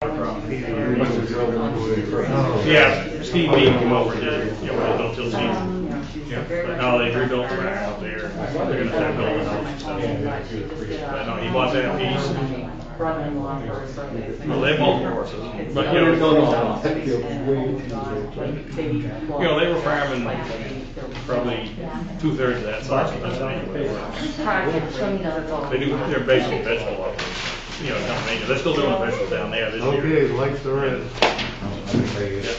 Yeah, Steve Bean came over and did, no till season. But now they rebuilt the barn out there. They're gonna start building house and stuff. But no, he bought that piece. Well, they have multiple horses, but they were farming probably 2/3 of that size. They do, they're basically vegetable up. They're still doing vegetables down there this year. Okay, lights are in.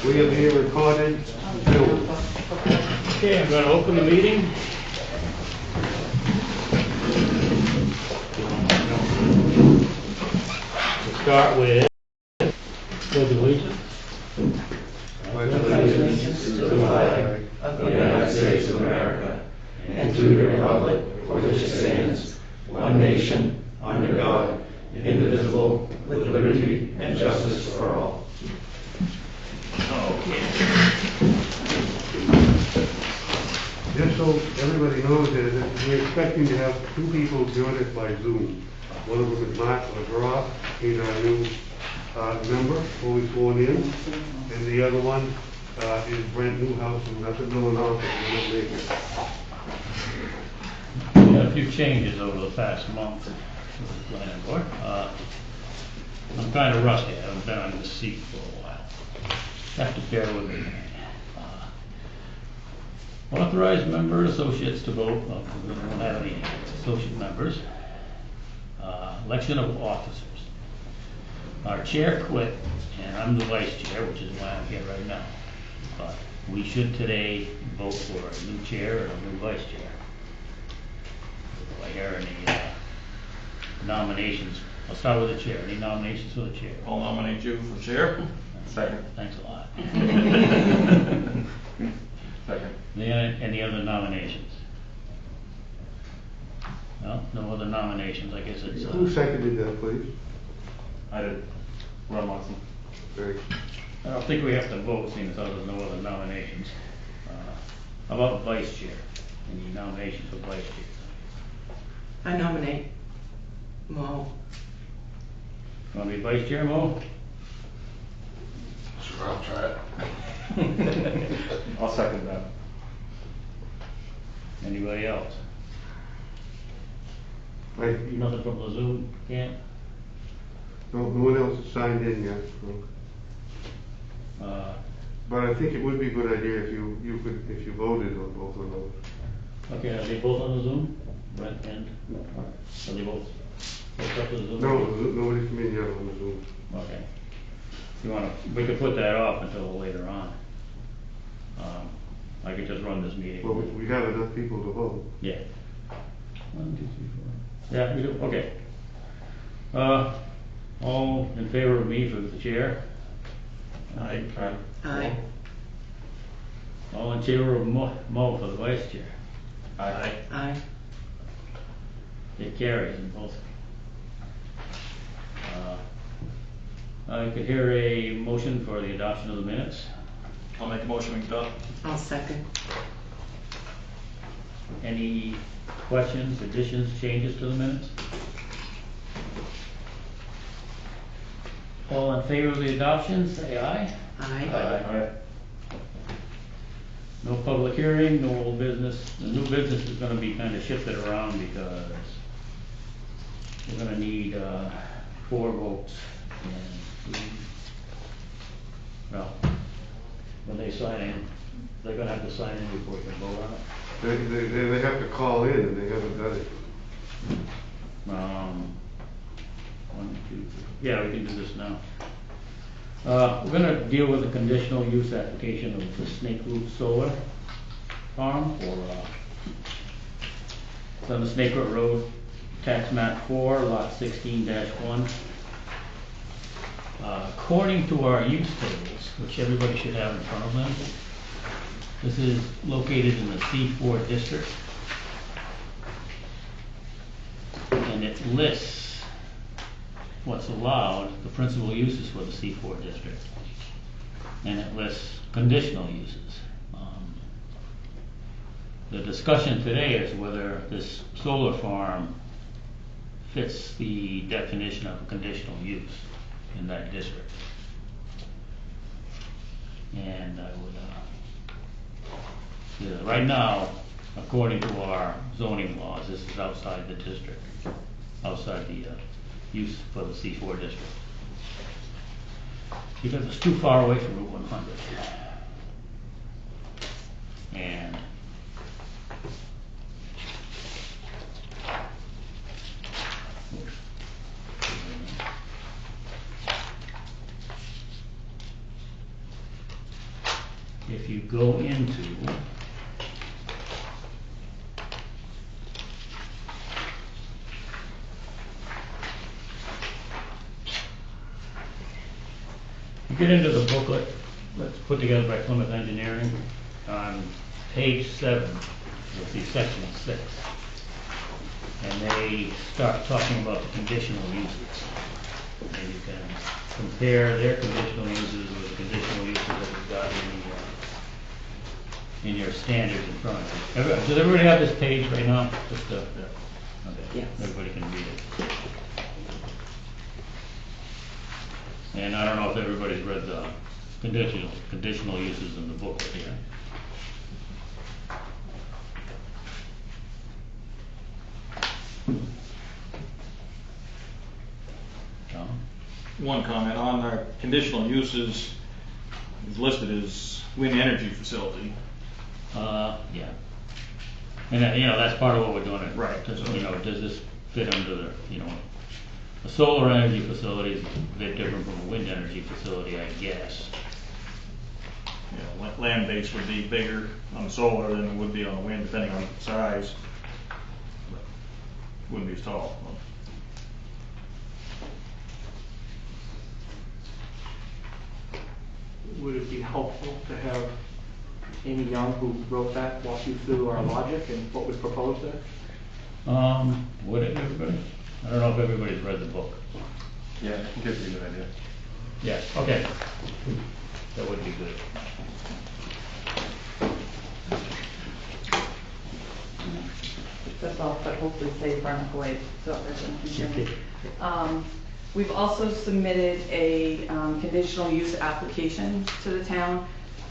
We have here recorded film. Okay, I'm going to open the meeting. We'll start with pledge of allegiance. Pledge allegiance to the flag of the United States of America and to the republic for which it stands, one nation, under God, indivisible, with liberty and justice for all. Just so everybody knows that we're expecting to have two people join us by Zoom. One of them is Mark LaGraw, he's our new member, fully sworn in. And the other one is Brent Newhouse, who doesn't know an office. We had a few changes over the past month with the planning board. I'm kind of rusty. I haven't been on this seat for a while. Have to bear with me. Authorized member associates to vote. Well, we don't have any associate members. Election of officers. Our chair quit, and I'm the vice chair, which is why I'm here right now. But we should today vote for a new chair and a new vice chair. Do I hear any nominations? I'll start with the chair. Any nominations for the chair? I'll nominate you for chair. Second. Thanks a lot. Second. Any other nominations? No other nominations. I guess it's. Who seconded that, please? I did. Ron Watson. Very. I don't think we have to vote, seeing as there's no other nominations. How about vice chair? Any nominations for vice chair? I nominate Mo. Want to be vice chair, Mo? Sure, I'll try it. I'll second that. Anybody else? Right. Nothing from the Zoom camp? No one else has signed in yet. So. But I think it would be a good idea if you voted on both of those. Okay, are they both on the Zoom? Brent and are they both hooked up to the Zoom? No, nobody's come in yet on the Zoom. Okay. We could put that off until later on. I could just run this meeting. Well, we have enough people to vote. Yeah. 1, 2, 3, 4. Yeah, we do. Okay. All in favor of me for the chair? Aye. Aye. All in favor of Mo for the vice chair? Aye. Aye. It carries in both. I could hear a motion for the adoption of the minutes. I'll make a motion to adopt. I'll second. Any questions, additions, changes to the minutes? All in favor of the adoption, say aye. Aye. Aye. No public hearing, no old business. The new business is going to be kind of shifted around because we're going to need 4 votes. Well, when they sign in, they're going to have to sign in before we can vote on it. They have to call in and they haven't done it. 1, 2, 3. Yeah, we can do this now. We're going to deal with the conditional use application of the Snake Root Solar Farm for it's on the Snake Root Road, tax map 4, lot 16-1. According to our use tables, which everybody should have in front of them, this is located in the C4 district, and it lists what's allowed, the principal uses for the C4 district, and it lists conditional uses. The discussion today is whether this solar farm fits the definition of a conditional use. in that district. And I would, yeah, right now, according to our zoning laws, this is outside the district, outside the use for the C4 district. Because it's too far away from Route 100. And if you go into get into the booklet that's put together by Plymouth Engineering, on page 7, you'll see section 6. And they start talking about the conditional uses. And you can compare their conditional uses with the conditional uses that we've got in your standards in front of you. Does everybody have this page right now? Just okay. Yes. Everybody can read it. And I don't know if everybody's read the conditional uses in the booklet here. Tom? One comment on our conditional uses is listed as wind energy facility. Yeah. And that's part of what we're doing. Right. Does this fit under the, a solar energy facility is a bit different from a wind energy facility, I guess. Land base would be bigger on solar than it would be on the wind, depending on size. But wouldn't be as tall. Would it be helpful to have Amy Young, who wrote that, walk you through our logic and what was proposed there? Would it, everybody? I don't know if everybody's read the book. Yeah, I think that's a good idea. Yes, okay. That would be good. That's all, but hopefully save Barnacle Lake, so everyone can hear me. We've also submitted a conditional use application to the town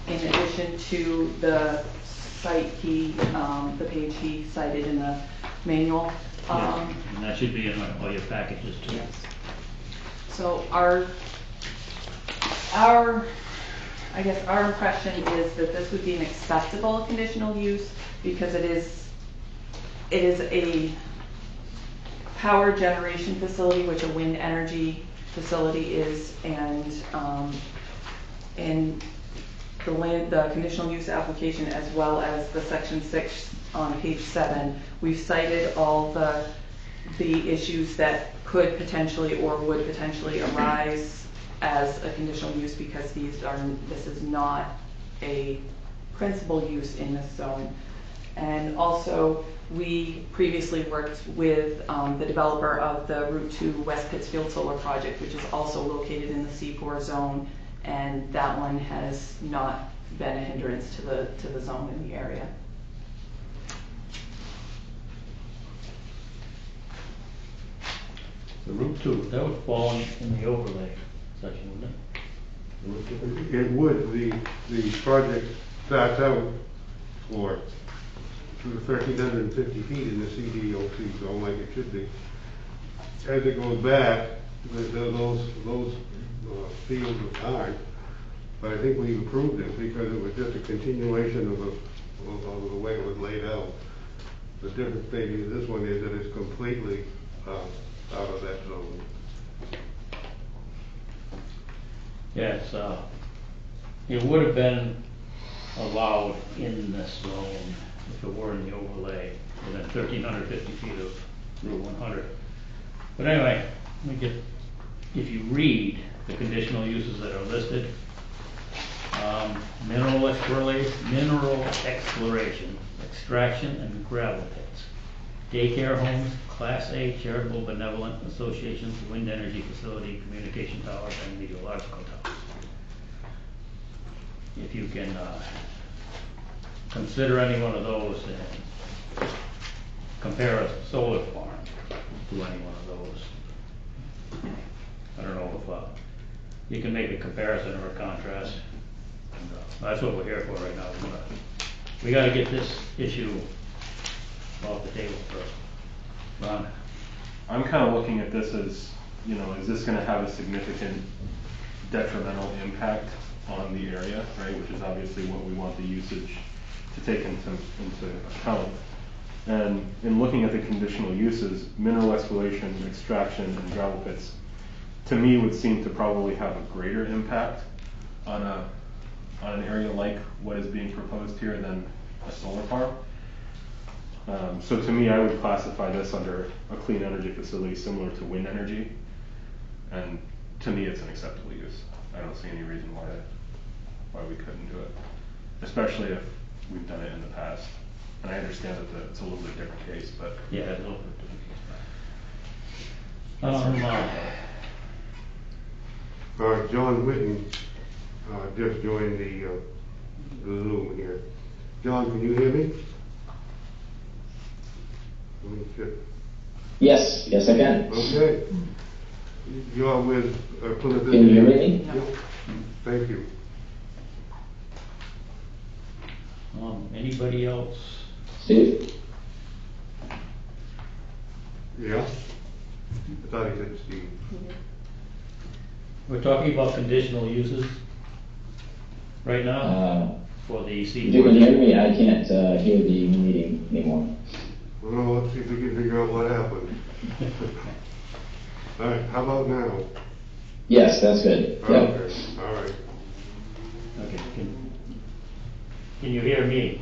in addition to the site key, the page key cited in the manual. Yeah, and that should be in all your packages too. Yes. So I guess our impression is that this would be an acceptable conditional use because it is a power generation facility, which a wind energy facility is, and in the conditional use application as well as the section 6 on page 7, we've cited all the issues that could potentially or would potentially arise as a conditional use because this is not a principal use in this zone. And also, we previously worked with the developer of the Route 2 West Pittsfield Solar Project, which is also located in the C4 zone, and that one has not been a hindrance to the zone in the area. The Route 2, that would fall in the overlay section, wouldn't it? The Route 2? It would. The project starts out for 1,350 feet in the CDOC zone like it should be. As it goes back, those fields aren't. But I think we improved it because it was just a continuation of the way it was laid out. The difference maybe in this one is that it's completely out of that zone. Yes, it would have been allowed in this zone if it were in the overlay within 1,350 feet of Route 100. But anyway, if you read the conditional uses that are listed, mineral exploration, extraction and gravel pits, daycare homes, Class A charitable benevolent associations, wind energy facility, communication towers, and meteorological towers. If you can consider any one of those and compare a solar farm to any one of those. I don't know you can make a comparison or a contrast. And, that's what we're here for right now. We gotta get this issue off the table first. Ron? I'm kind of looking at this as, you know, is this going to have a significant detrimental impact on the area, right? Which is obviously what we want the usage to take into account. And in looking at the conditional uses, mineral exploration, extraction, and gravel pits, to me would seem to probably have a greater impact on an area like what is being proposed here than a solar farm. So to me, I would classify this under a clean energy facility similar to wind energy, and to me, it's an acceptable use. I don't see any reason why we couldn't do it, especially if we've done it in the past. And I understand that it's a little bit different case, but Yeah, it's a little bit different. John Whitten just joined the Zoom here. John, can you hear me? Okay. Yes, yes I can. Okay. You're with Plymouth. Can you hear me? Yep. Thank you. Anybody else? Steve? Yeah? I thought he said Steve. We're talking about conditional uses right now for the C4. If you can hear me, I can't hear the meeting anymore. Well, let's see if we can figure out what happened. All right, how about now? Yes, that's good. Yep. Okay, all right. Okay, can you hear me?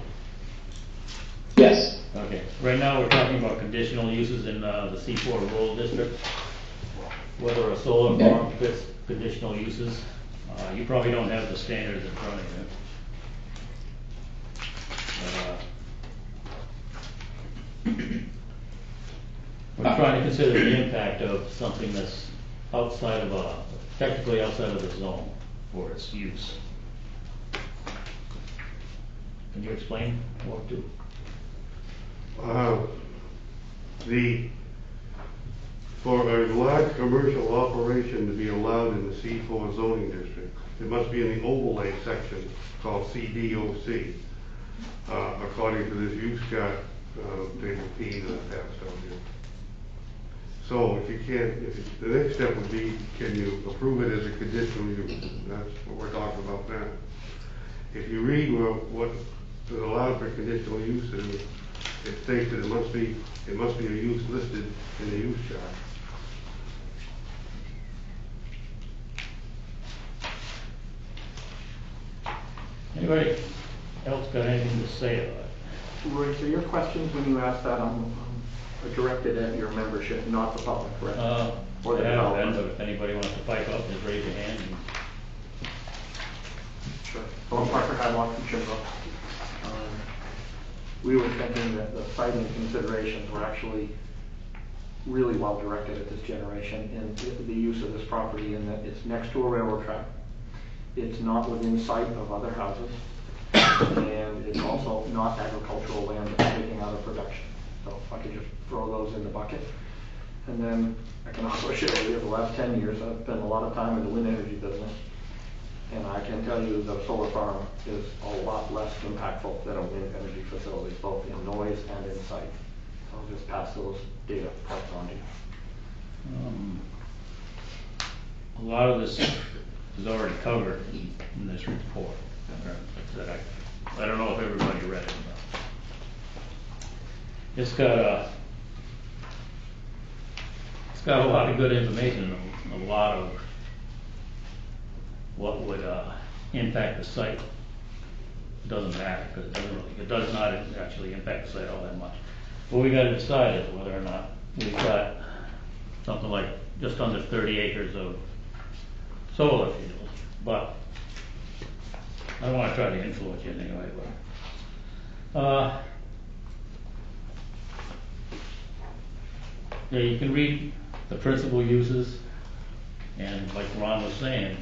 Yes. Okay, right now we're talking about conditional uses in the C4 rural district. Whether a solar Okay. farm fits conditional uses. You probably don't have the standards in front of you. We're trying to consider the impact of something that's outside of technically outside of the zone for its use. Can you explain what to? For a large commercial operation to be allowed in the C4 zoning district, it must be in the overlay section called CDOC, according to this use chart, table P that I passed out here. So if you can't, the next step would be, can you approve it as a conditional use? That's what we're talking about now. If you read what is allowed for conditional use, it states that it must be a use listed in the use chart. Anybody else got anything to say about it? Roy, so your questions when you asked that are directed at your membership, not the public, correct? Or the I haven't been, development? but if anybody wants to pipe up, just raise your hand. Sure. Well, Parker Hadlock from Shinbrook. We were thinking that the siting considerations were actually really well directed at this generation in the use of this property, in that it's next to a railroad track. It's not within sight of other houses, and it's also not agricultural land that's taking out of production. So if I could just throw those in the bucket. And then I can also share with you, the last 10 years, I've spent a lot of time in the wind energy business. And I can tell you that a solar farm is a lot less impactful than a wind energy facility, both in noise and in sight. I'll just pass those data points on to you. A lot of this is already covered in this report. I don't know if everybody read it or not. It's got a lot of good information and a lot of what would impact the site. It doesn't matter because it does not actually impact the site all that much. What we got to decide is whether or not we've got something like just under 30 acres of solar fields, but I don't want to try to influence you in any way. But yeah, you can read the principal uses, and like Ron was saying,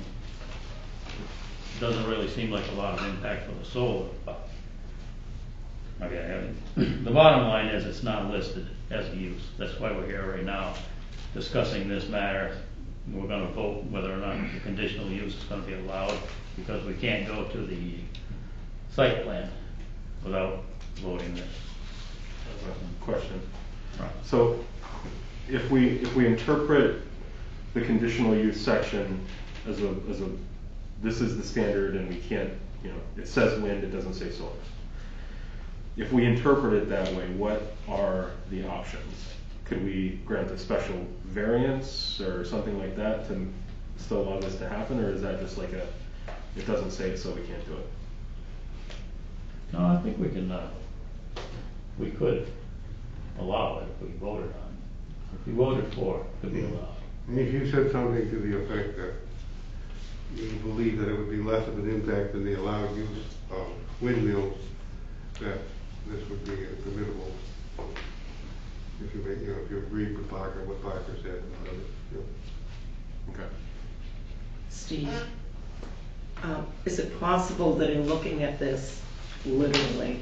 it doesn't really seem like a lot of impact for the solar. But okay, the bottom line is it's not listed as a use. That's why we're here right now discussing this matter we're gonna vote whether or not the conditional use is gonna be allowed, because we can't go to the site plan without voting this. Question. Right. So if we interpret the conditional use section as a, this is the standard and we can't, you know, it says wind, it doesn't say solar. If we interpret it that way, what are the options? Could we grant a special variance or something like that to still allow this to happen, or is that just like it doesn't say it so we can't do it? No, I think we can, we could allow it if we voted on it. If we voted for it, it could be allowed. And if you said something to the effect that you believe that it would be less of an impact than the allowed use of windmills, that this would be permissible, if you make, you know, if you agreed with Parker, what Parker said about it, you know. Okay. Steve, is it possible that in looking at this literally,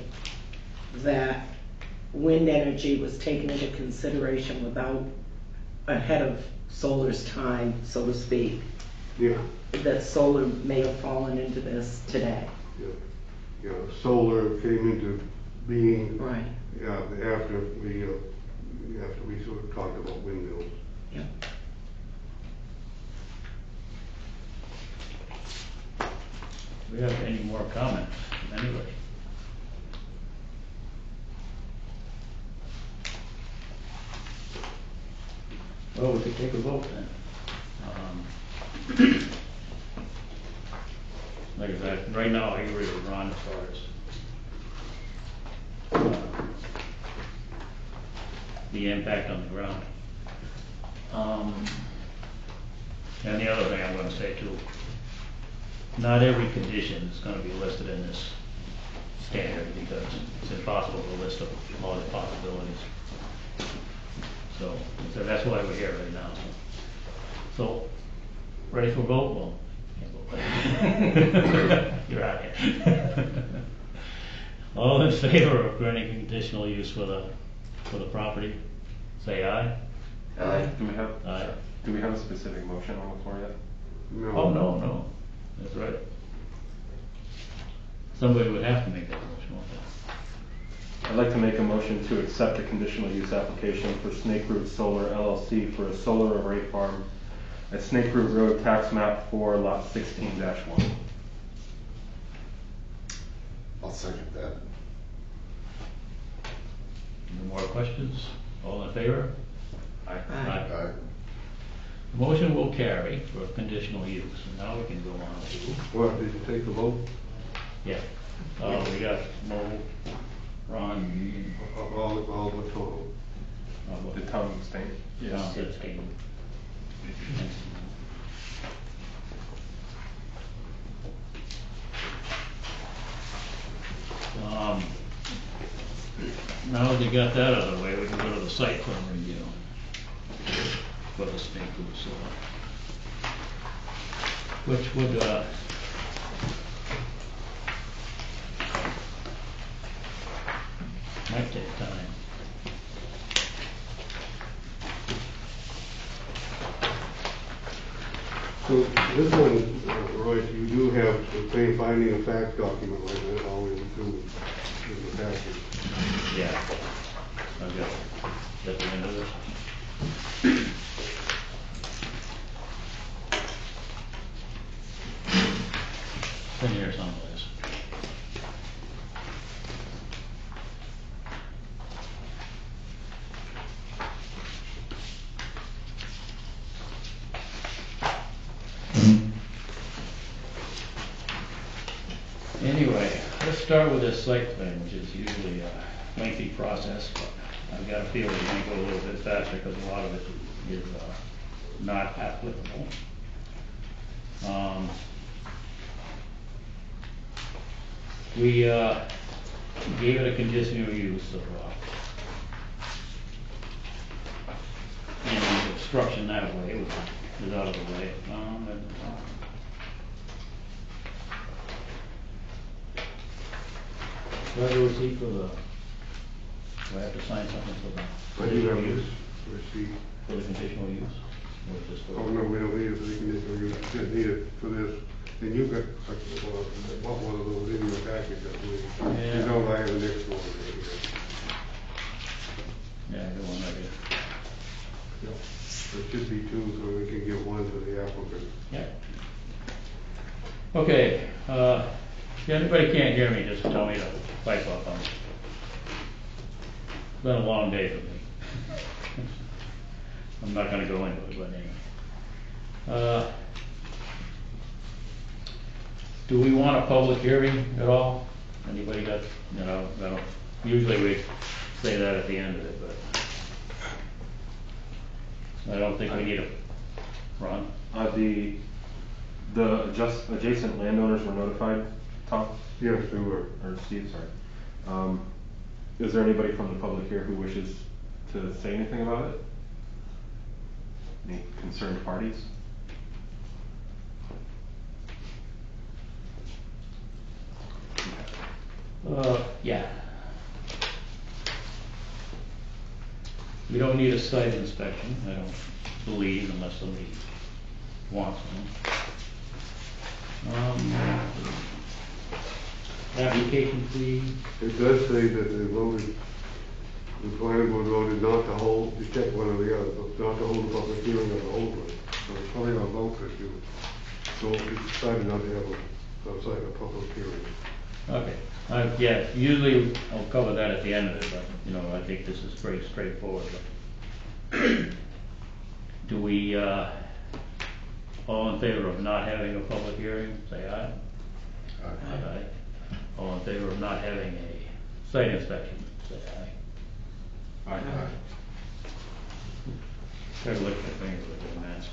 that wind energy was taken into consideration without, ahead of solar's time, so to speak? Yeah. That solar may have fallen into this today? Yeah. You know, solar came into being. Right. After we sort of talked about windmills. Yeah. Do we have any more comments from anybody? Well, we could take a vote then. Like I said, right now I agree with Ron as far as the impact on the ground. And the other thing I'm going to say too, not every condition is going to be listed in this standard, because it's impossible to list all the possibilities. So that's why we're here right now. So ready for a vote? Well, can't vote. You're out here. All in favor of granting conditional use for the property, say aye. Aye. Aye. Do we have a specific motion on the floor yet? No. Oh, no, that's right. Somebody would have to make that motion, won't they? I'd like to make a motion to accept the conditional use application for Snake Root Solar LLC for a solar array farm at Snake Root Road, tax map 4, lot 16-1. I'll second that. Any more questions? All in favor? Aye. Aye. The motion will carry for conditional use, and now we can go on to, What, did you take the vote? yeah. We got Mo, Ron, All the total. The Tom abstain. Tom says King. Now that you got that out of the way, we can go to the site plan review for the Snake Root Solar, which would might take time. So this one, Royce, you do have the same finding of facts document like that all in the package. Yeah. I've got the end of this. It's in here someplace. Anyway, let's start with this site plan, which is usually a lengthy process, but I've got a feeling it might go a little bit faster because a lot of it is not applicable. We gave it a conditional use of any obstruction that way, which is out of the way. Do I have a receipt for the, do I have to sign something for the I do have conditional use? this receipt. For the conditional use? We'll just go- Oh, no, we don't need it for the conditional use, we just need it for this. And you got, what one of those in your package, I believe. Yeah. You know, I have the next one right here. Yeah, I got one right here. There should be two, so we can give one to the applicant. Yeah. Okay, if anybody can't hear me, just tell me to pipe up. It's been a long day for me. I'm not gonna go into it, but anyway. Do we want a public hearing at all? Anybody got, I don't, usually we say that at the end of it, but I don't think we need a, Ron? The adjacent landowners were notified, Tom? Yes, they were. Or Steve, sorry. Is there anybody from the public here who wishes to say anything about it? Any concerned parties? Yeah. We don't need a site inspection, I don't believe, unless somebody wants one. Application fee, It does say that they voted, the planning board voted not to hold, to check one or the other, but not to hold a public hearing on the whole one. So it's probably not vote for you. So we decided not to have a public hearing. okay. Yeah, usually I'll cover that at the end of it, but, I think this is pretty straightforward. But do we, all in favor of not having a public hearing, say aye? Aye. All in favor of not having a site inspection, say aye. Aye. Try to lick my finger with a mask.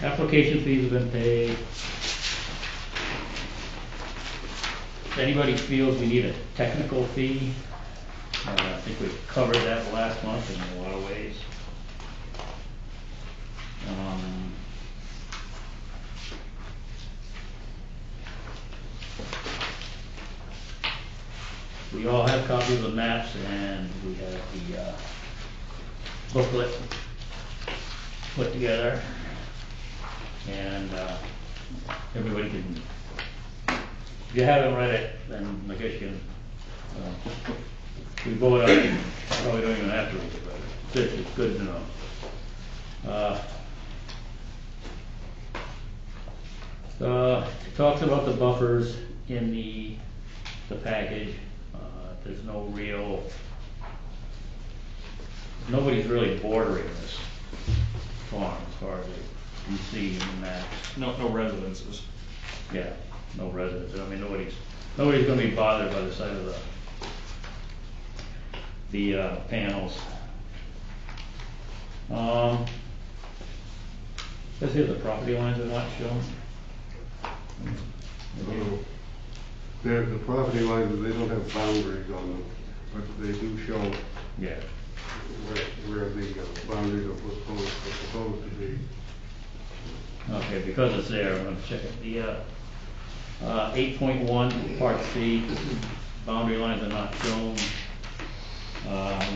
Application fees have been paid. If anybody feels we need a technical fee, I think we covered that last month in a lot of ways. We all have copies of the maps and we have the booklet put together, and everybody can, if you haven't read it, then I guess you can, we vote on it, probably don't even have to read it, but it's good to know. It talks about the buffers in the package. There's no real, nobody's really bordering this farm as far as you see in the maps. No residences. Yeah, no residences. I mean, nobody's gonna be bothered by the side of the panels. Says here the property lines are not shown. The property lines, they don't have boundaries on them, but they do show Yeah. where the boundaries are supposed to be. Okay, because it's there, I'm gonna check it. The 8.1 Part C, boundary lines are not shown.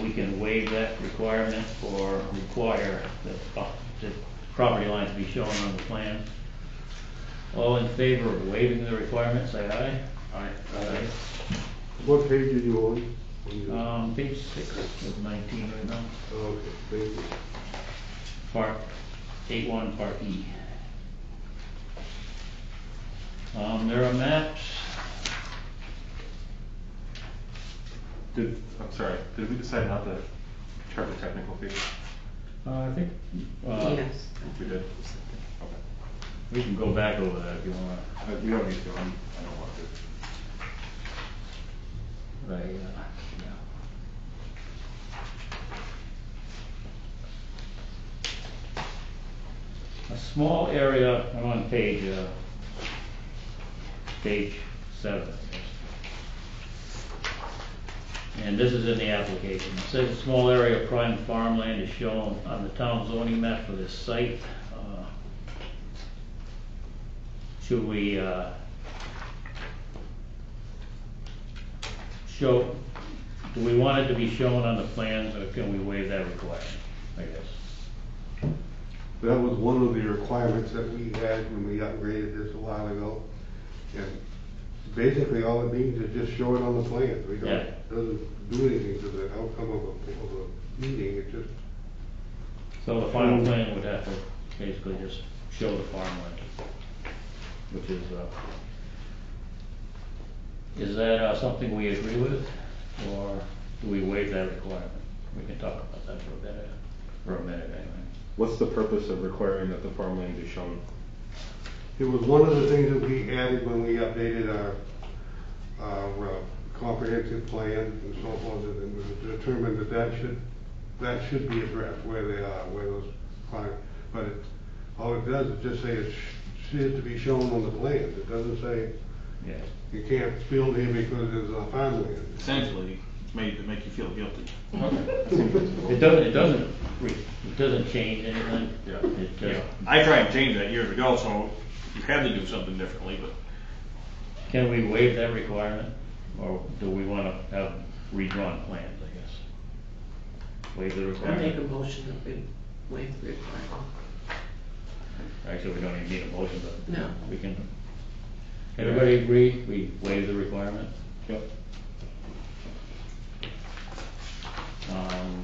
We can waive that requirement or require that the property lines be shown on the plan. All in favor of waiving the requirement, say aye. Aye. What page are you on? Page 6 of 19 right now. Okay, thank you. Part 8.1 Part E. There are maps. I'm sorry, did we decide not to charge a technical fee? I think Yes. We did? Okay. we can go back over that if you want. We don't need to, I don't want to. A small area, I'm on page 7. And this is in the application. It says a small area of prime farmland is shown on the town zoning map for this site. Should we show, do we want it to be shown on the plans, or can we waive that requirement, I guess? That was one of the requirements that we had when we upgraded this a while ago. And basically, all it means is just show it on the plans. We Yeah. doesn't do anything to the outcome of a meeting, it just. So the final plan would have to basically just show the farmland, which is that something we agree with, or do we waive that requirement? We can talk about that for a minute anyway. What's the purpose of requiring that the farmland be shown? It was one of the things that we added when we updated our comprehensive plan and so forth, and it was determined that should be addressed where they are, where those chronic, but all it does is just say it is to be shown on the plans. It doesn't say Yeah. you can't build here because there's a farmland. Essentially, it's made to make you feel guilty. It doesn't change anything. Yeah. It just, I tried to change that years ago, so you had to do something differently, but can we waive that requirement, or do we wanna have redrawn plans, I guess? Waive the I make requirement? a motion that we waive the requirement. Actually, we don't even need a motion, but No. we can. Everybody agree, we waive the requirement? Yep. Um,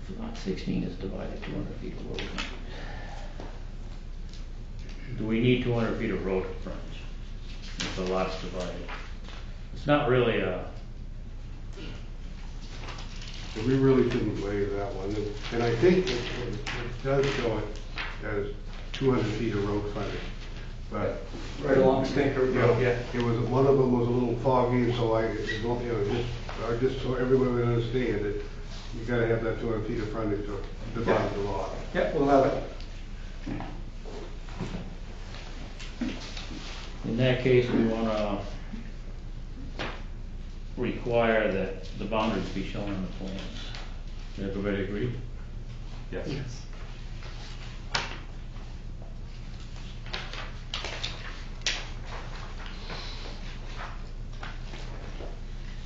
If lot 16 is divided 200 feet of road frontage, do we need 200 feet of road frontage if the lot's divided? It's not really a, So we really shouldn't waive that one, and I think it does show it as 200 feet of road frontage, but. Right along Stinker Road, yeah. It was, one of them was a little foggy, so just so everybody would understand that you gotta have that 200 feet of frontage to divide the lot. Yep, we'll have it. in that case, we wanna require that the boundaries be shown on the plans. Does everybody agree? yes. Yes.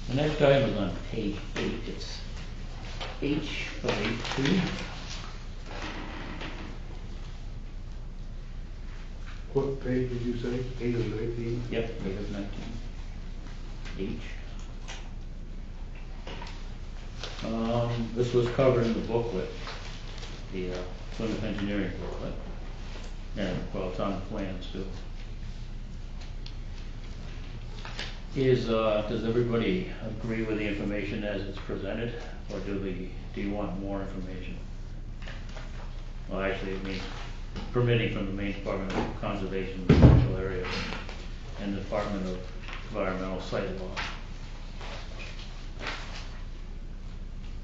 The next item is on page 8, it's H of 8-2. What page did you say? 8 of 19? Yep, 8 of 19. H. This was covered in the booklet, the Plymouth Engineering booklet. And, well, it's on the plans too. Does everybody agree with the information as it's presented, or do you want more information? Well, actually, it means permitting from the Maine Department of Conservation of Special Areas and the Department of Environmental Site Law.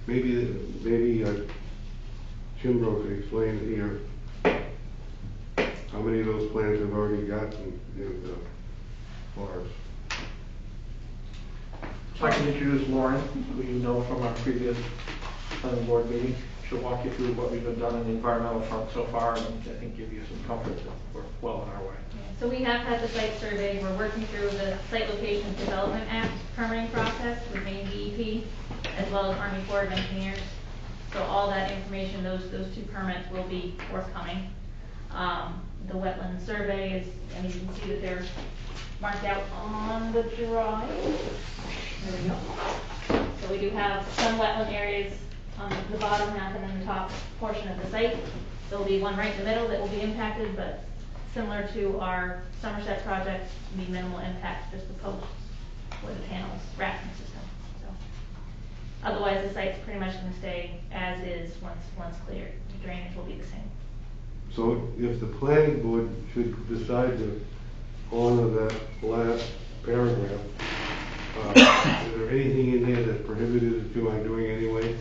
Maybe Kimbrough could explain here how many of those plans have already gotten in forest. I can introduce Lauren, who you know from our previous planning board meeting. She'll walk you through what we've done on the environmental front so far, and I think give you some comfort that we're well on our way. So we have had the site survey. We're working through the Site Location Development Act permitting process with Maine DEP, as well as Army Corps of Engineers. So all that information, those two permits will be forthcoming. The wetland survey is, and you can see that they're marked out on the drawing. There we go. So we do have some wetland areas on the bottom half and then the top portion of the site. There'll be one right in the middle that will be impacted, but similar to our Somerset project, be minimal impact, just the posts or the panels, racking system. So otherwise, the site's pretty much going to stay as is once cleared. The drainage will be the same. So if the planning board should decide to honor that last paragraph, is there anything in there that prohibited it from doing anyway?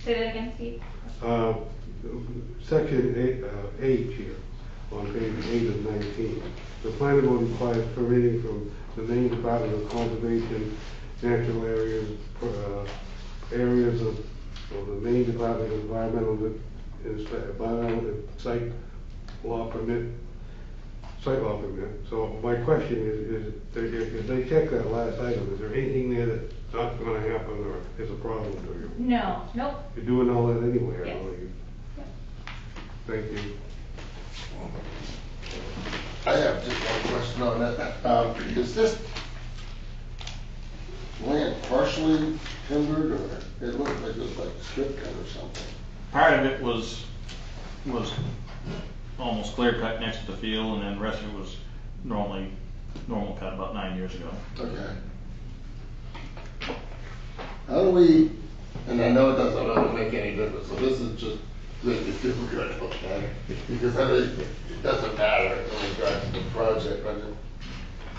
Say that again, Steve. Section H here, on page 8 of 19. The planning board requires permitting from the Maine Department of Conservation, Natural Areas, areas of the Maine Department of Environmental Site Law permit sidewalk permit. So my question is if they check that last item, is there anything there that's not gonna happen or is a problem to you? No, nope. You're doing all that anyway, I Yes. believe. Yep. Thank you. I have just one question on that. Is this land partially timbered, or it looks like it was like strip cut or something? Part of it was almost clear cut next to the field, and then the rest of it was normal cut about 9 years ago. Okay. How do we, and I know it doesn't make any difference, so this is just really difficult, okay? Because I know it doesn't matter in regards to the project, but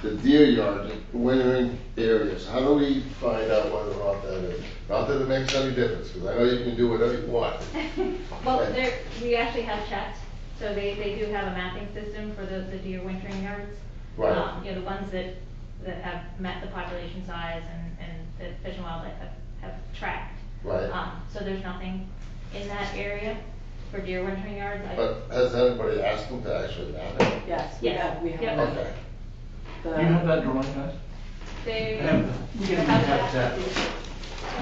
the deer yard, the wintering areas, how do we find out whether or not that is? Not that it makes any difference, because I know you can do whatever you want. Well, we actually have checked, so they do have a mapping system for the deer wintering yards. Right. You know, the ones that have met the population size and that Fish and Wildlife have tracked. Right. So there's nothing in that area for deer wintering yards. But has anybody asked them to actually map it? Yes, Yes. we have. Yep. Okay. Do you have that drawing, guys? They We can have have that.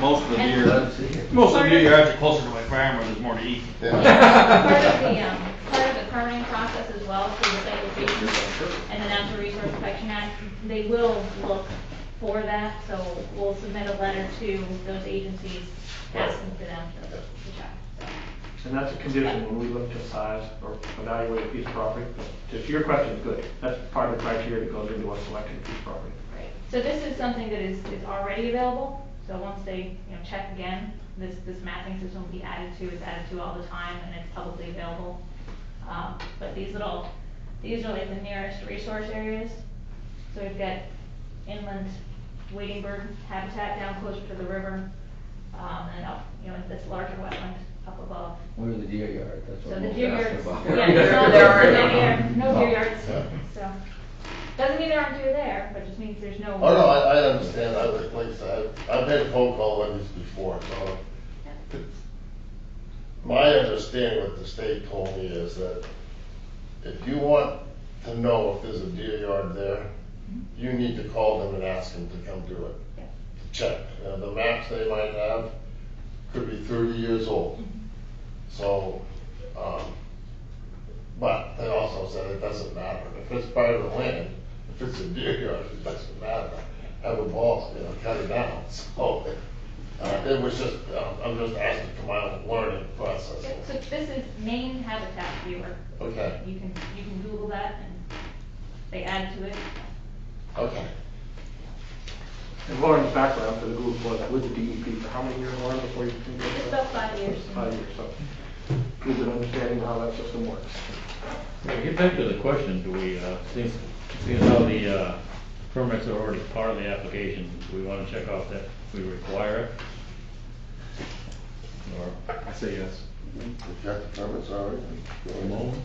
Most of the And- deer, most of the deer yards are closer to my farm where there's more to eat. Part of the permitting process as well, through the site location and the Natural Resource Protection Act, they will look for that, so we'll submit a letter to those agencies asking for them to check. So. And that's a condition when we look to size or evaluate a piece of property. To your question, good. That's part of the criteria that goes into us selecting a piece of property. Right. So this is something that is already available, so once they, check again, this mapping system will be added to, it's added to all the time, and it's publicly available. But these are like the nearest resource areas. So we've got inland wading bird habitat down closer to the river, and up, in this larger wetland up above. Where's the deer yard? That's what So I'm the deer asking yards, about. there are no deer Oh, yards, yeah. so. Doesn't mean there aren't deer there, but just means there's no. Oh, no, I understand. Like I said, I've had a phone call like this before, so. My understanding what the state told me is that if you want to know if there's a deer yard there, you need to call them and ask them to come do it. Yeah. Check. The maps they might have could be 30 years old. So, but they also said it doesn't matter. If it's part of the land, if it's a deer yard, it doesn't matter. Have a ball, cut it down. So, it was just, I'm just asking for my own learning process. Yep, so this is Maine Habitat Viewer. Okay. You can Google that and they add to it. Okay. And Lauren's background for the group was with the DEP for how many years, Lauren, before you came to It's about 5 years. 5 years, so good at understanding how that system works. Well, get back to the question, do we, seeing how the permits are already part of the application, do we want to check off that we require it? Or I say yes. We've got the permits already. a moment?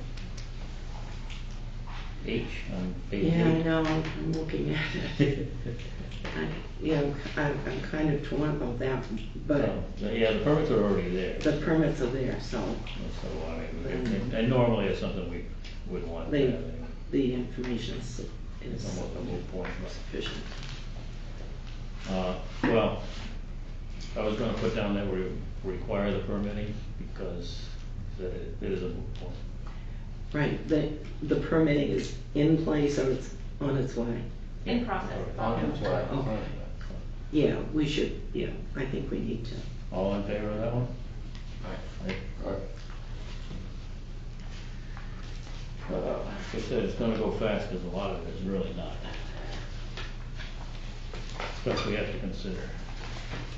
H on page Yeah, I 8. know, I'm looking at it. I'm kind of torn about that, but Yeah, the permits are already there. the permits are there, so So, I mean, and normally it's something we would want to have anyway. the information is It's almost a moot point, but. sufficient. Well, I was gonna put down that we require the permitting because it is a moot point. Right, the permitting is in place or it's on its way? In process. Oh. Yeah, we should, I think we need to. All in favor of that one? Aye. Like I said, it's gonna go fast because a lot of it is really not. Stuff we have to consider.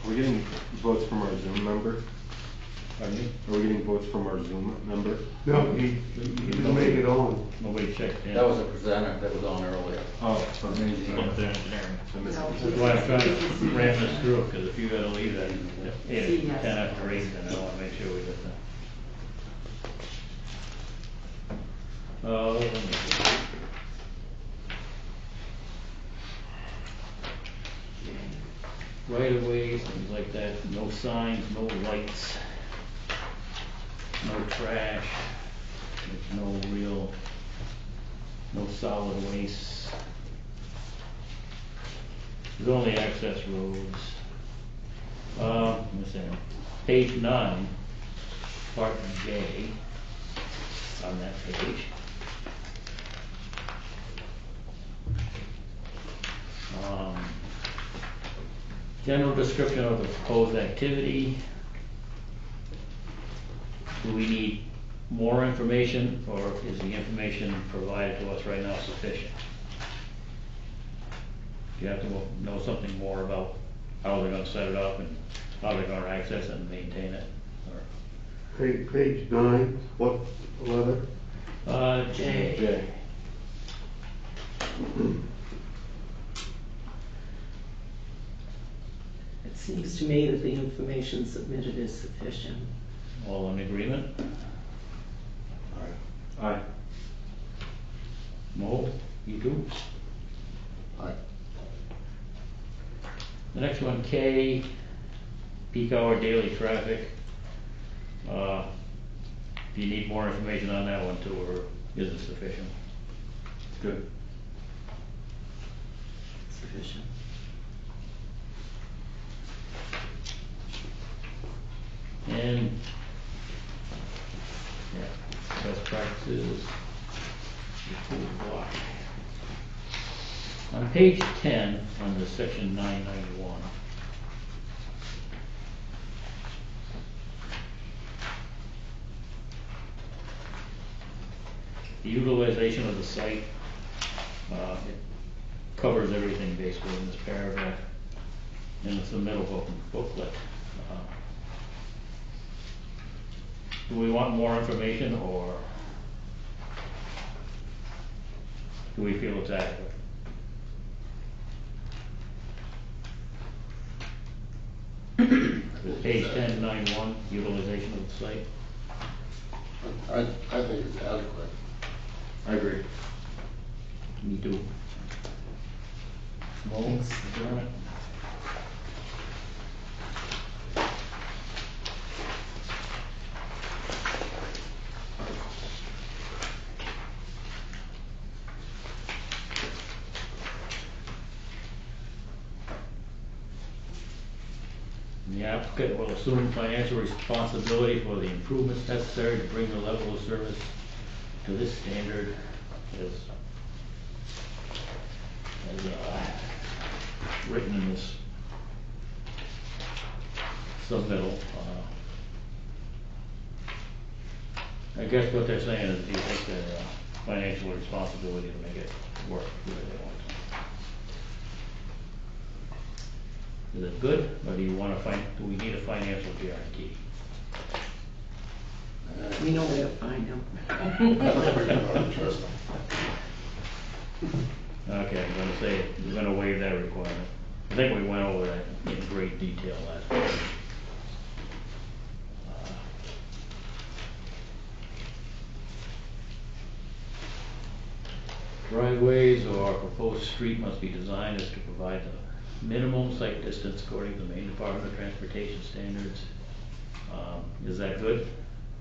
Are we getting votes from our Zoom member? Pardon me? Are we getting votes from our Zoom member? No, he didn't make it on. Nobody checked in. That was a presenter that was on earlier. Oh, okay. Up there engineering. I missed it. That's why I'm trying to ram this through, because if you gotta leave at 10 after 8, then I wanna make sure we get that. Let me see. Right of way, things like that, no signs, no lights, no trash, there's no no solid waste. There's only access roads. Let's see, page 9, part J, on that page. General description of the proposed activity. Do we need more information, or is the information provided to us right now sufficient? Do you have to know something more about how they're gonna set it up and how they're gonna access it and maintain it? Or Page 9, what letter? J. It seems to me that the information submitted is sufficient. All in agreement? Aye. Mo, you too? Aye. The next one, K, peak hour daily traffic. Do you need more information on that one too, or is it sufficient? Good. Sufficient. And, yeah, best practices. Block. On page 10, under section 991. The utilization of the site, it covers everything basically in this paragraph, and it's the middle booklet. Do we want more information, or do we feel it's adequate? Page 1091, utilization of the site. I think it's adequate. I agree. Me too. Mo, John? The applicant will assume financial responsibility for the improvements necessary to bring the level of service to this standard as written in this submittal. I guess what they're saying is, do you take their financial responsibility to make it work the way they want to? Is it good, or do you want to do we need a financial guarantee? We know where to find them. I think we're gonna trust them. Okay, I'm gonna say, we're gonna waive that requirement. I think we went over that in great detail last week. Driveways or proposed street must be designed as to provide the minimum site distance according to the Maine Department of Transportation standards. Is that good?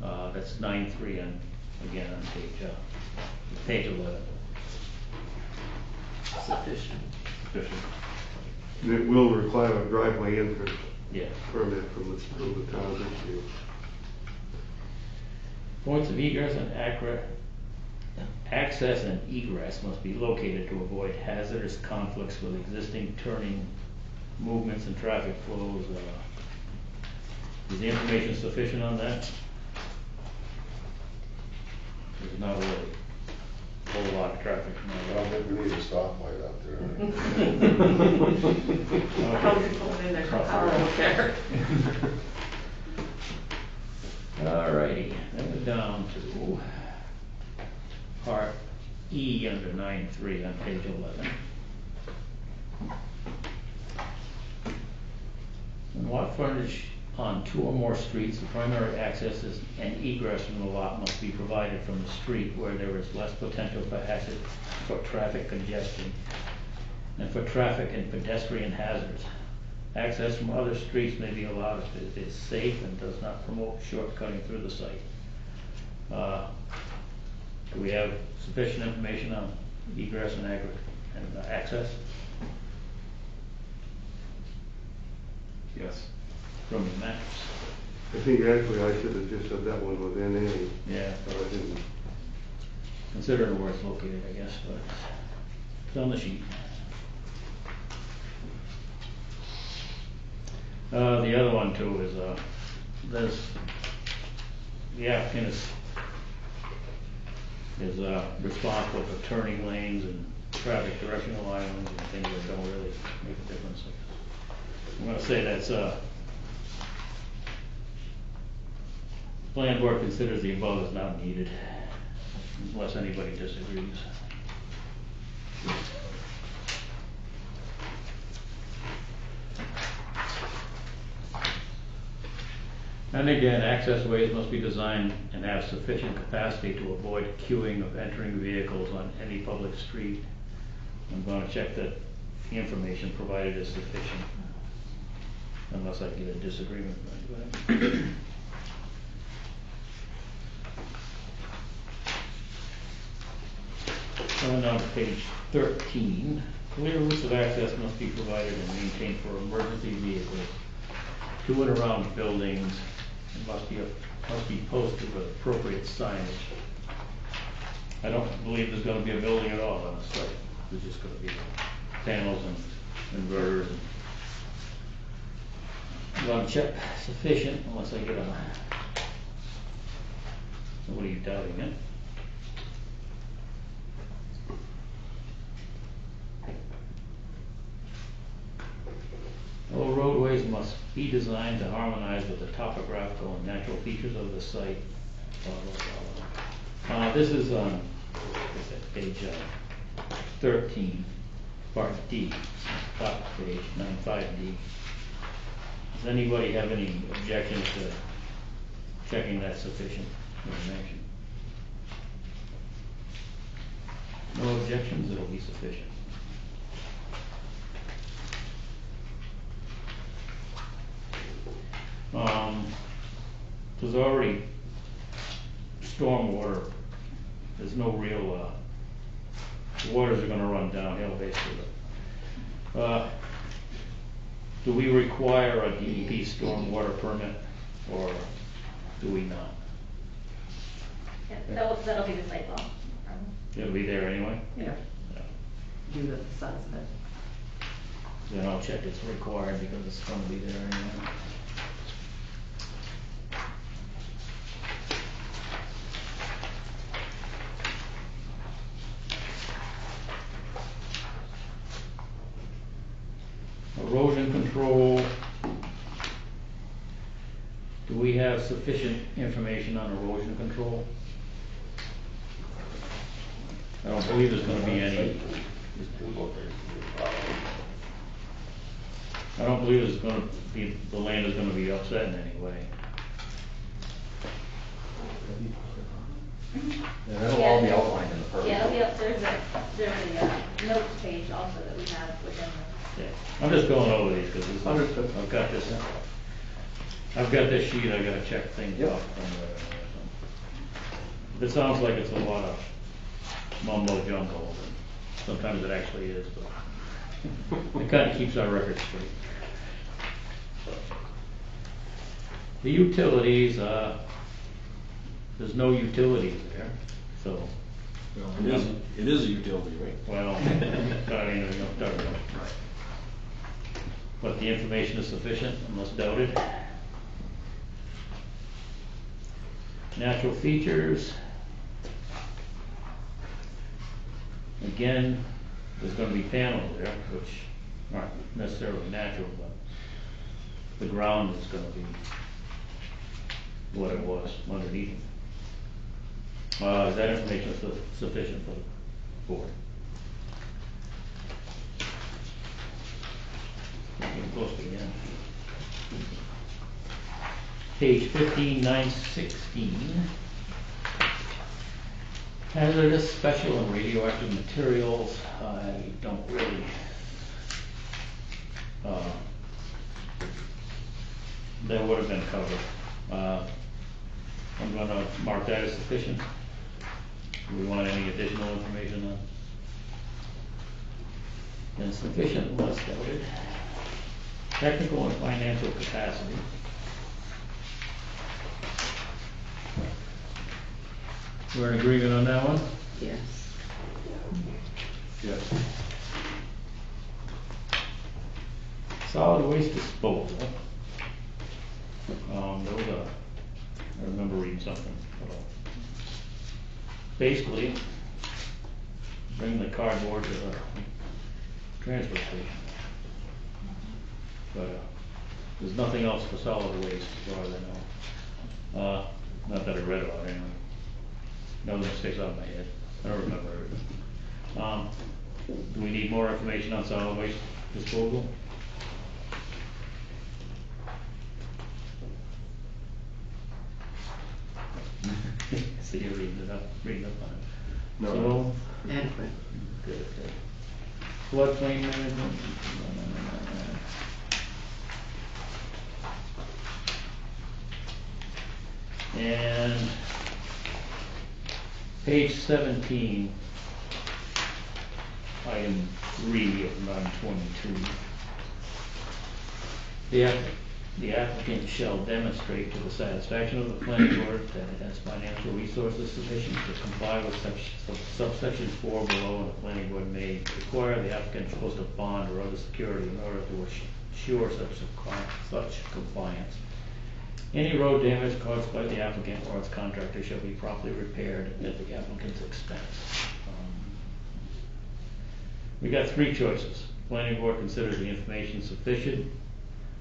That's 9.3 on, again, on page 11. Sufficient. Sufficient. And it will require a driveway entrance Yeah. permit from the town of Litchfield. Points of egress and access and egress must be located to avoid hazardous conflicts with existing turning movements and traffic flows. Is the information sufficient on that? There's not really a whole lot of traffic. I don't think we need a stoplight out there. How's it pulling in there? I don't care. Alrighty, then we're down to part E under 9.3 on page 11. In lot frontage on two or more streets, the primary access and egress from the lot must be provided from the street where there is less potential for traffic congestion and for traffic and pedestrian hazards. Access from other streets may be allowed if it is safe and does not promote shortcutting through the site. Do we have sufficient information on egress and access Yes. from the maps. I think actually I should have just said that one was NA. Yeah. But I didn't. Considering where it's located, I guess, but it's on the sheet. The other one too is, the applicant is responsible for turning lanes and traffic directional islands and things that don't really make a difference. I'm gonna say that's, planning board considers the above is not needed, unless anybody disagrees. And again, access ways must be designed and have sufficient capacity to avoid queuing of entering vehicles on any public street. I'm gonna check that the information provided is sufficient, unless I get a disagreement from anybody. Going on to page 13, clear routes of access must be provided and maintained for emergency vehicles to and around buildings, and must be posted with appropriate signage. I don't believe there's gonna be a building at all on the site. There's just gonna be panels and inverters. I'm gonna check sufficient unless I get a, what are you doubting it? All roadways must be designed to harmonize with the topographical and natural features of the site. Blah, blah, blah. This is on page 13, part D, top page 95D. Does anybody have any objections to checking that sufficient information? No objections, it'll be sufficient. There's already stormwater. There's no real, the waters are gonna run downhill basically. Do we require a DEP stormwater permit, or do we not? Yeah, that'll be the site law. It'll be there anyway? Yeah. Due to the size of it. Then I'll check it's required because it's gonna be there anyway. Erosion control. Do we have sufficient information on erosion control? I don't believe there's gonna be any. I don't believe there's gonna be, the land is gonna be upset in any way. Yeah, that'll all be outlined in the permit. Yeah, it'll be up, there's a notes page also that we have within the. Yeah, I'm just going over these because Understood. I've got this sheet, I gotta check things Yep. off. It sounds like it's a lot of mumbo jumbo, and sometimes it actually is, but it kinda keeps our records straight. The utilities, there's no utilities there, so. Well, it is a utility, right? Well, I mean, we don't talk about it. But the information is sufficient unless doubted. Natural features. Again, there's gonna be panels there, which aren't necessarily natural, but the ground is gonna be what it was underneath it. Is that information sufficient for the board? Getting close to the end. Page 15, 916. Hazardous, special, and radioactive materials. I don't really. That would have been covered. I'm going to mark that as sufficient. Do we want any additional information on And sufficient was noted. Technical and financial capacity. We're in agreement on that one? Yes. Yes. Solid waste disposal. There was I remember reading something. Basically, bring the cardboard to the transfer station. But there's nothing else for solid waste as far as I know. Not that I read about it anyway. Nothing sticks out of my head. I don't remember everything. Do we need more information on solid waste disposal? See you reading up on it. No. So, Adequate. good. Floodplain management. And page 17, item 3 of 922. The applicant shall demonstrate to the satisfaction of the planning board that it has financial resources sufficient to comply with subsection 4 below, and the planning board may require the applicant to post a bond or other security in order to assure such compliance. Any road damage caused by the applicant or its contractor shall be promptly repaired at the applicant's expense. We got 3 choices. Planning board considers the information sufficient.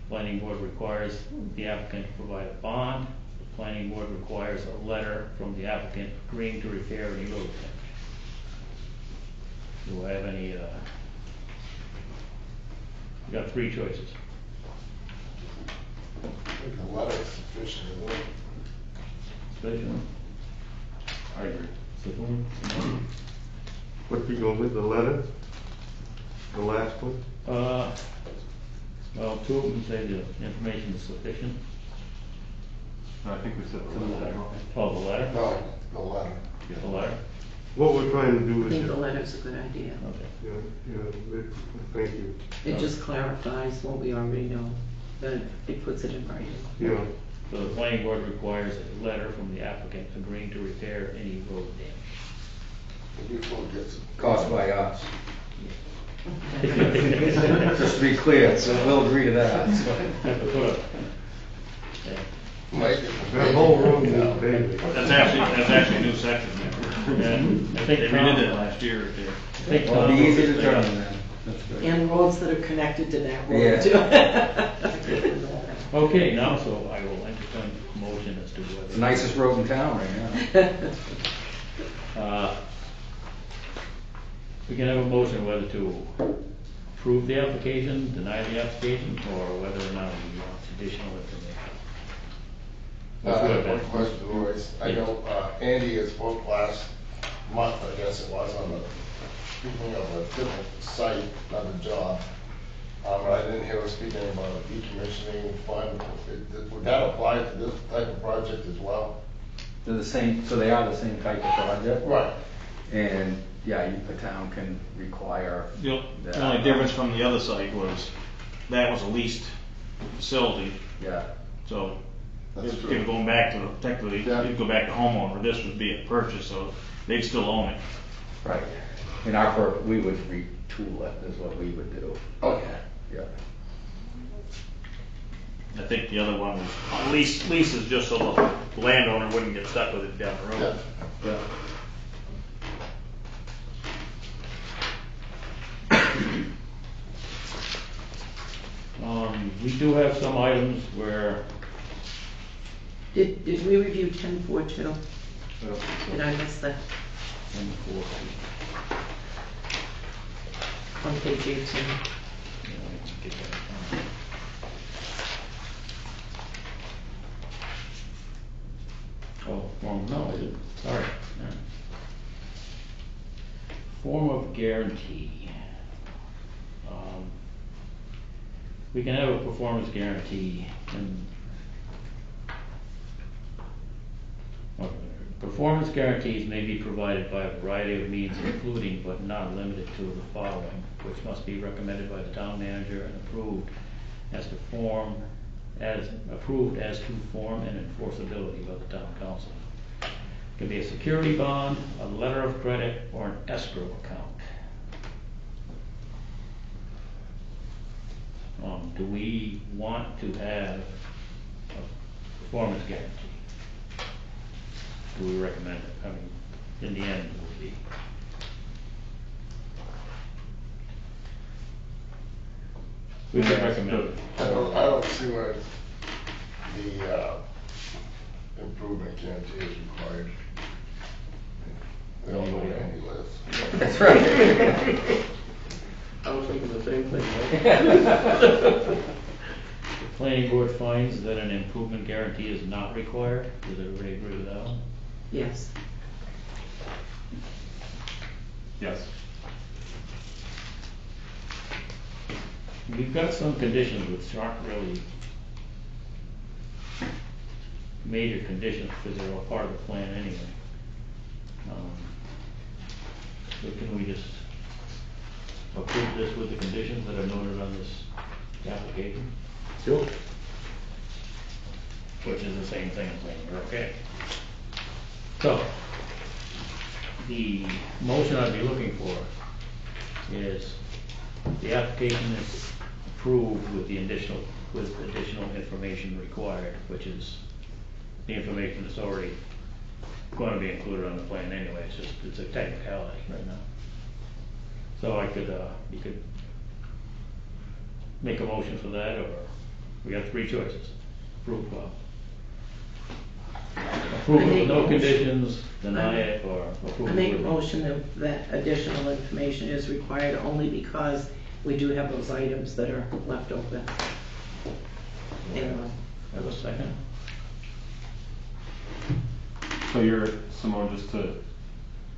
Planning board requires the applicant to provide a bond. The planning board requires a letter from the applicant agreeing to repair any road damage. Do I have any, we got 3 choices. The letter is sufficient, isn't it? Sufficient? I agree. Sufficient? What you go with, the letter? The last one? Well, 2 of them say the information is sufficient. No, I think we said the letter. Oh, the letter? No, the letter. The letter? What we're trying to do I is. think the letter's a good idea. Okay. Yeah, thank you. It just clarifies what we already know, that it puts it in writing. Yeah, So the planning board requires a letter from the applicant agreeing to repair any road damage. Before it gets. Caused by us. Just to be clear, so we'll agree to that. Have to put a, Mike, that whole room is big. That's actually a new section there. yeah, I think They redid it last year right there. I think It'll Tom be easy to was- determine then. That's good. And roads that are connected to that road Yeah. too. Okay, now, so I will entertain a motion as to whether. It's the nicest road in town right now. We can have a motion whether to approve the application, deny the application, or whether or not we want additional information. Which would have One been- question, Royce. I know Andy had spoke last month, I guess it was, on the, speaking of a different site, another job. I didn't hear her speaking about a decommissioning fund. Would that apply to this type of project as well? They're the same, so they are the same type of project. Right. And, yeah, the town can require. The that. only difference from the other site was, that was a leased facility, Yeah, so That's if true. you're going back to, technically, Yeah. you'd go back to homeowner, this would be a purchase, so they'd still own it. right. In we would retool it, is what we would do. Okay. Yeah. I think the other one was, lease is just so the landowner wouldn't get stuck with it down the road. Yeah. We do have some items where, Did we review 10.4.2? Did I miss that on page 18? oh, well, no, I didn't, sorry. Yeah. Form of guarantee. We can have a performance guarantee and Performance guarantees may be provided by a variety of means, including but not limited to the following, which must be recommended by the town manager and approved as to form and enforceability by the town council. It can be a security bond, a letter of credit, or an escrow account. Do we want to have a performance guarantee? Do we recommend it? I mean, in the end, it will be. We can recommend it. I don't see where the improvement guarantee is required. They don't know where any lives. That's right. I was thinking the same thing. The planning board finds that an improvement guarantee is not required. Does everybody agree with that one? Yes. Yes. We've got some conditions which aren't really major conditions because they're all part of the plan anyway. So can we just approve this with the conditions that are noted on this application? Sure. Which is the same thing as saying we're okay. So, the motion I'd be looking for is the application is approved with the additional information required, which is the information that's already going to be included on the plan anyway. It's a technicality right now. So you could make a motion for that, or we got three choices. Approve with no conditions, deny it, or approve. I make a with- motion that additional information is required only because we do have those items that are left open. Anyway. Have a second? So Simone, just to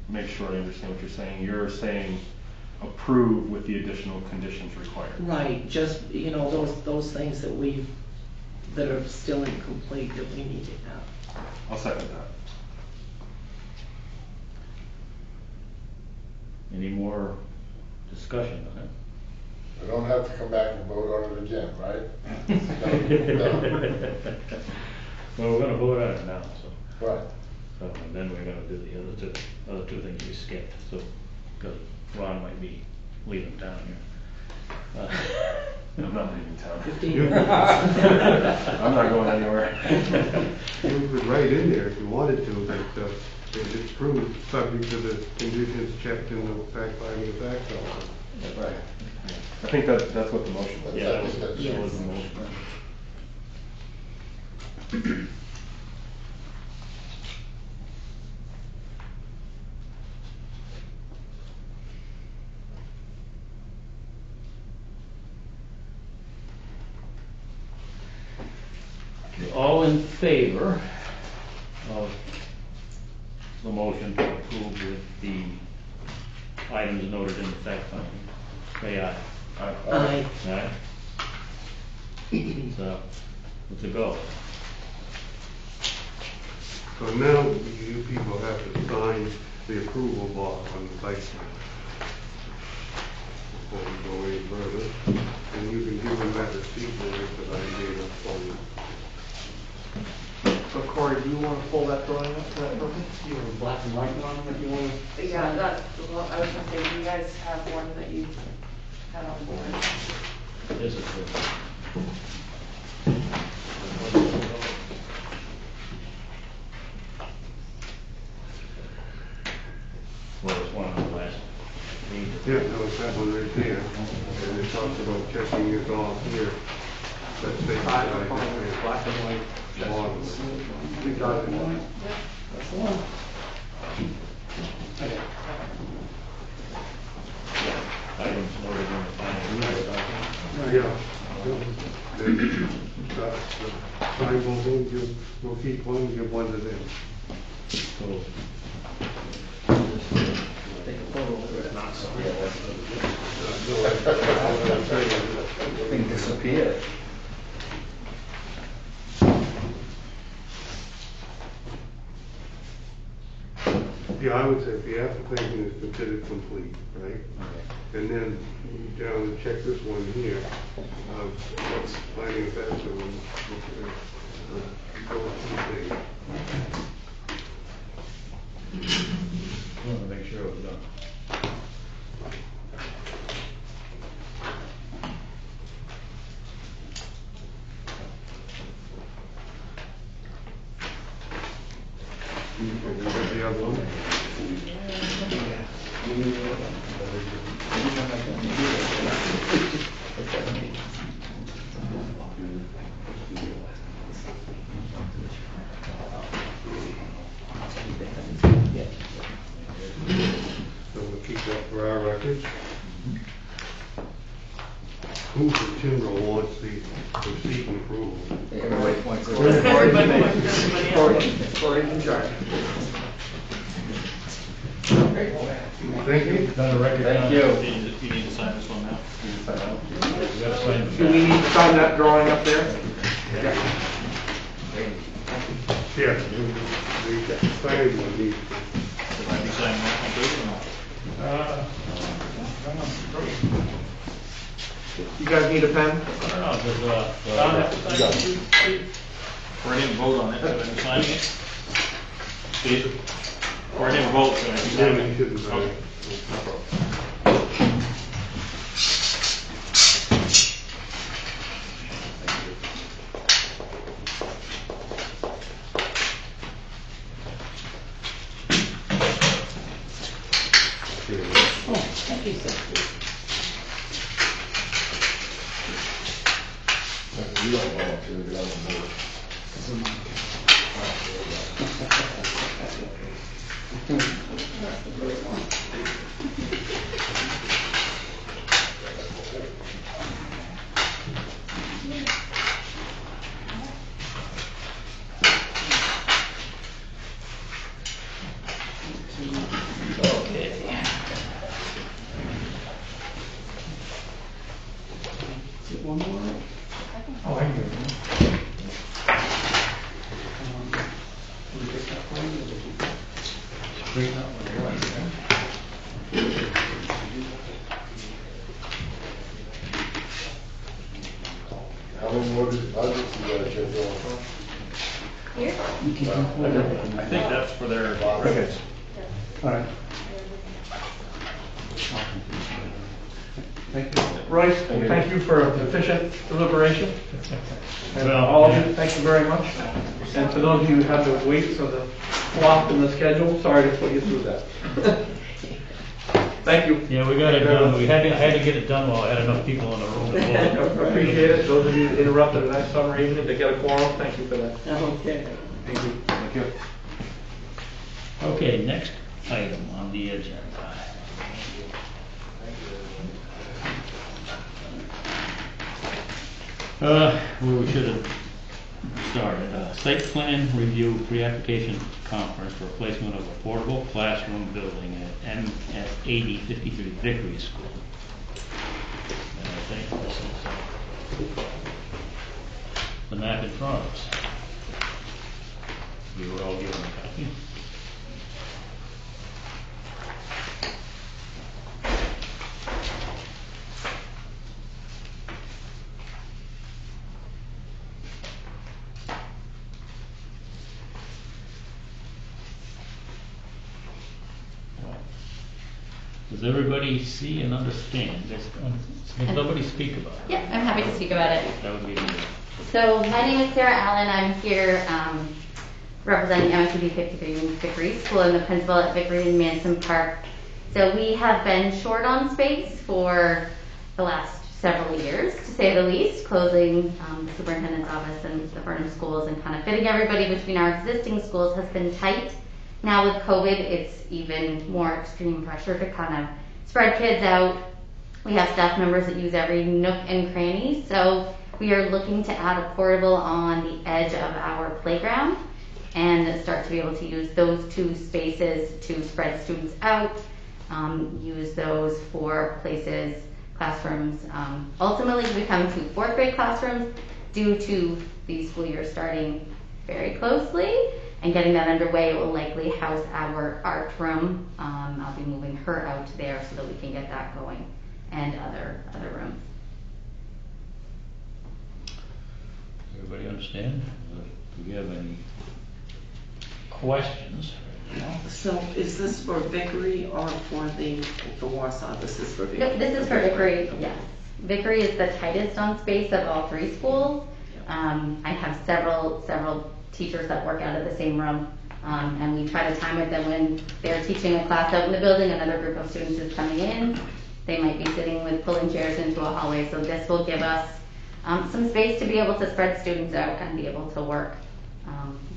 make sure I understand what you're saying approve with the additional conditions required. Right, just, those things that are still incomplete that we need to have. I'll second that. Any more discussion on it? We don't have to come back and vote on it again, right? No. Well, we're gonna vote on it now, so. Right. So, and then we're gonna do the other two things we skipped, so, because Ron might be leaving town here. I'm not leaving town. 15 minutes. I'm not going anywhere. You could write in there if you wanted to, that it's approved, subject to the conditions checked in the fact finding of facts officer. Right. I think that's what the motion was. Yeah, that was Yes. the motion. All in favor of the motion to approve with the items noted in the fact finding, say aye. Aye. Aye. So, let's go. So now you people have to sign the approval block on the site plan. Before we go any further, and you can give them that receipt there that I made up for you. So Corey, do you want to pull that drawing up for that purpose? You have a black and white one that you want to? Yeah, well, I was gonna say, do you guys have one that you had on board? This is the. Well, it's one on the last page. Yeah, no, it's that one right there, and it talks about checking it off here. That's the Black and white. models. We got it. That's the one. Items noted in the final document. Yeah. Then, sign both of them, we'll keep one, give one to them. So, Thing disappeared. Yeah, I would say if the application is considered complete, right? And then you down and check this one here, what's finding facts of go through things. I want to make sure it was done. The other one. So we'll keep that for our records. Who from Timber wants the seeking approval? Everybody points it Everybody points to everybody else. Corey's in charge. Thank you. Done the record. Thank you. You need to sign this one now? We gotta sign the Do we need to sign that drawing up there? Yes, the signing one needs to. Should I be signing that one too, or not? You guys need a pen? I don't know, does, Don have to sign it too? Or I didn't vote on it, should I be signing it? Steve? Or I didn't vote, should I be Yeah, signing you it? shouldn't sign it. No problem. Thank you, sir. You don't volunteer, you don't know. One more. Oh, I hear Straighten out what you're like, yeah? How many more deposits you gotta check off? I think that's for their records. All right. Thank you. Royce, thank you for efficient deliberation. And all of you, thank you very much. And for those of you who had to wait for the flop in the schedule, sorry to put you through that. Thank you. Yeah, we got it done, I had to get it done while I had enough people in the room to vote. Appreciate it. Those of you who interrupted a nice summer evening to get a quorum, thank you for that. Okay. Thank you. Thank you. Okay, next item on the agenda. Where we should have started, site plan review pre-application conference for replacement of a portable classroom building at MS 8053 Vickery School. And I think this is the map in front of us. We were all given a copy. Does everybody see and understand this? Can somebody speak about it? Yeah, I'm happy to speak about it. That would be good. So my name is Sarah Allen. I'm here representing MSUD 53 Vickery School. I'm the principal at Vickery and Manson Park. So we have been short on space for the last several years, to say the least, closing the superintendent's office and the Burnham schools and kind of fitting everybody between our existing schools has been tight. Now with COVID, it's even more extreme pressure to kind of spread kids out. We have staff members that use every nook and cranny, so we are looking to add a portable on the edge of our playground and start to be able to use those two spaces to spread students out, use those for places, classrooms, ultimately to become 2 4th grade classrooms due to the school year starting very closely. and getting that underway. It will likely house our art room. I'll be moving her out there so that we can get that going, and other rooms. Everybody understand? Do we have any questions? So is this for Vickery or for the Warsaw? This is for Vickery. This is for Vickery, yes. Vickery is the tightest on space of all 3 schools. I have several teachers that work out of the same room, and we try to time with them when they're teaching a class out in the building, another group of students is coming in. They might be sitting with pulling chairs into a hallway, so this will give us some space to be able to spread students out and be able to work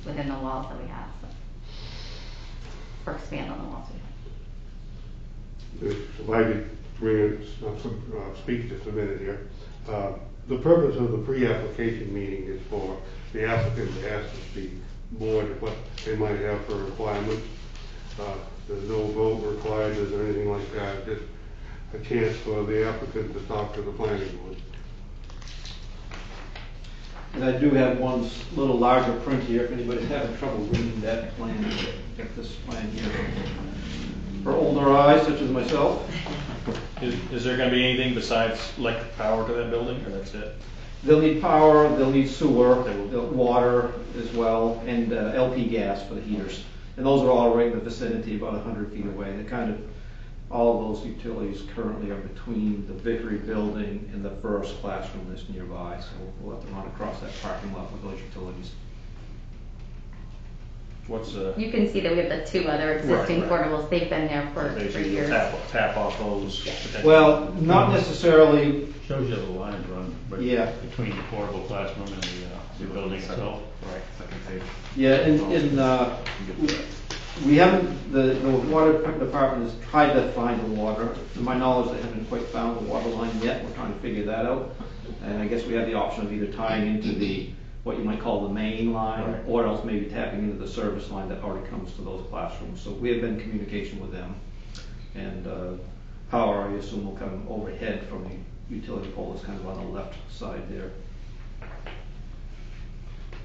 within the walls that we have, or expand on the walls we have. If I could speak just a minute here. The purpose of the pre-application meeting is for the applicant to ask the board what they might have for requirements. There's no vote required, is there anything like that? Just a chance for the applicant to talk to the planning board. And I do have one little larger print here, if anybody's having trouble reading that plan, get this plan here. For older eyes, such as myself. Is there gonna be anything besides electric power to that building, or that's it? They'll need power, they'll need sewer, they'll water as well, and LP gas for the heaters. And those are all right in the vicinity, about 100 feet away. They're kind of, all of those utilities currently are between the Vickery building and the first classroom that's nearby. So we'll have to run across that parking lot with those utilities. What's You can see that we have the 2 other existing portables. They've been there for years. Tap off those. Well, not necessarily. Shows you the lines run right between the portable classroom and the building itself. Right, second page. Yeah, we haven't, the water department has tried to find the water. To my knowledge, they haven't quite found the water line yet. We're trying to figure that out. And I guess we have the option of either tying into what you might call the main line, or else maybe tapping into the service line that already comes to those classrooms. So we have been in communication with them. And power, I assume, will come overhead from the utility pole that's kind of on the left side there.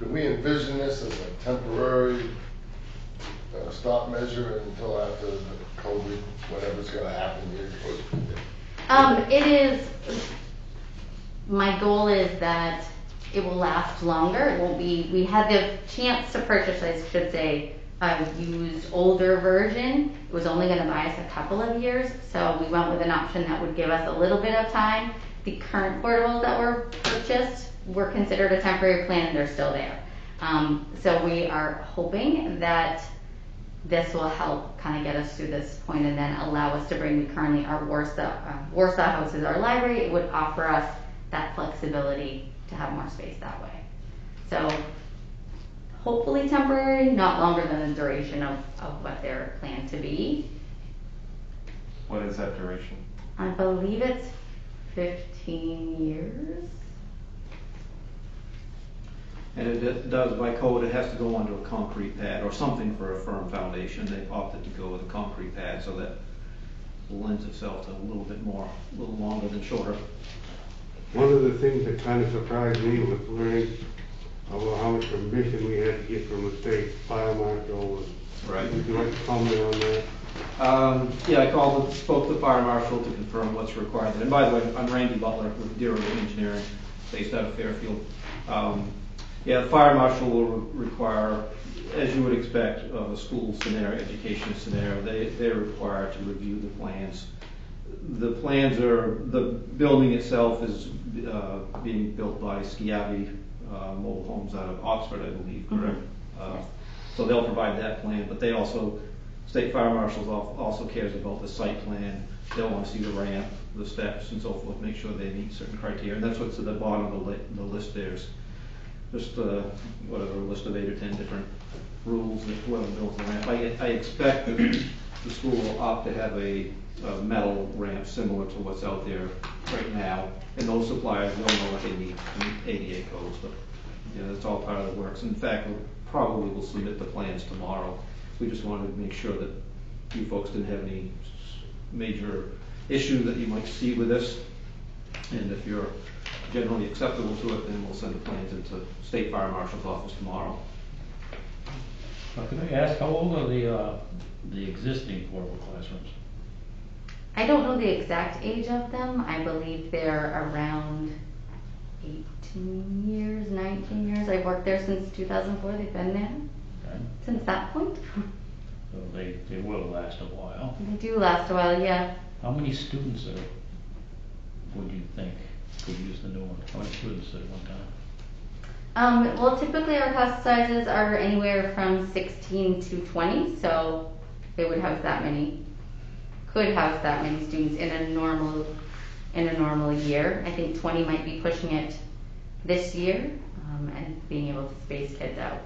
Do we envision this as a temporary stop measure until after the COVID, whatever's going to happen here? It is, my goal is that it will last longer. It will be, we had the chance to purchase, I should say, a used older version. It was only going to buy us a couple of years, so we went with an option that would give us a little bit of time. The current portables that were purchased were considered a temporary plan and they're still there. So we are hoping that this will help kind of get us through this point and then allow us to bring, currently our Warsaw house is our library. It would offer us that flexibility to have more space that way. So hopefully temporary, not longer than the duration of what they're planned to be. What is that duration? I believe it's 15 years. And it does, by code, it has to go onto a concrete pad or something for a firm foundation. They've opted to go with a concrete pad, so that lends itself to a little bit more, a little longer than shorter. One of the things that kind of surprised me was learning about how much permission we had to get from the state fire marshal. Right. Would you like to comment on that? Yeah, I spoke to the fire marshal to confirm what's required. And by the way, I'm Randy Butler with Deer Road Engineering, based out of Fairfield. Yeah, the fire marshal will require, as you would expect of a school scenario, education scenario, they're required to review the plans. The plans are, the building itself is being built by Schiavi Mobile Homes out of Oxford, I believe, correct? So they'll provide that plan, but they also, State Fire Marshals also cares about the site plan. They'll want to see the ramp, the steps and so forth, make sure they meet certain criteria. And that's what's at the bottom of the list. There's just whatever, a list of 8 or 10 different rules that whoever builds the ramp. I expect that the school will opt to have a metal ramp similar to what's out there right now. And those suppliers will know what they need to meet ADA codes, but that's all part of the works. In fact, we probably will submit the plans tomorrow. We just wanted to make sure that you folks didn't have any major issue that you might see with this. And if you're generally acceptable to it, then we'll send the plans into State Fire Marshal's office tomorrow. Now, can I ask, how old are the existing portable classrooms? I don't know the exact age of them. I believe they're around 18 years, 19 years. I've worked there since 2004. They've been there Okay. since that point. So they will last a while. They do last a while, yeah. How many students would you think could use the new one? How many students at one time? Well, typically our class sizes are anywhere from 16 to 20, so they would house that many, could house that many students in a normal year. I think 20 might be pushing it this year, and being able to space kids out.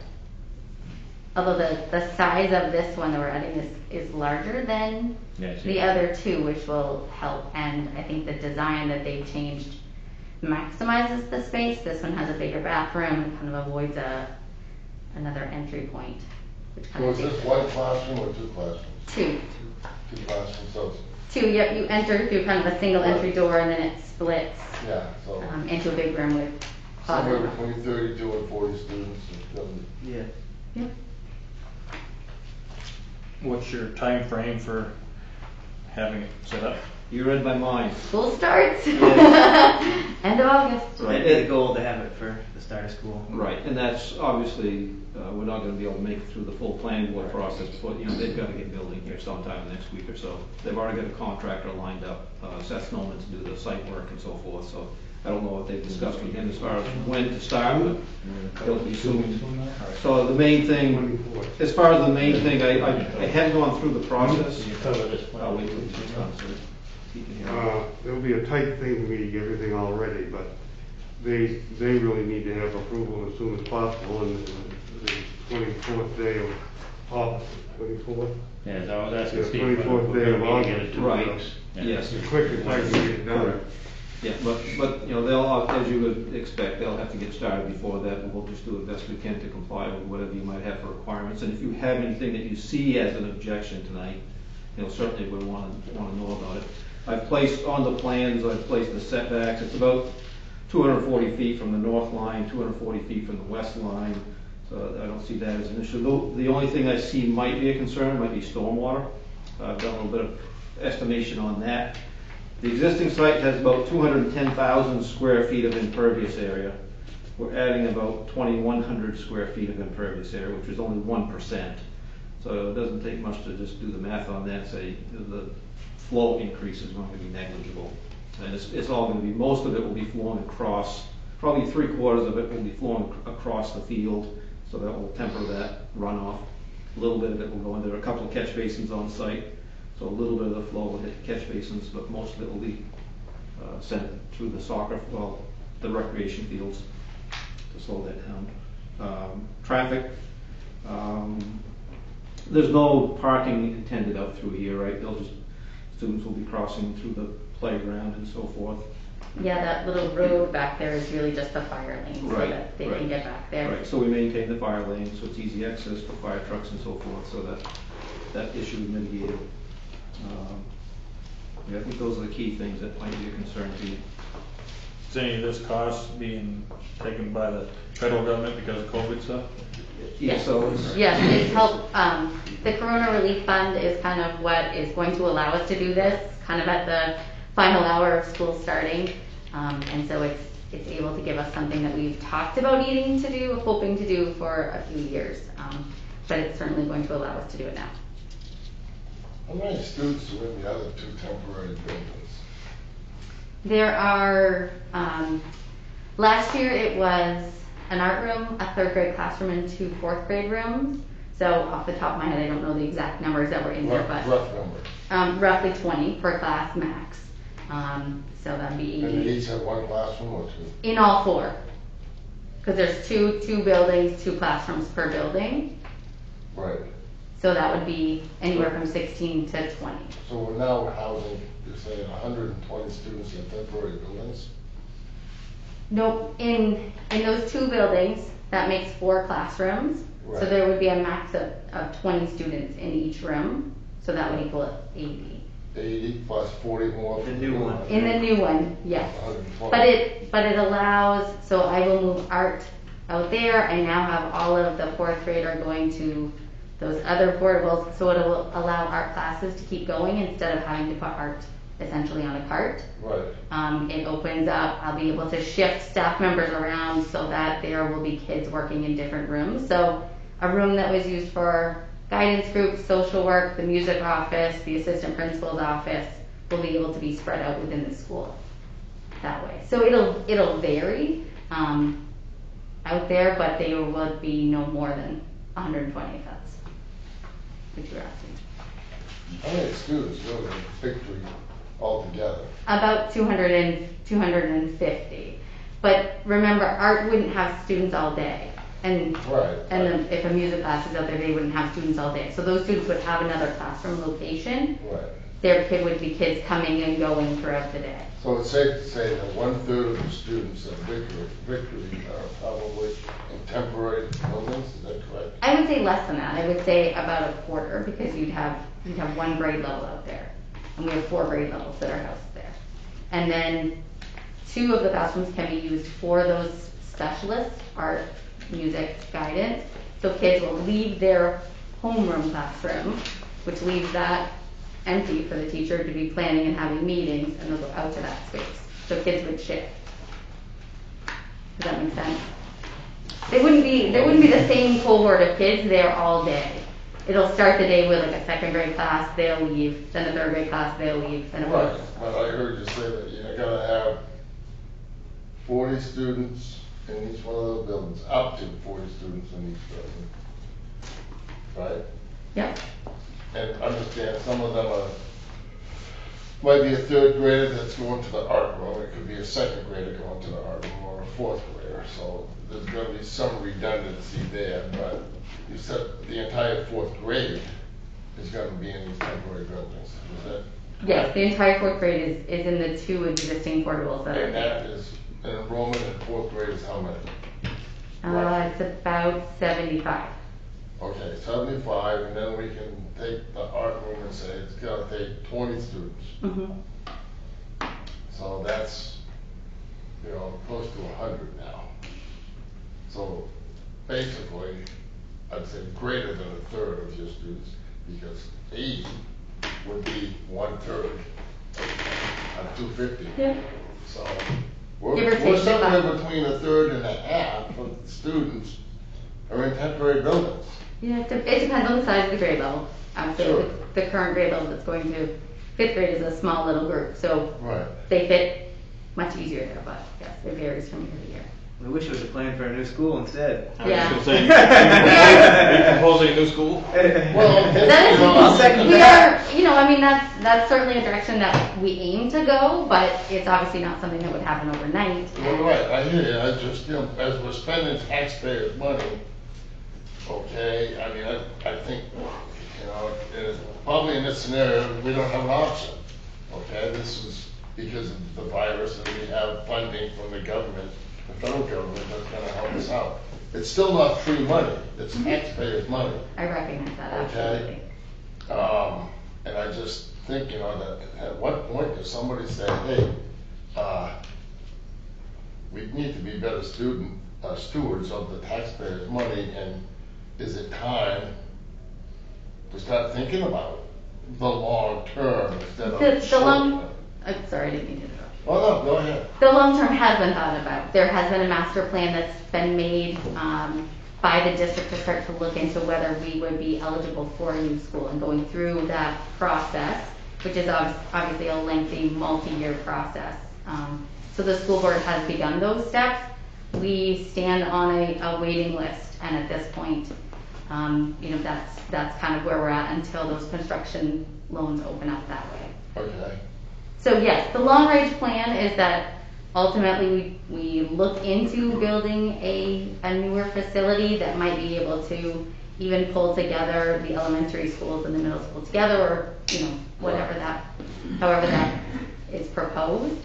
Although the size of this one that we're adding is larger than the other two, which will help. And I think the design that they've changed maximizes the space. This one has a bigger bathroom and kind of avoids another entry point. Which kind So of is this one classroom or two classrooms? Two. Two classrooms, so, Two, yep, you enter through kind of a single entry door and then it splits yeah, so. into a big room with Somewhere closet. between 32 and 40 students. Yeah. Yep. What's your time frame for having it set up? You read my mind. School starts Yes. end of August. Right, the goal to have it for the start of school. Right, and that's obviously, we're not gonna be able to make it through the full planning board process, but, they've gotta get building here sometime next week or so. They've already got a contractor lined up, Seth Snowman, to do the site work and so forth, so I don't know what they've discussed with him as far as when to start, but it'll be soon. So the main thing, as far as the main thing, I haven't gone through the process. I'll wait till he's done, so he can hear. It'll be a tight thing for me to get everything all ready, but they really need to have approval as soon as possible, and the 24th day of August, 24th? Yeah, so I was asking Yeah, Steve. 24th day of August. Right, yes. The quickest I can get it done. Yeah, but, they'll, as you would expect, they'll have to get started before that, and we'll just do the best we can to comply with whatever you might have for requirements. And if you have anything that you see as an objection tonight, certainly would want to know about it. I've placed on the plans, I've placed the setbacks. It's about 240 feet from the north line, 240 feet from the west line, so I don't see that as an issue. The only thing I see might be a concern might be stormwater. I've done a little bit of estimation on that. The existing site has about 210,000 square feet of impervious area. We're adding about 2,100 square feet of impervious area, which is only 1%. So it doesn't take much to just do the math on that and say the flow increase is going to be negligible. And it's all going to be, most of it will be flowing across, probably 3/4 of it will be flowing across the field, so that will temper that runoff. A little bit of it will go in. There are a couple of catch basins on site, so a little bit of the flow will hit the catch basins, but most of it will be sent through the recreation fields to slow that down. Traffic, there's no parking intended out through here, right? Students will be crossing through the playground and so forth. Yeah, that little road back there is really just the fire lane, so that they can get back there. Right, so we maintain the fire lane, so it's easy access for fire trucks and so forth, so that issue is mitigated. I think those are the key things that might be a concern to you. Is any of this cost being taken by the federal government because of COVID stuff? Yeah, so Yes, it's help, the Corona Relief Fund is kind of what is going to allow us to do this, kind of at the final hour of school starting. And so it's able to give us something that we've talked about needing to do, hoping to do for a few years. But it's certainly going to allow us to do it now. How many students are in the other two temporary buildings? There are, last year it was an art room, a 3rd grade classroom, and 2 4th grade rooms. So off the top of my head, I don't know the exact numbers that were in there, but Rough number. roughly 20 per class max. So that'd be And they each have one classroom or two? in all 4, because there's two buildings, 2 classrooms per building. Right. So that would be anywhere from 16 to 20. So we're now housing, you're saying 120 students in temporary buildings? Nope, in those 2 buildings, that makes 4 classrooms. So Right. there would be a max of 20 students in each room, so that would equal 80. 80 plus 40 more. The new one. In the new one, yes. 120. But it allows, so I will move art out there. I now have all of the 4th grade are going to those other portables, so it'll allow art classes to keep going instead of having to put art essentially on a cart. Right. It opens up, I'll be able to shift staff members around so that there will be kids working in different rooms. So a room that was used for guidance groups, social work, the music office, the assistant principal's office will be able to be spread out within the school that way. So it'll vary out there, but they will be no more than 120 if that's what you're asking. How many students go to Victory altogether? About 250. But remember, art wouldn't have students all day. And if a music class is out there, they wouldn't have students all day. So those students would have another classroom location. Right. Their kid would be kids coming and going throughout the day. So it's safe to say that 1/3 of the students at Victory are probably in temporary buildings, is that correct? I would say less than that. I would say about a quarter, because you'd have one grade level out there. And we have 4 grade levels that are housed there. And then 2 of the classrooms can be used for those specialists, art, music, guidance. So kids will leave their homeroom classroom, which leaves that empty for the teacher to be planning and having meetings, and they'll go out to that space. So kids would shift. Does that make sense? There wouldn't be the same cohort of kids there all day. It'll start the day with like a 2nd grade class, they'll leave, then a 3rd grade class, they'll leave, then a 4th. Right, but I heard you say that you're gonna have 40 students in each one of those buildings, up to 40 students in each building, right? Yep. And understand some of them might be a 3rd grader that's going to the art room, it could be a 2nd grader going to the art room, or a 4th grader, so there's gonna be some redundancy there, but you said the entire 4th grade is gonna be in these temporary buildings, is that? Yes, the entire 4th grade is in the 2 existing portables that are And there. that is, an enrollment in 4th grade is how many? It's about 75. Okay, 75, and then we can take the art room and say it's gonna take 20 students. Mm-hmm. So that's, close to 100 now. So basically, I'd say greater than a 1/3 of your students, because 80 would be 1/3 of 250. Yep. So Give or we're take somewhere 5. between 1/3 and a half of the students are in temporary buildings. Yeah, it depends on the size of the grade level. Sure. The current grade level that's going to 5th grade is a small little group, so Right. they fit much easier there, but yes, it varies from year to year. We wish it was a plan for a new school instead. I was Yeah. just gonna say, are you proposing a new school? Well, That is, I'll second we that. are, that's certainly a direction that we aim to go, but it's obviously not something that would happen overnight. Well, right, I hear you, I just, as we're spending taxpayers' money, okay, I mean, I think, probably in this scenario, we don't have an option, okay? This is because of the virus, and we have funding from the government, the federal government, that's gonna help us out. It's still not free money, it's taxpayers' money. I recognize that, Okay. absolutely. And I just think, that at what point does somebody say, hey, we need to be better stewards of the taxpayers' money, and is it time to start thinking about the long term instead of The short long, term? I'm sorry, I didn't mean to interrupt. Oh, no, go ahead. The long term has been thought about. There has been a master plan that's been made by the district to start to look into whether we would be eligible for a new school, and going through that process, which is obviously a lengthy multi-year process. So the school board has begun those steps. We stand on a waiting list, and at this point, that's kind of where we're at until those construction loans open up that way. Okay. So yes, the long range plan is that ultimately we look into building a newer facility that might be able to even pull together the elementary schools and the middle school together, or however that is proposed.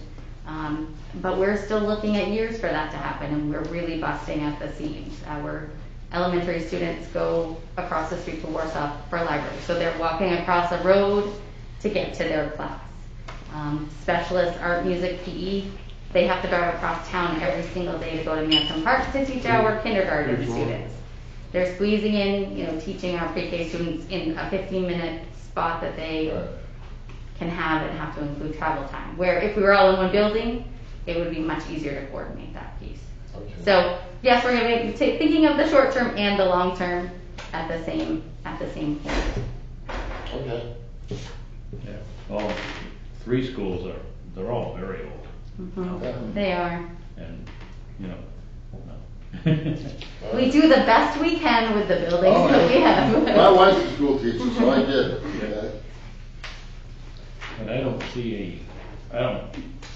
But we're still looking at years for that to happen, and we're really busting at the seams. Our elementary students go across the street to Warsaw for a library, so they're walking across a road to get to their class. Specialists, art, music, PE, they have to drive across town every single day to go to Manson Park to teach our kindergarten students. they're squeezing in, you know, teaching our pre-K students in a 15-minute spot that they can have and have to include travel time. Where if we were all in one building, it would be much easier to coordinate that piece. Okay. So yes, we're going to be thinking of the short term and the long term at the same point. Okay. Yeah. All three schools they're all very old. Mm-hmm. They are. And, you know, We do the best we can with the buildings that we have. My wife's a school teacher, so I get it. Okay. and I don't see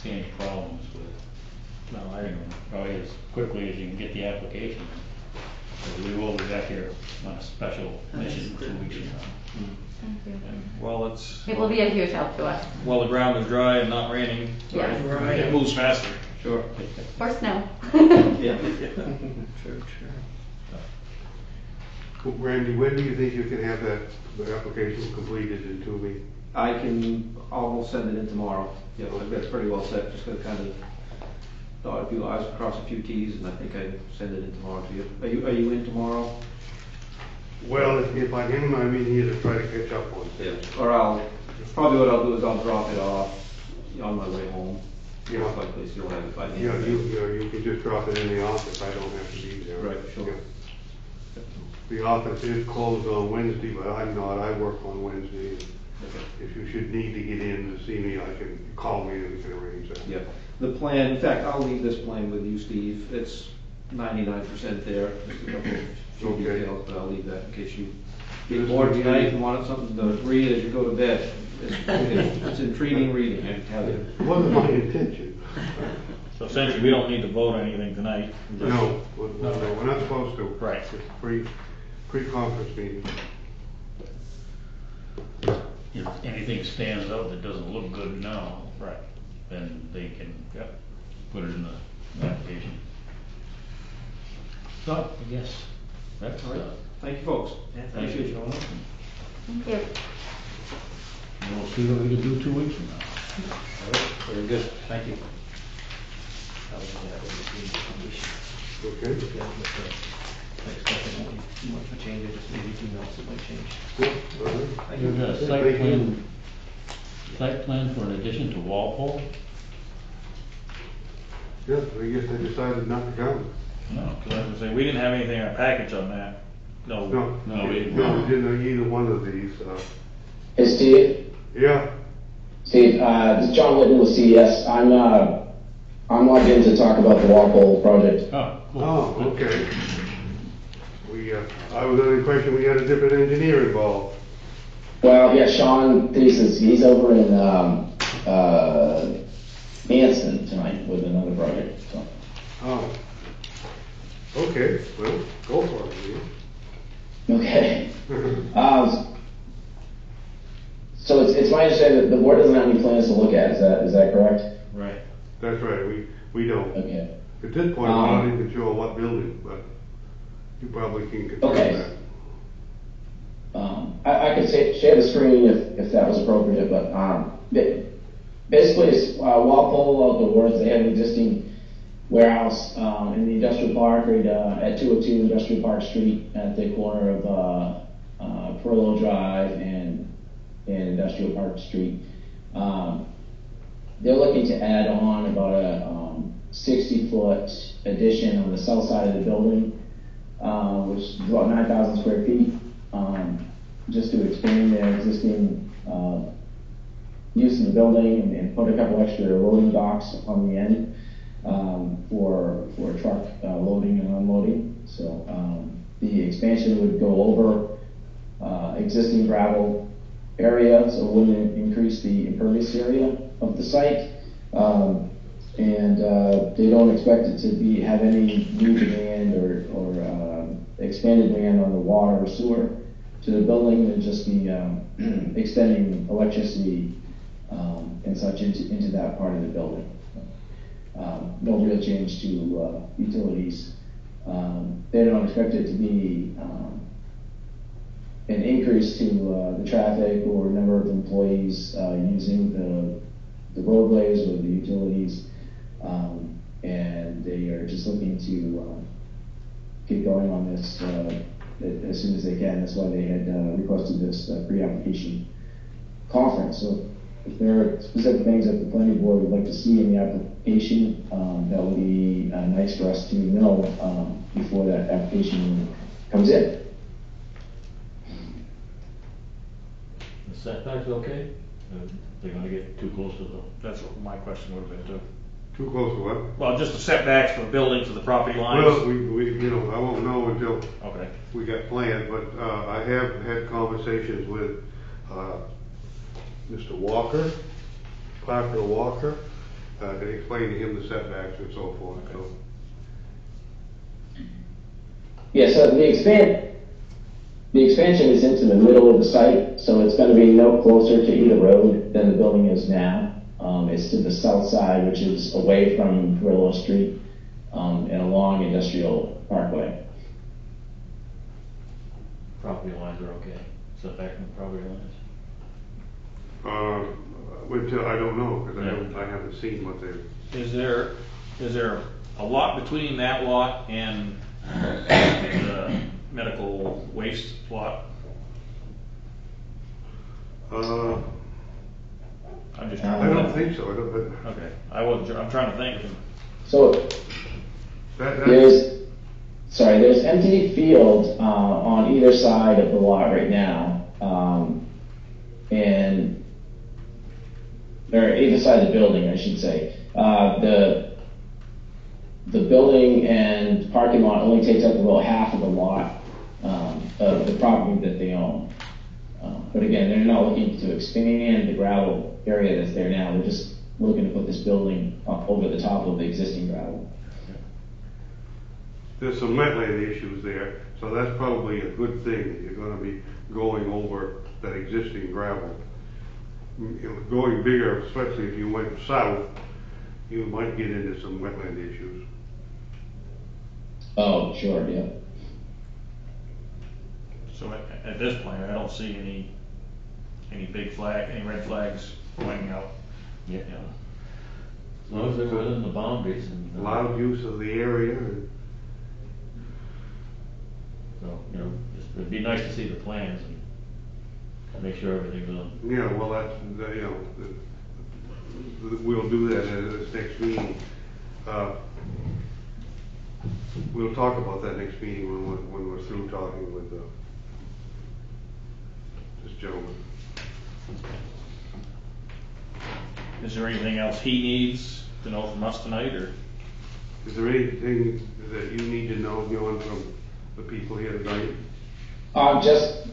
any problems with, no, I don't know, probably as quickly as you can get the application. So we will be back here on a special mission 2 weeks from now. Thank you. Well, it's, It will be a huge help to us. well, the ground is dry and not raining. Yes. It moves faster. Sure. Or snow. Yeah. True. Randy, when do you think you can have the application completed in 2 weeks? I'll send it in tomorrow. Yeah, I've got it pretty well set, just gotta kind of dot a few I's, cross a few T's, and I think I send it in tomorrow to you. Are you in tomorrow? Well, if I am, I'm in here to try to catch up on things. Or probably what I'll do is I'll drop it off on my way home. Yeah. Most likely, so you'll have it by the end Yeah, of the day. you can just drop it in the office, I don't have to be there. Right, sure. Yeah. The office is closed on Wednesday, but I'm not, I work on Wednesday. If you should need to get in to see me, I can call me and we can arrange that. Yeah, the plan, in fact, I'll leave this plan with you, Steve. It's 99% there, just a couple of few Okay. details, but I'll leave that in case you get bored tonight and wanted something to read as you go to bed. It's intriguing reading, I can tell you. It wasn't my intention. So essentially, we don't need to vote on anything tonight. No, we're not supposed to. Right. It's a pre-conference meeting. If anything stands out that doesn't look good now, Right. then they can put it in the application. So, I guess that's, Thank you, folks. thank you. Appreciate you. Thank you. And we'll see what we can do 2 weeks from now. Very good, thank you. Okay? Much of a change, just maybe 2 notes that might change. Yeah, all right. You've got a site plan for an addition to Walpole? Yeah, I guess they decided not to come. No, because I was gonna say, we didn't have anything in our package on that. No. No, we didn't. No, we didn't know either one of these, Hey Steve, yeah. Steve, this is John Whitten with CES. I'm logged in to talk about the Walpole project. Oh, cool. Oh, okay. I was under the impression we had a different engineer involved. Well, yeah, Sean Thesis, he's over in Manston tonight with another project. So. Oh. Okay, well, go for it, will you? Okay. So it's my understanding that the board doesn't have any plans to look at. Is that correct? Right. That's right, we don't. Okay. At this point, we're not even sure what building, but you probably can confirm Okay. that. I could share the screen if that was appropriate, but basically it's Walpole outdoors. They have an existing warehouse in the industrial park right at 202 Industrial Park Street at the corner of Perillo Drive and Industrial Park Street. They're looking to add on about a 60-foot addition on the south side of the building, which is about 9,000 square feet, just to expand their existing use of the building and put a couple extra loading docks on the end for truck loading and unloading. So the expansion would go over existing gravel area, so it wouldn't increase the impervious area of the site. And they don't expect it to have any new demand or expanded demand on the water or sewer to the building. It'd just be extending electricity and such into that part of the building. No real change to utilities. They don't expect it to be an increase to the traffic or number of employees using the roadways or the utilities, and they are just looking to get going on this as soon as they can. That's why they had requested this pre-application conference. So if there are specific things that the planning board would like to see in the application, that would be nice for us to know before that application comes in. The setback's okay? They're gonna get too close to the. That's what my question would have been too. Too close to what? Well, just the setbacks from the building to the property lines. Well, we, you know, I won't know until Okay. we got planned, but, I have had conversations with, Mr. Walker, Parker Walker, and explained to him the setbacks and so forth, so. Yeah, so the expansion is into the middle of the site, so it's going to be no closer to either road than the building is now. It's to the south side, which is away from Willow Street and along Industrial Parkway. Property lines are okay, setback from the property lines. Until, I don't know, because I haven't seen what they're. Is there a lot between that lot and the medical waste lot? I'm just trying to. I don't think so. Okay, I'm trying to think. So there's empty field on either side of the lot right now, and or either side of the building, I should say. The building and parking lot only takes up about half of the lot of the property that they own. But again, they're not looking to expand the gravel area that's there now. They're just looking to put this building up over the top of the existing gravel. There's some wetland issues there, so that's probably a good thing, that you're gonna be going over that existing gravel. You know, going bigger, especially if you went south, you might get into some wetland issues. Oh, sure, yeah. So at this point, I don't see any big flag, any red flags pointing out. Yeah. As long as they're within the boundaries and. Allowed use of the area. So, you know, it'd be nice to see the plans and make sure everything's on. Yeah, well, that's, you know, we'll do that at this next meeting. We'll talk about that next meeting when we're through talking with this gentleman. Is there anything else he needs to know from us tonight, or? Is there anything that you need to know, Bjorn, from the people here tonight? Just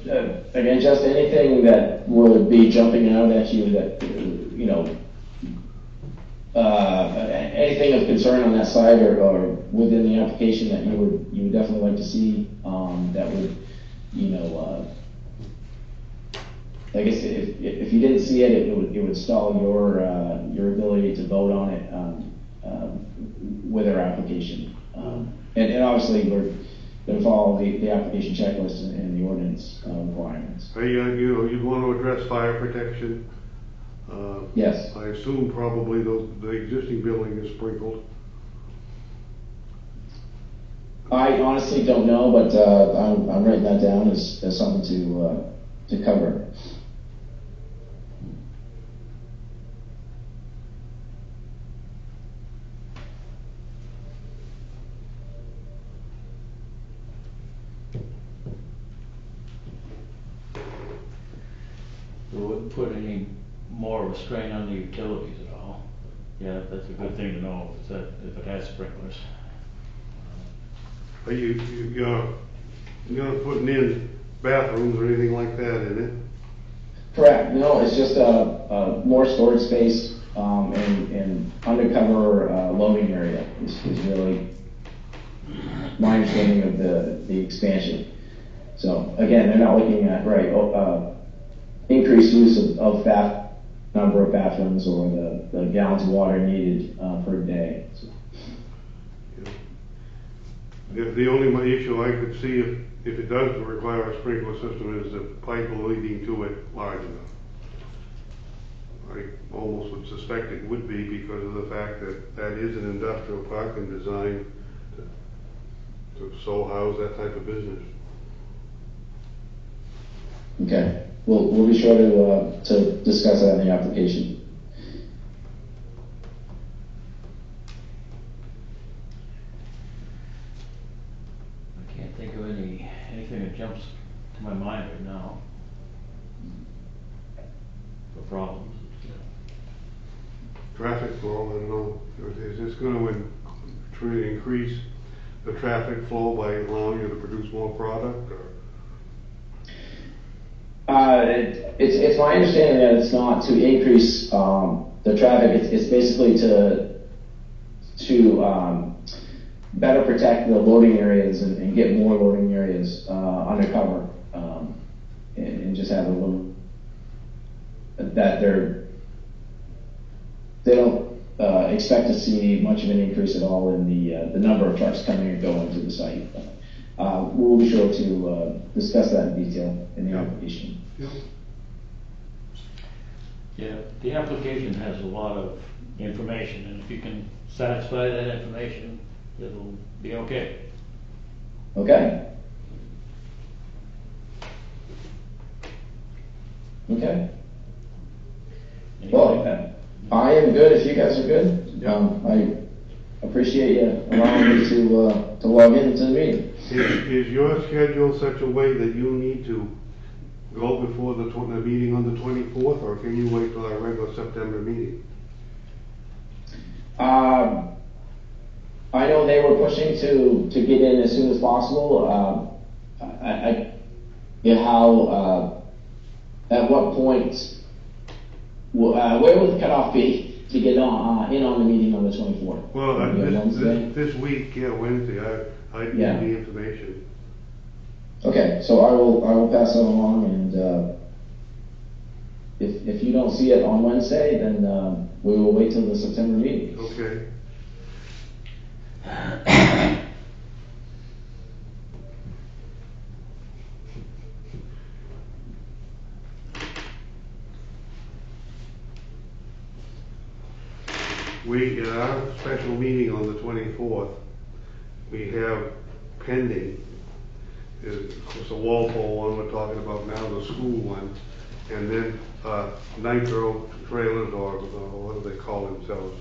anything that would be jumping out at you that, you know, anything of concern on that side or within the application that you would definitely like to see, that would, you know, I guess if you didn't see it, it would stall your ability to vote on it with our application. And obviously we're going to follow the application checklist and the ordinance requirements. Are you want to address fire protection? Yes. I assume probably the existing building is sprinkled. I honestly don't know, but I'm writing that down as something to cover. So it wouldn't put any more restraint on the utilities at all. Yeah, that's a good thing to know if it has sprinklers. Are you're not putting in bathrooms or anything like that in it? Correct. No, it's just a more storage space and undercover loading area is really my understanding of the expansion. So again, they're not looking at increased use of number of bathrooms or the gallons of water needed per day. So. The only issue I could see if it does require a sprinkler system is the pipe leading to it large enough. I almost would suspect it would be because of the fact that is an industrial park and designed to so house that type of business. Okay, we'll be sure to discuss that in the application. I can't think of anything that jumps to my mind right now. For problems. Traffic flow, I don't know, is this gonna increase the traffic flow by allowing you to produce more product, or? It's my understanding that it's not to increase the traffic. It's basically to better protect the loading areas and get more loading areas undercover, and just have a little that they don't expect to see much of an increase at all in the number of trucks coming and going to the site. We'll be sure to discuss that in detail in the application. Yeah, the application has a lot of information, and if you can satisfy that information, it'll be okay. Okay. Okay. Well, I am good if you guys are good. I appreciate you allowing me to log into the meeting. Is your schedule such a way that you need to go before the meeting on the 24th, or can you wait till our regular September meeting? I know they were pushing to get in as soon as possible. At what point, where would the cutoff be to get in on the meeting on the 24th? Well, this week, Wednesday, I need the information. Okay, so I will pass that along, and if you don't see it on Wednesday, then we will wait till the September meeting. Okay. In our special meeting on the 24th, we have pending, of course, the Walpole one we're talking about now, the school one, and then Nitro trailers, or what do they call themselves,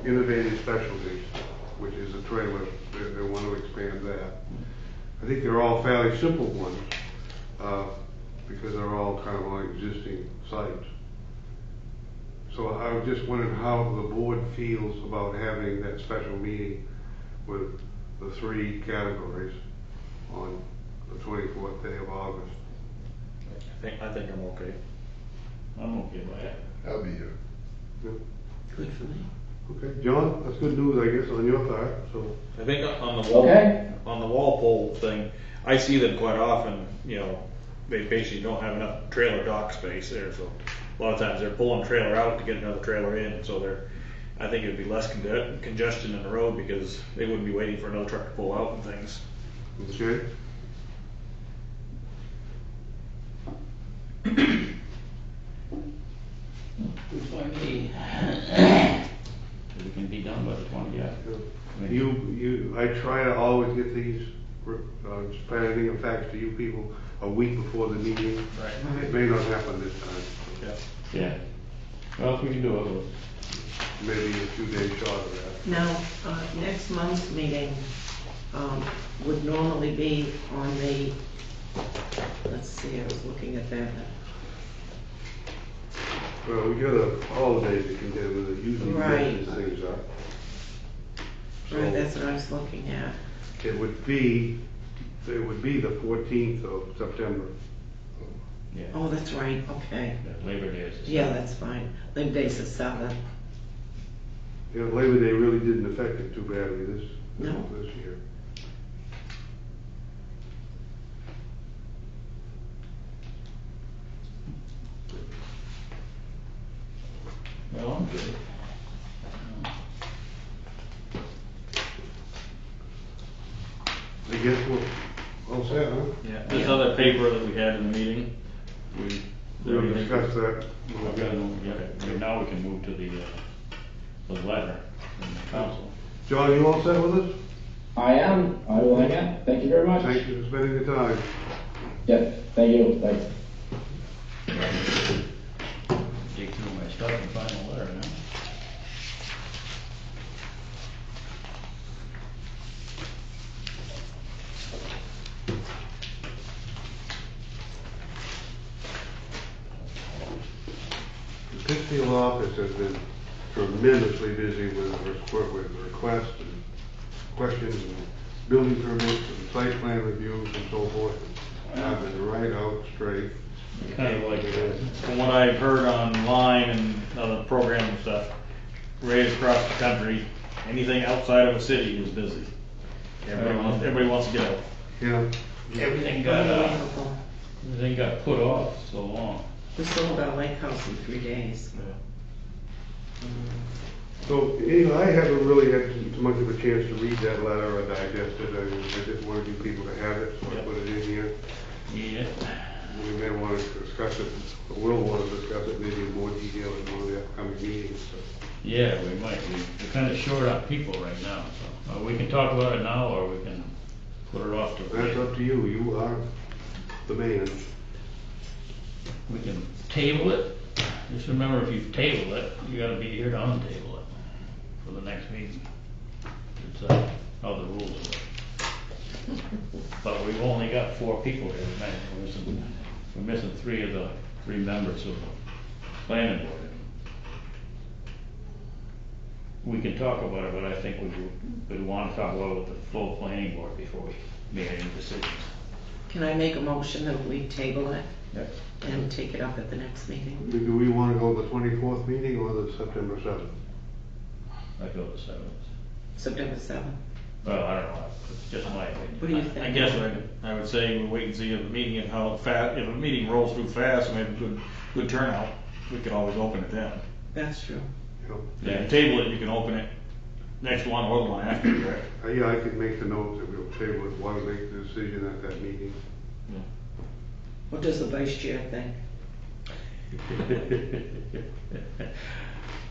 Innovative Specialties, which is a trailer. They want to expand that. I think they're all fairly simple ones, because they're all kind of on existing sites. So I was just wondering how the board feels about having that special meeting with the 3 categories on the 24th day of August. I think I'm okay. I'm okay by it. I'll be here. Yeah. Good for me. Okay, John, that's good news, I guess, on your part, so. I think on the Walpole thing, I see them quite often, they basically don't have enough trailer dock space there, so a lot of times they're pulling a trailer out to get another trailer in, so I think it'd be less congestion in the road because they wouldn't be waiting for another truck to pull out and things. Okay. It's going to be, it can be done by the 20th. I try to always get these, planning and facts to you people a week before the meeting. Right. It may not happen this time. Yeah. Well, if we can do it, Maybe a few days short of that. Now, next month's meeting would normally be on the, let's see, I was looking at that. Well, we got a holiday to contend with, usually Right. these things are. Right, that's what I was looking at. It would be the 14th of September. yeah. Oh, that's right, okay. Labor Day is the Yeah, 7th. that's fine. Labor Day's the 7th. Labor Day really didn't affect it too badly this year. Well, I'm good. I guess we're all set, huh? Yeah. This other paper that we had in the meeting, We'll discuss that. I've got to move, yeah. Okay, now we can move to the letter from the council. John, you all set with us? I am. I will hang out. Thank you very much. Thank you for spending the time. Yep, thank you, bye. Dig through my stuff and find a letter now. The Pittsfield office has been tremendously busy with requests and questions and building permits and site plan reviews and so forth. I've been right out straight. Kind of like, from what I've heard online and other programs and stuff, right across the country, anything outside of a city is busy. Everybody wants to get out. Yeah. Everything got put off so long. We sold our lake house in 3 days. So, you know, I haven't really had too much of a chance to read that letter or digest it. I just wanted you people to have it, so I put it in here. Yeah. We may want to discuss it, or will want to discuss it maybe in more detail in one of the upcoming meetings. So. Yeah, we might. We're kind of short on people right now, so we can talk about it now, or we can put it off to. That's up to you. You are the man. We can table it. Just remember, if you table it, you gotta be here to untable it for the next meeting. It's how the rules work. But we've only got 4 people here tonight. We're missing 3 of the 3 members of the planning board. We can talk about it, but I think we'd want to talk about it with the full planning board before we make any decisions. Can I make a motion that we table it Yep. and take it up at the next meeting? Do we want to go to the 24th meeting or the September 7th? I go to 7th. September 7th? Well, I don't know, it's just my opinion. What do you think? I guess I would say we wait and see if a meeting and how fast, if a meeting rolls through fast and we have a good turnout, we can always open it then. That's true. Yeah, table it, you can open it next one or the one after, correct? Yeah, I could make the note that we'll table it while we make the decision at that meeting. What does the vice chair think?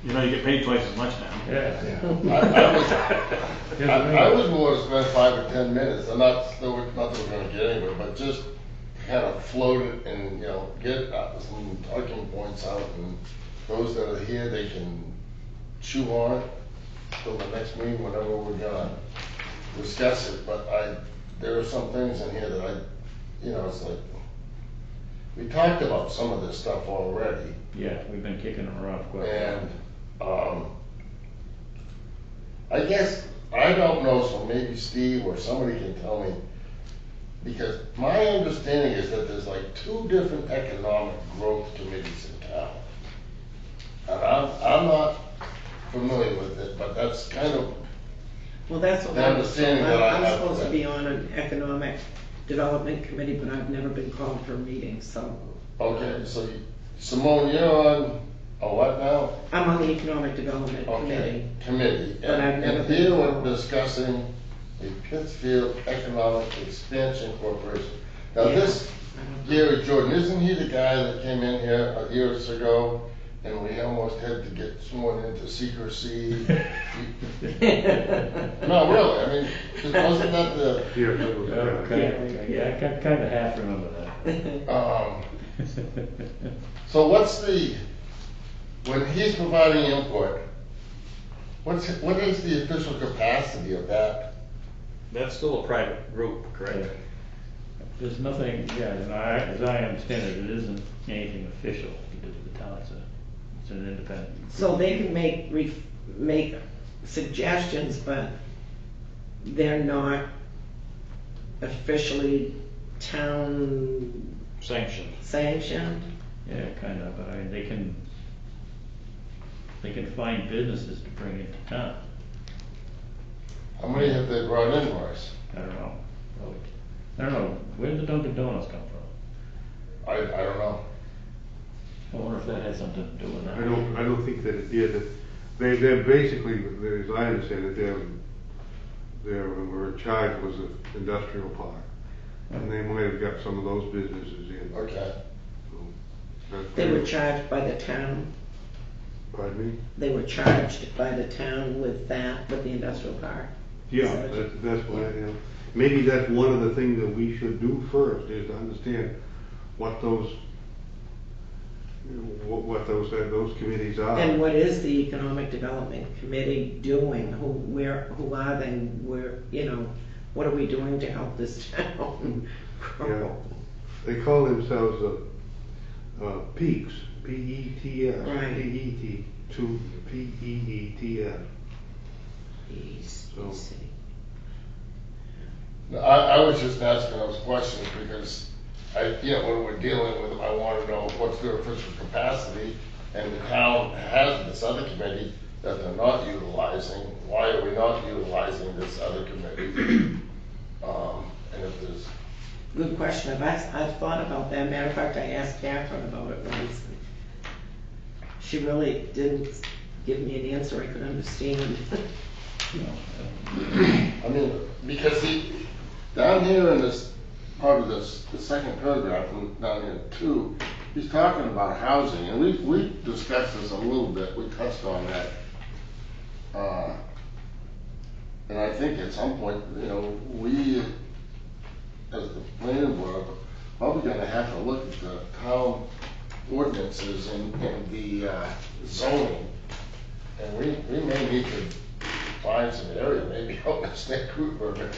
You know, you get paid twice as much now. Yeah. I was more to spend 5 or 10 minutes, and not that we're gonna get anywhere, but just kind of float it and, you know, get some talking points out, and those that are here, they can chew on it till the next meeting, whenever we're gonna discuss it. But there are some things in here that you know, it's like, we talked about some of this stuff already. Yeah, we've been kicking them around quite a And, I guess, I don't know, so maybe Steve or somebody can tell me, because my understanding is that there's like 2 different economic growth committees in town. And I'm not familiar with it, but that's kind of Well, that's what the understanding that I I'm have. supposed to be on an economic development committee, but I've never been called for a meeting, so. Okay, so Simone, you're on, what now? I'm on the economic development Okay, committee. committee. But I've never And been here we're called. discussing the Pittsfield Economic Expansion Corporation. Now this, Gary Jordan, isn't he the guy that came in here years ago and we almost had to get sworn into secrecy? No, really, I mean, wasn't that the? Yeah, that was Yeah, I kind of half remember that. So what's when he's providing input, what is the official capacity of that? That's still a private group, correct? There's nothing, as I understand it, it isn't anything official to do with the town, it's an independent. So they can make suggestions, but they're not officially town sanctioned? Yeah, kind of, but I mean, they can find businesses to bring into town. How many have they brought in, Royce? I don't know, probably. I don't know, where did the Dunkin' Donuts come from? I don't know. I wonder if that had something to do with that. I don't think that it did. They're basically, as I understand it, they were in charge was an industrial park. And they might have got some of those businesses in. Okay. They were charged by the town? Pardon me? They were charged by the town with the industrial park? Yeah, that's what I know. maybe that's one of the things that we should do first, is to understand what those, what those committees are. And what is the Economic Development Committee doing? Who are they? Where, you know, what are we doing to help this town grow? They call themselves PEETS, P-E-T-S, Right. P-E-T, to P-E-E-T-S. So, No, I was just asking those questions because when we're dealing with them, I want to know what's their official capacity, and the town has this other committee that they're not utilizing. Why are we not utilizing this other committee? And if there's... Good question. I've thought about that. Matter of fact, I asked Catherine about it once. She really didn't give me an answer I could understand. I mean, because down here in this part of this, the second paragraph, down here too, he's talking about housing, and we discussed this a little bit. We touched on that, and I think at some point, we as the planning board are probably going to have to look at the town ordinances and the zoning, and we may need to find some area, maybe out in Snake River,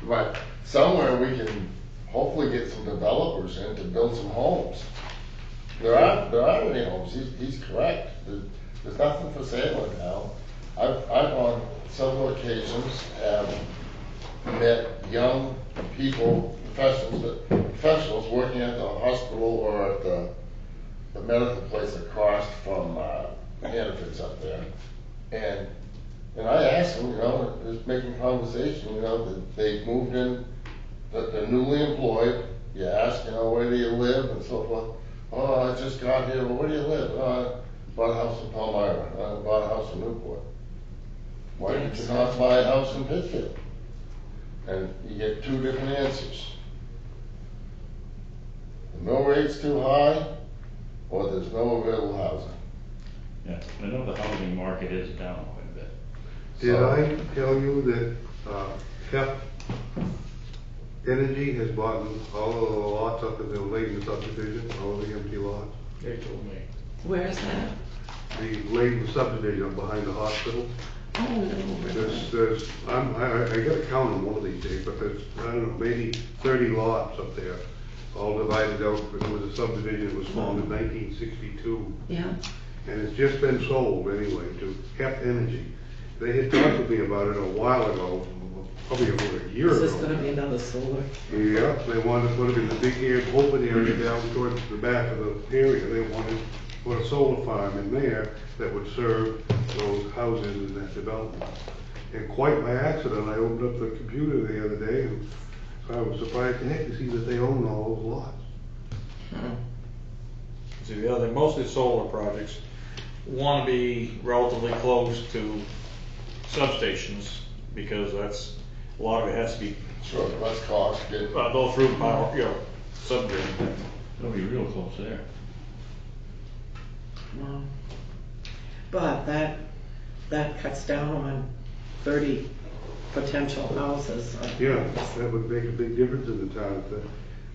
but somewhere we can hopefully get some developers in to build some homes. There are any homes. He's correct. There's nothing for sale in town. I've on several occasions have met young people, professionals working at the hospital or at the medical place across from Hannaford's up there, and I asked them, just making conversation, that they've moved in, that they're newly employed. You ask, where do you live and so forth. Oh, I just got here. Well, where do you live? Oh, I bought a house in Palmyra. I bought a house in Newport. Why did you not buy a house in Pittsfield? And you get two different answers. The mill rate's too high, or there's no available housing. Yeah, I know the housing market is down quite a bit. did I tell you that HEP Energy has bought all of the lots up in the Layton subdivision, all of the empty lots? They told me. Where is that? The Layton subdivision behind the hospital. Oh, no. I gotta count them one of these days, but there's, I don't know, maybe 30 lots up there, all divided out. It was a subdivision that was formed in 1962. Yeah. And it's just been sold anyway to HEP Energy. They had talked to me about it a while ago, probably over a year ago. Is this gonna be another solar? Yeah, they wanted to put it in the big open area down towards the back of the area. They wanted to put a solar farm in there that would serve those houses in that development. And quite by accident, I opened up the computer the other day, and so I was surprised to heck to see that they own all those lots. See, the other thing, most of the solar projects want to be relatively close to substations, because that's, a lot of it has to be. Sure, less cost. Go through power, subgrid. It'll be real close there. Wow. But that cuts down on 30 potential houses. Yeah, that would make a big difference in the town.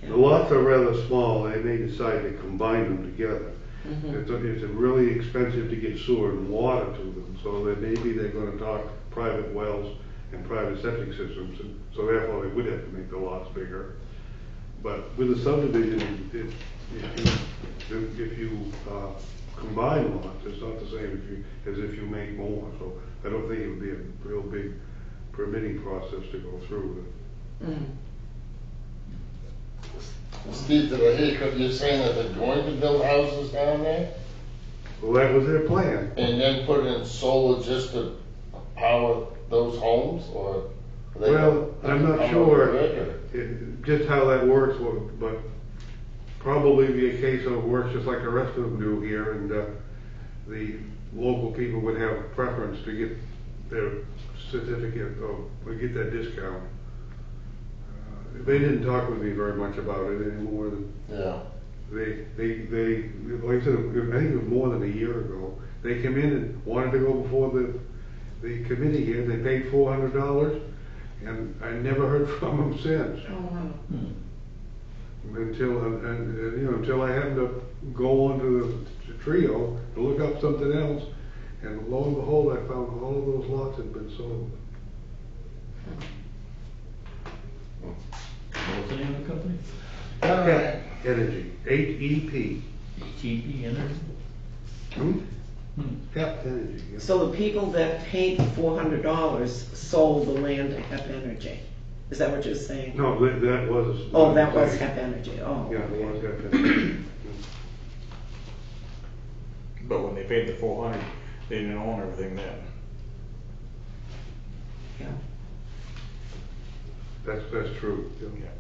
The lots are rather small, they may decide to combine them together. Mm-hmm. It's really expensive to get sewer and water to them, so that maybe they're gonna talk private wells and private septic systems, and so therefore they would have to make the lots bigger. But with the subdivision, if you combine lots, it's not the same as if you make more, so I don't think it would be a real big permitting process to go through. Steve, did I hear you're saying that they're going to build houses down there? Well, that was their plan. And then put in solar just to power those homes, or? Well, I'm not sure just how that works, but probably be a case of it works just like the rest of them do here, and the local people would have a preference to get their certificate or get that discount. They didn't talk with me very much about it anymore. They like I said, I think it was more than a year ago. They came in and wanted to go before the committee here. They paid $400, And I never heard from them since. Oh, wow. Until I happened to go onto the trio to look up something else, and lo and behold, I found all of those lots had been sold. What's the name of the company? HEP Energy, HEP. HEP Energy? HEP Energy. Yeah. So the people that paid the $400 sold the land to HEP Energy. Is that what you're saying? No, that was. Oh, that was HEP Energy. Oh. Yeah, it was HEP Energy. But when they paid the 400, they didn't own everything then. Yeah. That's true. Yeah.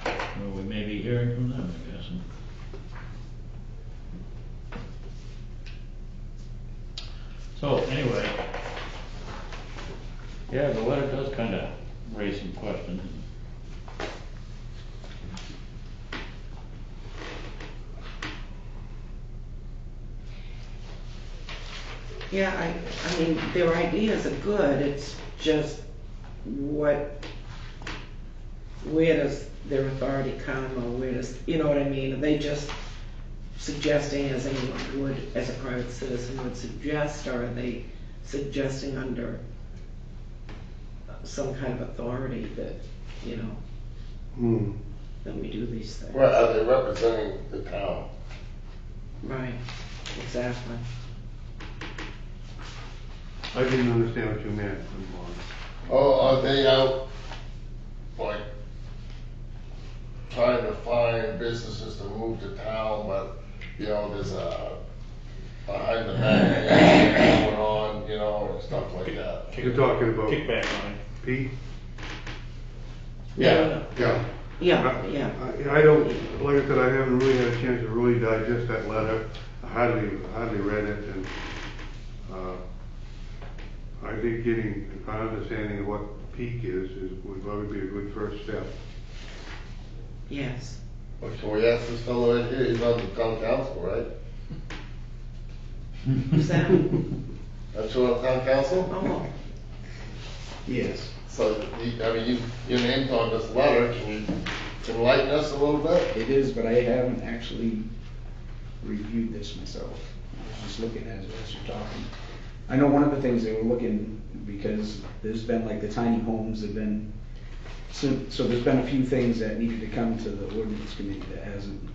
Well, we may be hearing from them, I guess. So, anyway, yeah, the letter does kind of raise some questions. Yeah, I mean, their ideas are good, it's just where does their authority come, or where does, you know what I mean? Are they just suggesting as anyone would, as a private citizen would suggest, or are they suggesting under some kind of authority that, you know, that we do these things? Well, are they representing the town? Right, exactly. I didn't understand what you meant. Oh, are they out, like, trying to find businesses to move to town, but, you know, there's a behind the back going on, you know, and stuff like that. You're talking about Kickback money. Pete? Yeah. Yeah. Yeah. I don't, like I said, I haven't really had a chance to really digest that letter. I hardly read it, and I think getting an understanding of what peak is would probably be a good first step. Yes. Well, can we ask this fellow right here, he's on the town council, right? Who's that? That's your town council? Oh. Yes. So, your name's on this letter, can you enlighten us a little bit? It is, but I haven't actually reviewed this myself. I was just looking as you're talking. I know one of the things they were looking, because there's been like the tiny homes have been, so there's been a few things that needed to come to the ordinance committee that hasn't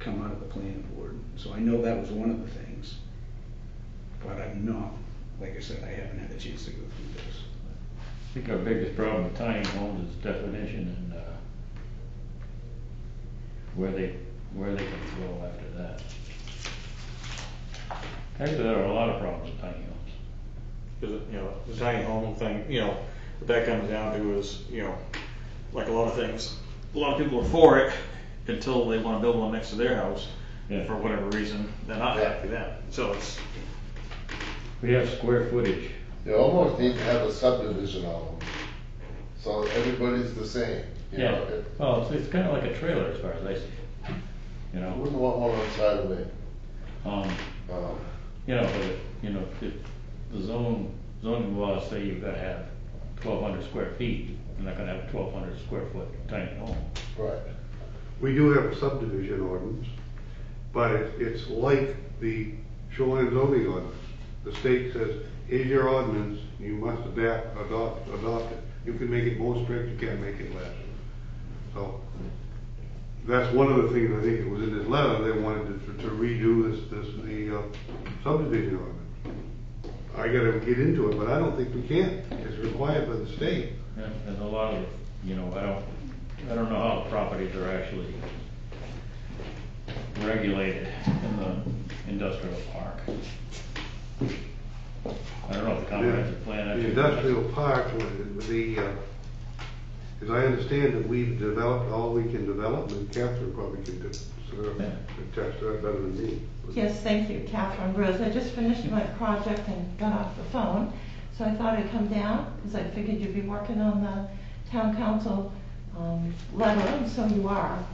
come out of the planning board. So I know that was one of the things, but I'm not, like I said, I haven't had a chance to go through this. I think our biggest problem with tiny homes is definition and where they can go after that. Actually, there are a lot of problems with tiny homes. Because, you know, the tiny home thing, you know, what that comes down to is, you know, like a lot of things, a lot of people are for it until they want to build one next to their house. Yeah. For whatever reason, they're not happy with that. So it's. We have square footage. You almost need to have a subdivision on them, so everybody's the same. You Yeah. know, Well, it's kind of like a trailer as far as I see it. You I know. wouldn't want one on the side of me. You know, but if the zoning laws say you've got to have 1,200 square feet, you're not going to have a 1,200 square foot tiny home. Right. We do have a subdivision ordinance, but it's like the shoreline zoning ordinance. The state says, here's your ordinance, you must adopt it. You can make it more strict, you can't make it less. So, that's one of the things, I think it was in this letter, they wanted to redo the subdivision ordinance. I gotta get into it, but I don't think we can. It's required by the state. And a lot of, I don't know how properties are actually regulated in the industrial park. I don't know if the comprehensive plan. The industrial park, as I understand it, we've developed all we can develop, and Catherine probably can attest to that better than me. Yes, thank you, Catherine Rose. I just finished my project and got off the phone, so I thought I'd come down because I figured you'd be working on the town council letter, and so you are.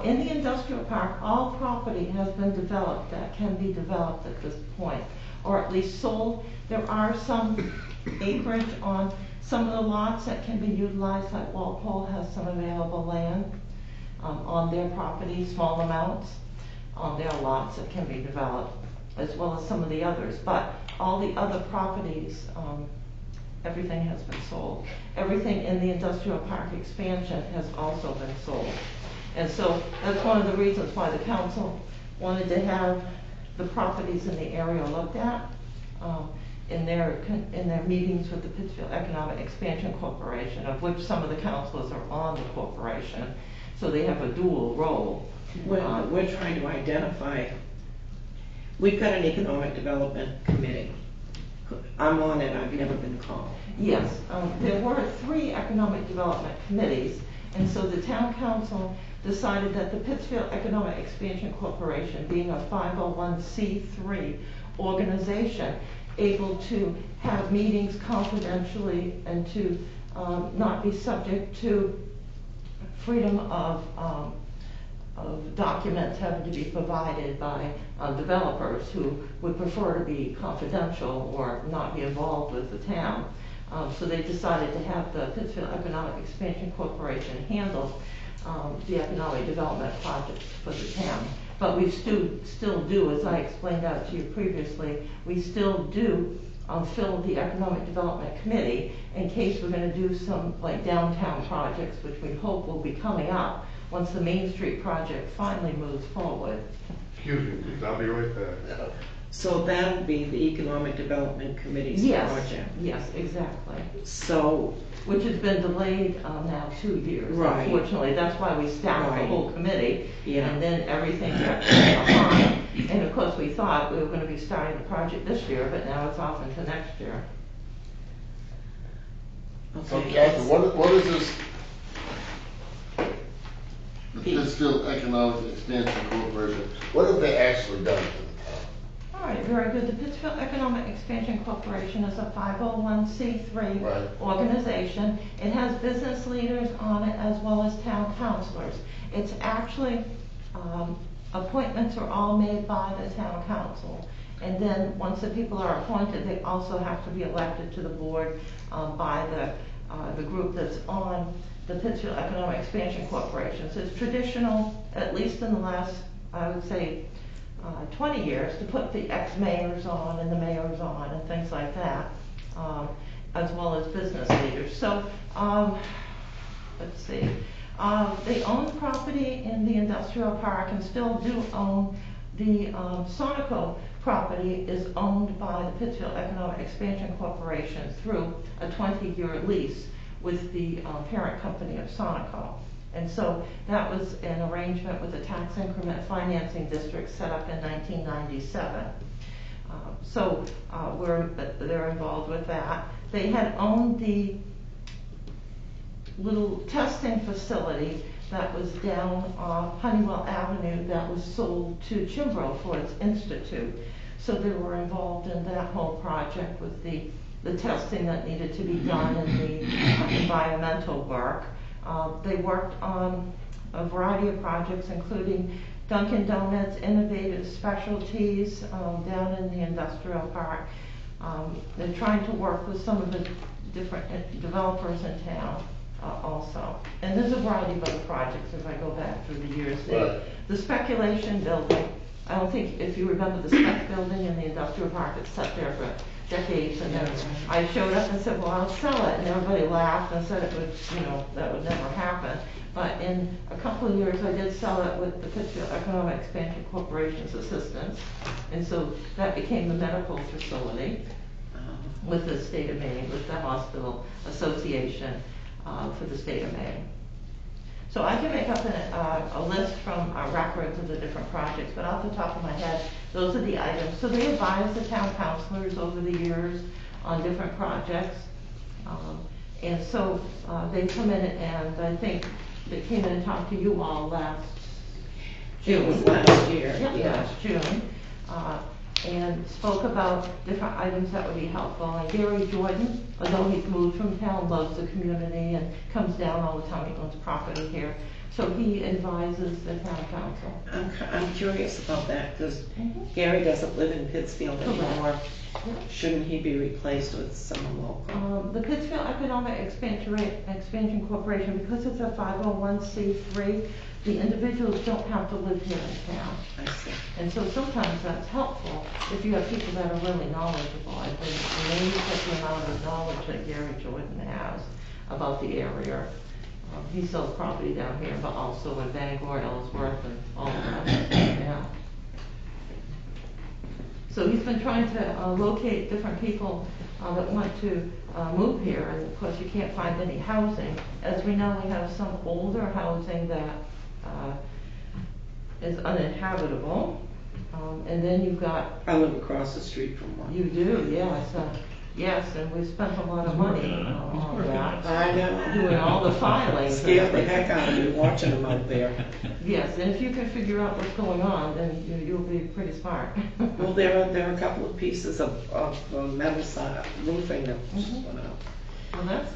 In the industrial park, all property has been developed that can be developed at this point, or at least sold. There are some acreage on some of the lots that can be utilized, like Walpole has some available land on their property, small amounts on their lots that can be developed, as well as some of the others. But all the other properties, everything has been sold. Everything in the industrial park expansion has also been sold. And so that's one of the reasons why the council wanted to have the properties in the area looked at in their meetings with the Pittsfield Economic Expansion Corporation, of which some of the councilors are on the corporation, so they have a dual role. We're trying to identify, we've got an economic development committee. I'm on it, I've never been called. Yes, there were 3 economic development committees, and so the town council decided that the Pittsfield Economic Expansion Corporation, being a 501c3 organization, able to have meetings confidentially and to not be subject to freedom of documents having to be provided by developers who would prefer to be confidential or not be involved with the town. So they decided to have the Pittsfield Economic Expansion Corporation handle the economic development projects for the town. But we still do, as I explained out to you previously, we still do fill the Economic Development Committee in case we're going to do some like downtown projects, which we hope will be coming up once the Main Street project finally moves forward. Excuse me, please, I'll be right back. So that'll be the Economic Development Committee's project? Yes, exactly. So, which has been delayed now 2 years, right. Unfortunately. That's why we staffed the whole committee, yeah. And then everything got behind. And of course, we thought we were going to be starting the project this year, but now it's off into next year. So, Catherine, what is this? The Pittsfield Economic Expansion Corporation, what have they actually done to the town? All right, very good. The Pittsfield Economic Expansion Corporation is a 501c3 organization. It has business leaders on it as well as town councilors. It's actually, appointments are all made by the town council. And then once the people are appointed, they also have to be elected to the board by the group that's on the Pittsfield Economic Expansion Corporation. So it's traditional, at least in the last, I would say, 20 years, to put the ex-mayors on and the mayors on and things like that, as well as business leaders. So, let's see. They own property in the industrial park and still do own the Sonico property is owned by the Pittsfield Economic Expansion Corporation through a 20-year lease with the parent company of Sonico. And so that was an arrangement with the tax increment financing district set up in 1997. So they're involved with that. They had owned the little testing facility that was down Honeywell Avenue that was sold to Chimbro for its institute. So they were involved in that whole project with the testing that needed to be done and the environmental work. They worked on a variety of projects, including Dunkin' Donuts, Innovative Specialties down in the industrial park. They're trying to work with some of the different developers in town also. And there's a variety of other projects if I go back through the years. The speculation building, I don't think, if you remember the spec building in the industrial park, it's sat there for decades, and then I showed up and said, well, I'll sell it, and everybody laughed and said it would, that would never happen. But in a couple of years, I did sell it with the Pittsfield Economic Expansion Corporation's assistance, and so that became the medical facility with the state of Maine, with the hospital association for the state of Maine. So I can make up a list from our records of the different projects, but off the top of my head, those are the items. So they advise the town councilors over the years on different projects. And so they come in, and I think they came in and talked to you all last June. It was last year. Yep, last June. And spoke about different items that would be helpful. And Gary Jordan, although he's moved from town, loves the community and comes down all the time. He owns property here. So he advises the town council. I'm curious about that, because Gary doesn't live in Pittsfield anymore. Shouldn't he be replaced with someone local? The Pittsfield Economic Expansion Corporation, because it's a 501c3, the individuals don't have to live here in town. I see. And so sometimes that's helpful if you have people that are really knowledgeable. I think amazed at the amount of knowledge that Gary Jordan has about the area. He sells property down here, but also in Bangor, Ellsworth, and all of that. Yeah. So he's been trying to locate different people that want to move here, and of course you can't find any housing. As we know, we have some older housing that is uninhabitable, and then you've got... I live across the street from one. You do, yes. Yes, and we've spent a lot of money on that. I know. Doing all the filing. Scared the heck out of me watching them out there. Yes, and if you can figure out what's going on, then you'll be pretty smart. Well, there are a couple of pieces of metal side roofing that went out. Well, that's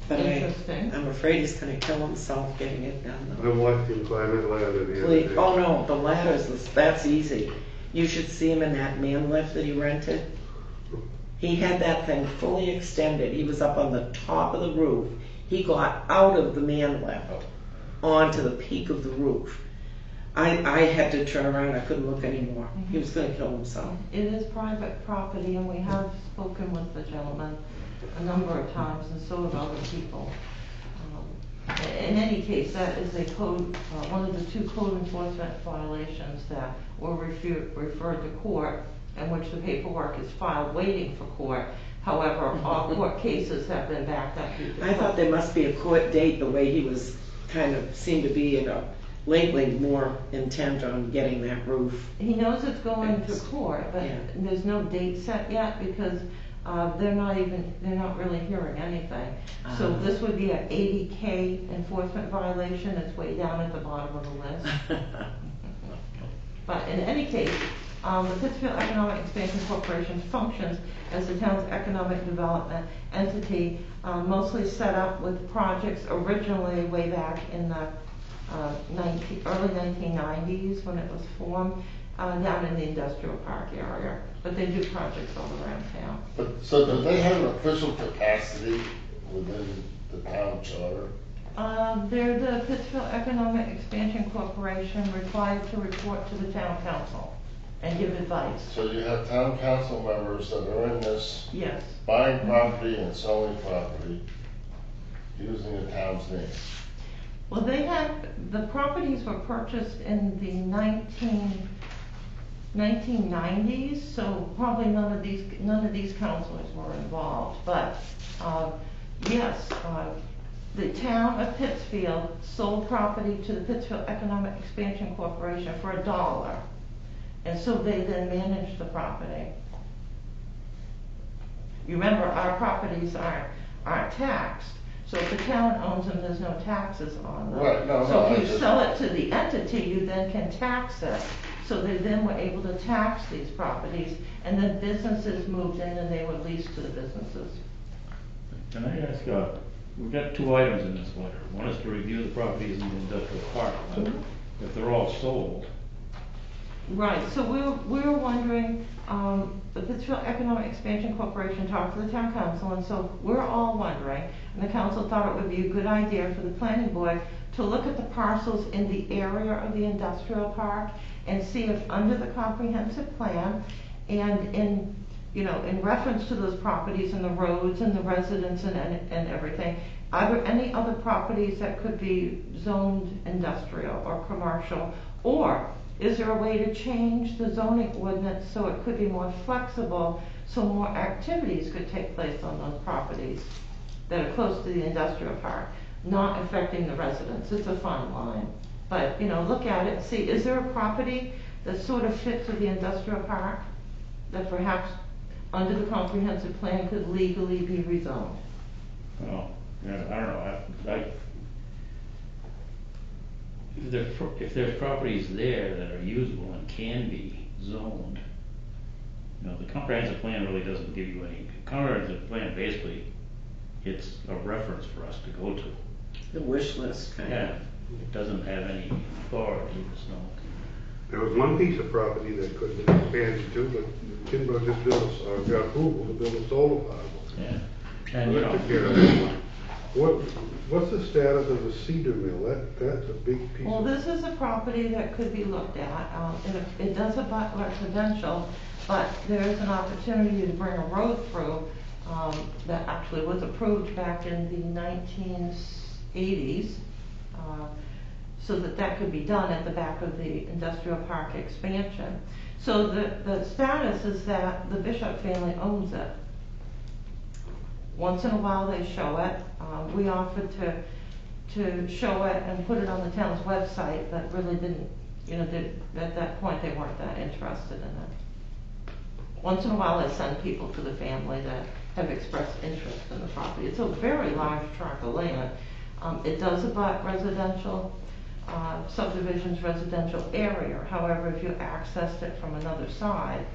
interesting. I'm afraid he's going to kill himself getting it done, though. I watched him climb that ladder the other Please. day. Oh, no, the ladders, that's easy. You should see him in that man lift that he rented. He had that thing fully extended. He was up on the top of the roof. He got out of the man lift onto the peak of the roof. I had to turn around. I couldn't look anymore. He was going to kill himself. It is private property, and we have spoken with the gentleman a number of times, and so have other people. In any case, that is a code, one of the 2 code enforcement violations that were referred to court, in which the paperwork is filed waiting for court. However, all court cases have been backed up. I thought there must be a court date, the way he was seemed to be lately more intent on getting that roof. He knows it's going to court, but there's no date set yet because they're not really hearing anything. So this would be an 80K enforcement violation. It's way down at the bottom of the list. But in any case, the Pittsfield Economic Expansion Corporation functions as the town's economic development entity, mostly set up with projects originally way back in the early 1990s when it was formed, down in the industrial park area. But they do projects all around town. But so do they have an official capacity within the town charter? They're the Pittsfield Economic Expansion Corporation, required to report to the town council and give advice. So you have town council members that are in this, yes, buying property and selling property using the town's name. Well, the properties were purchased in the 1990s, so probably none of these councilors were involved. But yes, the town of Pittsfield sold property to the Pittsfield Economic Expansion Corporation for $1. And so they then manage the property. You remember, our properties aren't taxed. So if the town owns them, there's no taxes on them. Right, so if you sell it to the entity, you then can tax it. So they then were able to tax these properties, and then businesses moved in and they were leased to the businesses. Can I ask, we've got 2 items in this letter. One is to review the properties in the industrial park. If they're all sold. Right, so we were wondering, the Pittsfield Economic Expansion Corporation talked to the town council, and so we're all wondering, and the council thought it would be a good idea for the planning board to look at the parcels in the area of the industrial park and see if under the comprehensive plan and in reference to those properties and the roads and the residents and everything, are there any other properties that could be zoned industrial or commercial, or is there a way to change the zoning ordinance so it could be more flexible, so more activities could take place on those properties that are close to the industrial park, not affecting the residents? It's a fine line. But, look at it and see, is there a property that sort of fits with the industrial park that perhaps under the comprehensive plan could legally be rezoned? Well, I don't know. If there's properties there that are usable and can be zoned, the comprehensive plan really doesn't give you any. Comprehensive plan basically, it's a reference for us to go to. The wish list, kind of. it doesn't have any authority, so. There was one piece of property that could have been expanded to, but Kimbrough just built, got approval to build a solar farm. Yeah, and So you that know. took care of that. What's the status of the cedar mill? That's a big piece. Well, this is a property that could be looked at. It does abut residential, but there is an opportunity to bring a road through that actually was approved back in the 1980s, so that could be done at the back of the industrial park expansion. So the status is that the Bishop family owns it. Once in a while they show it. We offered to show it and put it on the town's website, but really didn't, at that point they weren't that interested in it. Once in a while I send people to the family that have expressed interest in the property. It's a very large tract of land. It does abut residential subdivisions, residential area. However, if you accessed it from another side,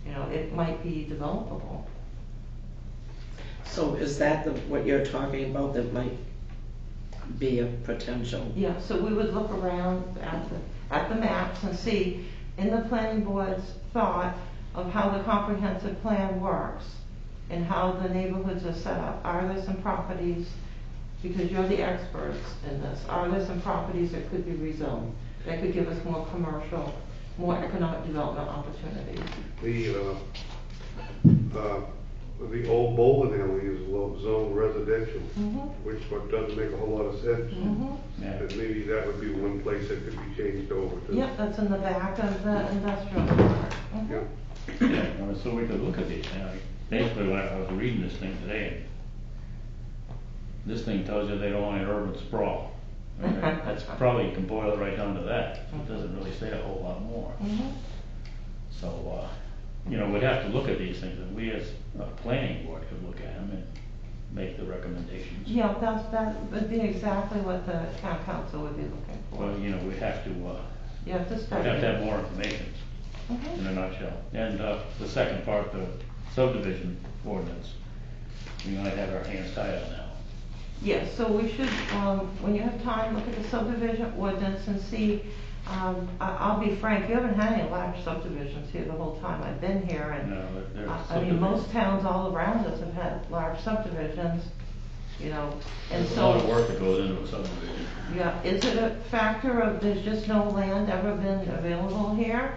it might be developable. So is that what you're talking about that might be a potential? Yeah, so we would look around at the maps and see in the planning board's thought of how the comprehensive plan works and how the neighborhoods are set up. Are there some properties, because you're the experts in this, are there some properties that could be rezoned that could give us more commercial, more economic development opportunities? The old bowling alley is zone residential, Mm-hmm. which doesn't make a whole lot of sense. Mm-hmm. And maybe that would be one place that could be changed over to. Yep, that's in the back of the industrial park. Mm-hmm. Yeah. Yeah, so we could look at these, basically when I was reading this thing today, this thing tells you they don't want an urban sprawl. That's probably, you can boil it right down to that. It doesn't really say a whole lot more. Mm-hmm. So, we'd have to look at these things, and we as a planning board could look at them and make the recommendations. Yeah, that would be exactly what the town council would be looking for. Well, we'd have to, You have to we'd study have to it. have more information Mhm. in a nutshell. And, the second part, the subdivision ordinance, we might have our hands tied on that. Yes, so we should, when you have time, look at the subdivision ordinance and see, I'll be frank, you haven't had any large subdivisions here the whole time I've been here, and No, there's I mean, most towns all around us have had large subdivisions, and There's so. a lot of work that goes into a subdivision. Yeah, is it a factor of there's just no land ever been available here?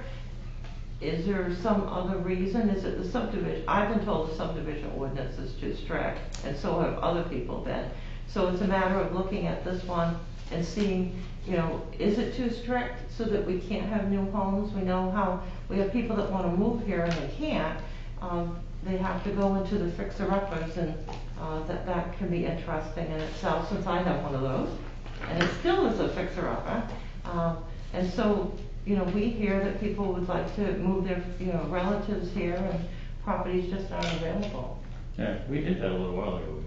Is there some other reason? Is it the subdivision? I've been told the subdivision ordinance is too strict, and so have other people been. So it's a matter of looking at this one and seeing, is it too strict so that we can't have new homes? We know how, we have people that want to move here and they can't. They have to go into the fixer-uppers, and that can be interesting in itself, since I have one of those. And it still is a fixer-upper. And so, we hear that people would like to move their, relatives here, and properties just aren't available. Yeah, we did that a little while ago.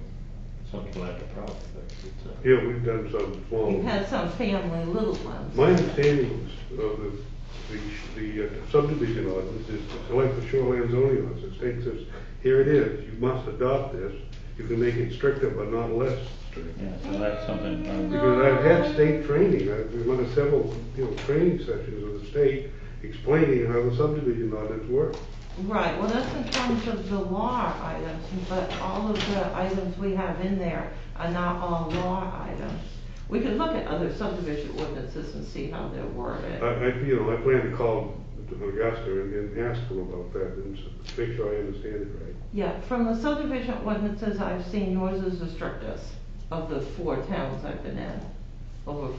Some people had the problem, but it's, Yeah, we've done some small. We've had some family little ones. My understanding of the subdivision ordinance is like the shoreline zoning ordinance. It states this, here it is, you must adopt this. You can make it stricter but not less strict. yeah, so that's something. Because I've had state training, we went to several, training sessions with the state explaining how the subdivision ordinance works. Right, well, that's in terms of the law items, but all of the items we have in there are not all law items. We could look at other subdivision ordinances and see how they're worded. I plan to call Augusta and ask them about that and make sure I understand it right. Yeah, from the subdivision ordinances I've seen, yours is the strictest of the 4 towns I've been in over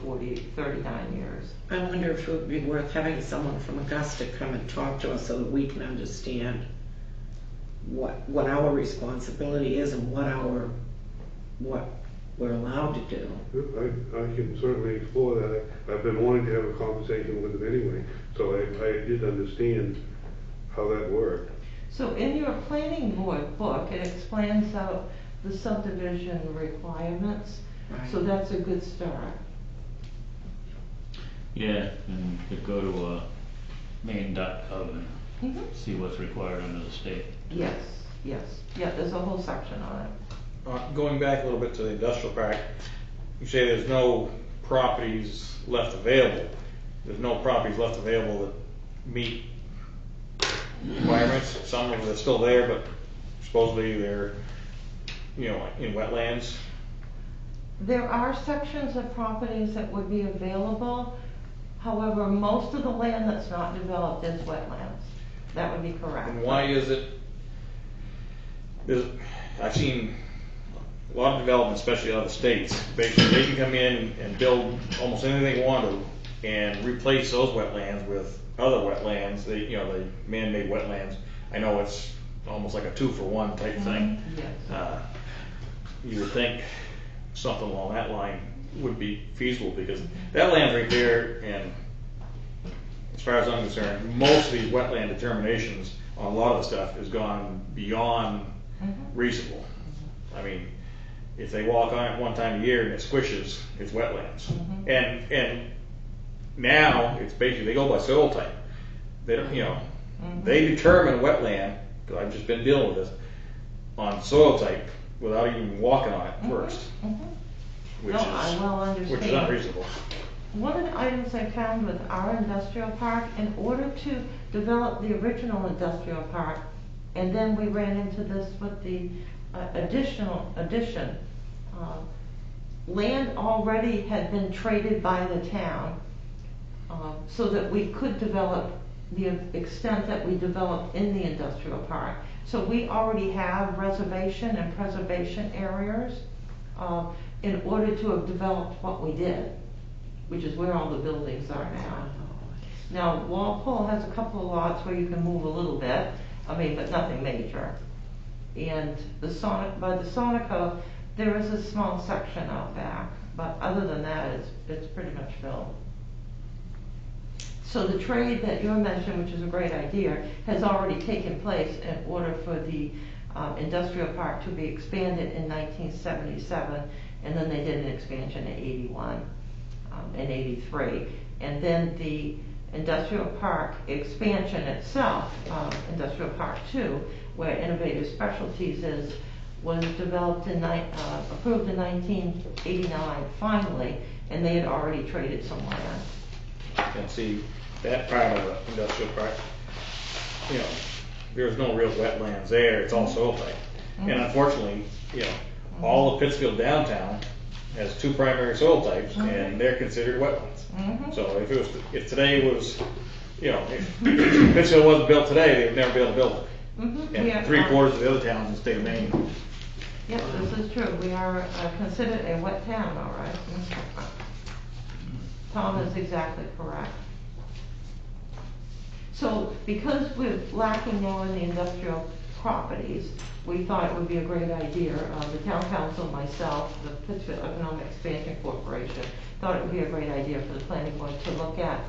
39 years. I wonder if it would be worth having someone from Augusta come and talk to us so that we can understand what our responsibility is and what we're allowed to do. I can certainly explore that. I've been wanting to have a conversation with them anyway, so I did understand how that worked. So in your planning board book, it explains out the subdivision requirements, so that's a good start. Yeah, and you could go to maine.gov and Mm-hmm. see what's required under the state. Yes, yeah, there's a whole section on it. Going back a little bit to the industrial park, you say there's no properties left available. There's no properties left available that meet requirements. Some of them are still there, but supposedly they're, you know, in wetlands. There are sections of properties that would be available. However, most of the land that's not developed is wetlands. That would be correct. And why is it? I've seen a lot of development, especially out of the states. Basically, they can come in and build almost anything they want to, and replace those wetlands with other wetlands. They, you know, the man-made wetlands. I know it's almost like a 2-for-1 type thing. Yes. You would think something along that line would be feasible, because that land's right there, and as far as I'm concerned, most of these wetland determinations on a lot of the stuff has gone beyond reasonable. I mean, if they walk on it one time a year and it squishes, it's wetlands. And now it's basically, they go by soil type. They don't, you know, they determine wetland, because I've just been dealing with this, on soil type without even walking on it first. Which No, is, I well understand. which is unreasonable. One of the items I found with our industrial park, in order to develop the original industrial park, and then we ran into this with the addition, land already had been traded by the town, so that we could develop the extent that we developed in the industrial park. So we already have reservation and preservation areas in order to have developed what we did, which is where all the buildings are now. Now, Walpole has a couple of lots where you can move a little bit, I mean, but nothing major. And by the Sonica, there is a small section out back, but other than that, it's pretty much filled. So the trade that you mentioned, which is a great idea, has already taken place in order for the industrial park to be expanded in 1977, and then they did an expansion in 81 and 83. And then the industrial park expansion itself, Industrial Park 2, where Innovative Specialties is, was developed approved in 1989 finally, and they had already traded some land. And see, that part of the industrial park, you know, there's no real wetlands there, it's all soil type. And unfortunately, you know, all of Pittsfield downtown has 2 primary soil types, and they're considered wetlands. So if today was, you know, if Pittsfield wasn't built today, they would never be able to build it. And 3/4 of the other towns in the state of Maine. Yes, this is true. We are considered a wet town, all right. Tom is exactly correct. So because we're lacking now in the industrial properties, we thought it would be a great idea. The town council, myself, the Pittsfield Economic Expansion Corporation, thought it would be a great idea for the planning board to look at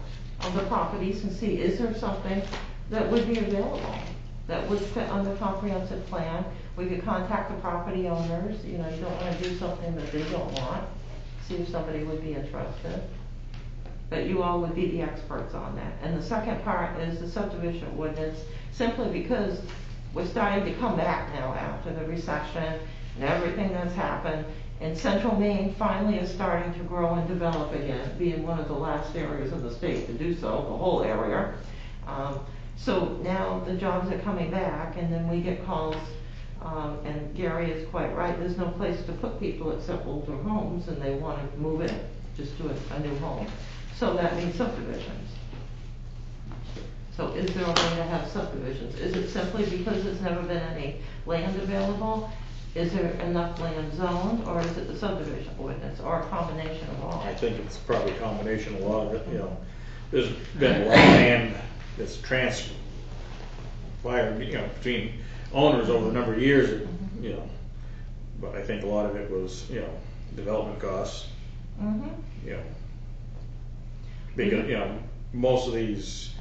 the properties and see, is there something that would be available that would fit on the comprehensive plan. We could contact the property owners, you know, you don't want to do something that they don't want, see if somebody would be interested. But you all would be the experts on that. And the second part is the subdivision ordinance, simply because we're starting to come back now after the recession and everything that's happened. And Central Maine finally is starting to grow and develop again, being one of the last areas in the state to do so, the whole area. So now the jobs are coming back, and then we get calls, and Gary is quite right, there's no place to put people except older homes, and they want to move in, just to a new home. So that means subdivisions. So is there a way to have subdivisions? Is it simply because there's never been any land available? Is there enough land zoned, or is it the subdivision ordinance, or a combination of all? I think it's probably a combination of a lot of it, you know. There's been a lot of land that's transpired, you know, between owners over a number of years, you know. But I think a lot of it was, you know, development costs, you know. Because, you know, most of these,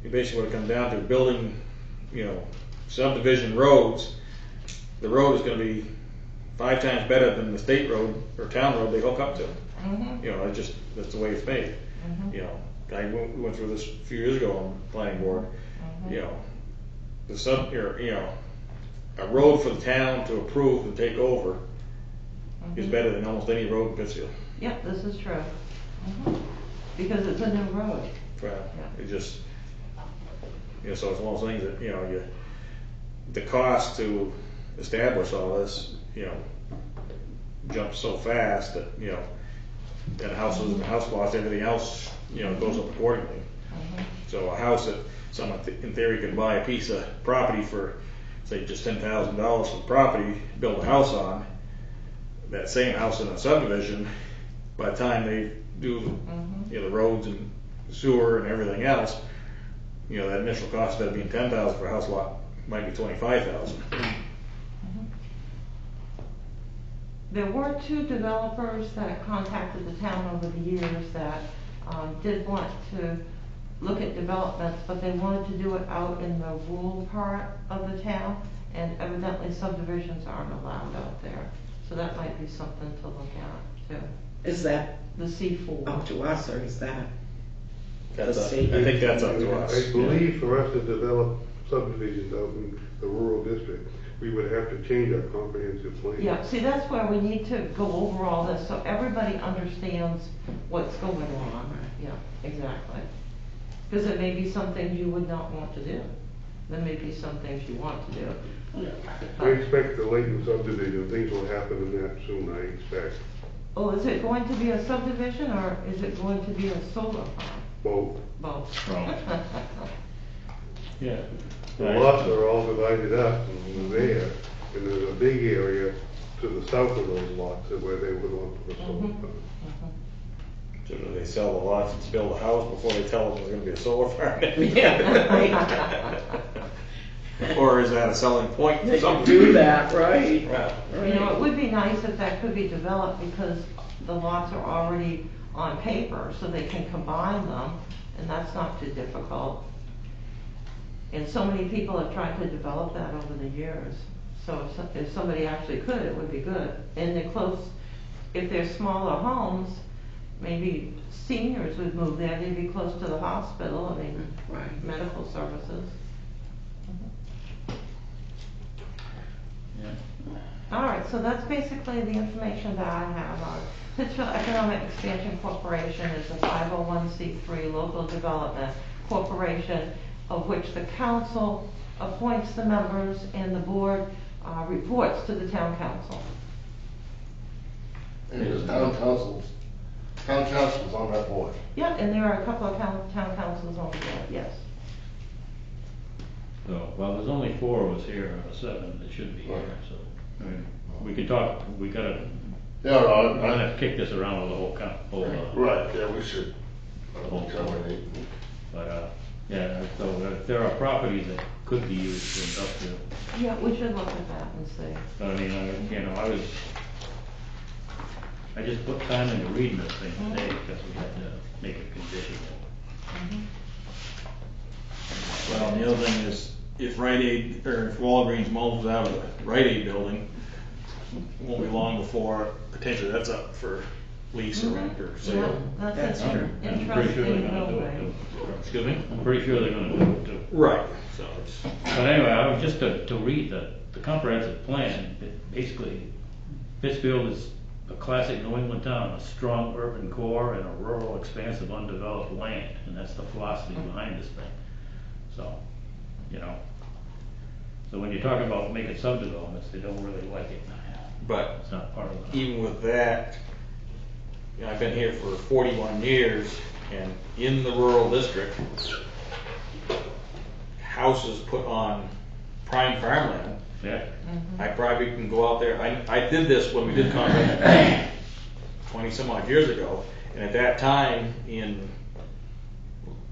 basically what it comes down to, building, you know, subdivision roads, the road is going to be 5 times better than the state road or town road they hook up to. You know, that's the way it's made. You know, I went through this a few years ago on the planning board. You know, you know, a road for the town to approve and take over is better than almost any road in Pittsfield. Yep, this is true. Because it's a new road. Well, it just, so it's one of those things that, the cost to establish all this, jumps so fast that, that houses and house costs, everything else, goes up accordingly. So a house that someone in theory could buy a piece of property for, say, just $10,000 for the property, build a house on, that same house in a subdivision, by the time they do the roads and sewer and everything else, that initial cost instead of being $10,000 for a house lot might be $25,000. There were 2 developers that contacted the town over the years that did want to look at developments, but they wanted to do it out in the rural part of the town, and evidently subdivisions aren't allowed out there. So that might be something to look at too. Is that the C4 up to us, or is that the That's state? I think that's up to us. I believe for us to develop subdivisions out in the rural district, we would have to change our comprehensive plan. Yeah, see, that's where we need to go over all this so everybody understands what's going on. Yeah, exactly. Because there may be some things you would not want to do. There may be some things you want to do. I expect the Layton subdivision, things will happen in that soon, I expect. Oh, is it going to be a subdivision or is it going to be a solar farm? Both. Both. Yeah. The lots are all divided up and there, and there's a big area to the south of those lots where they would want to put a solar farm. So do they sell the lots and build a house before they tell them there's gonna be a solar farm? Or is that a selling point for They some could do that, right? Yeah. It would be nice if that could be developed because the lots are already on paper, so they can combine them, and that's not too difficult. And so many people have tried to develop that over the years. So if somebody actually could, it would be good. And they're close, if they're smaller homes, maybe seniors would move there, they'd be close to the hospital, I mean, medical services. All right, so that's basically the information that I have on Pittsfield Economic Expansion Corporation is a 501c3 local development corporation of which the council appoints the members and the board reports to the town council. And there's town councils on that board. Yeah, and there are a couple of town councils on the board, yes. So, well, there's only 4 of us here out of 7 that should be here, so, I mean, we could talk, we gotta, Yeah, no, we're gonna have to kick this around with the whole right, yeah, we should. whole terminate. But, yeah, so if there are properties that could be used for industrial. Yeah, we should look at that and see. But I mean, I just put time into reading this thing today because we had to make a condition. Well, and the other thing is, if Rite Aid, or if Walgreens moves out of the Rite Aid building, won't be long before potentially that's up for lease or rent or sale. Yeah, that's true. I'm pretty sure they're gonna do it too. Excuse me? I'm pretty sure they're gonna do it too. Right, so it's. But anyway, I was just to read the comprehensive plan, basically, Pittsfield is a classic New England town, a strong urban core and a rural expanse of undeveloped land, and that's the philosophy behind this thing. So, so when you're talking about making subdevelopments, they don't really like it. But It's not part of the. even with that, I've been here for 41 years, and in the rural district, houses put on prime farmland. Yeah. I probably can go out there, I did this when we did comprehensive 20 some odd years ago, and at that time, in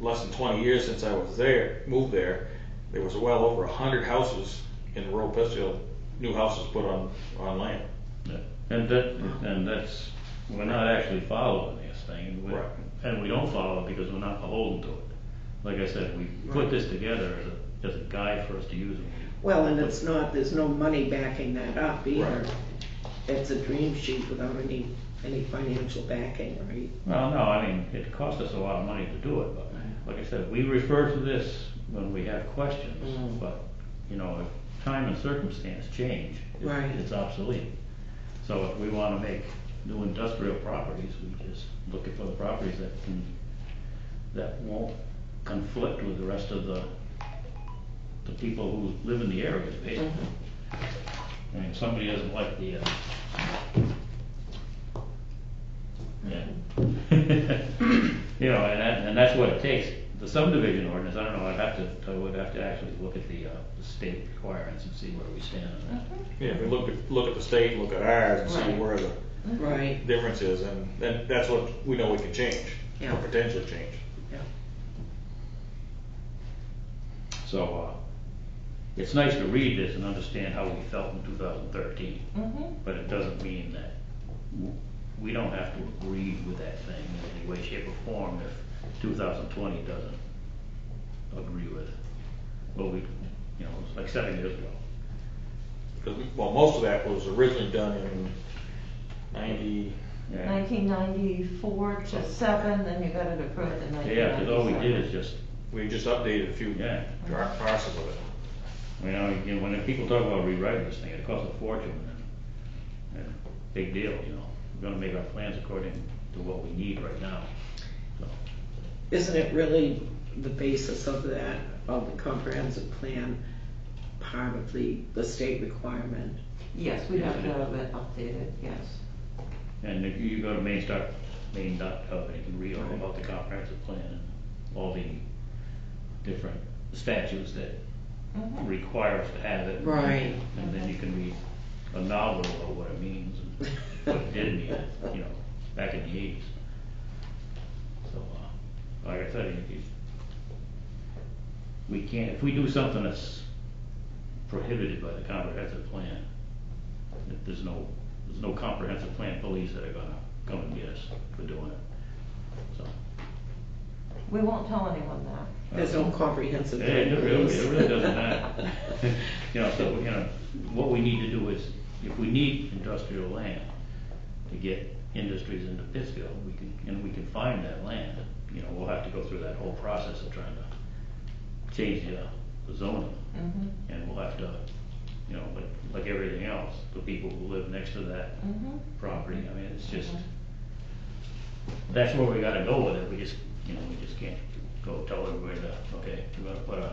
less than 20 years since I was there, moved there, there was well over 100 houses in rural Pittsfield, new houses put on land. Yeah. And that's, we're not actually following this thing. Right. And we don't follow it because we're not beholden to it. Like I said, we put this together as a guide for us to use. Well, and it's not, there's no money backing that up either. Right. It's a dream sheet without any financial backing, right? Well, no, I mean, it cost us a lot of money to do it, but like I said, we refer to this when we have questions, but, if time and circumstance change, Right. it's obsolete. So if we wanna make new industrial properties, we just looking for the properties that won't conflict with the rest of the people who live in the area, basically. I mean, somebody doesn't like the, you know, and that's what it takes. The subdivision ordinance, I don't know, I would have to actually look at the state requirements and see where we stand on that. Yeah, if we look at the state and look at ours and see Right. where the Right. difference is, and then that's what we know we can change, Yeah. or potentially change. Yeah. So, it's nice to read this and understand how we felt in 2013, but it doesn't mean that we don't have to agree with that thing in any way, shape, or form if 2020 doesn't agree with what we, you know, it's like 7 years ago. Because, well, most of that was originally done in 1994 to 7, then you got it approved in 1997. Yeah, because all we did is we just updated a few parcels of it. You know, again, when people talk about rewriting this thing, it costs a fortune, and big deal, you know. We're gonna make our plans according to what we need right now, so. Isn't it really the basis of that, of the comprehensive plan, part of the state requirement? Yes, we'd have to have it updated, yes. And if you go to main.gov and you can read all about the comprehensive plan and all the different statutes that require us to have it. Right. And then you can read a novel about what it means and what it did mean, you know, back in the 80s. So, like I said, we can't, if we do something that's prohibited by the comprehensive plan, there's no comprehensive plan police that are gonna come and get us for doing it, so. We won't tell anyone that. There's no comprehensive plan. It really doesn't matter. You know, so, you know, what we need to do is, if we need industrial land to get industries into Pittsfield, we can find that land. You know, we'll have to go through that whole process of trying to change the zoning. And we'll have to, you know, like everything else, the people who live next to that property, I mean, it's just, that's where we gotta go with it. We just can't go tell everybody that, okay, we're gonna put a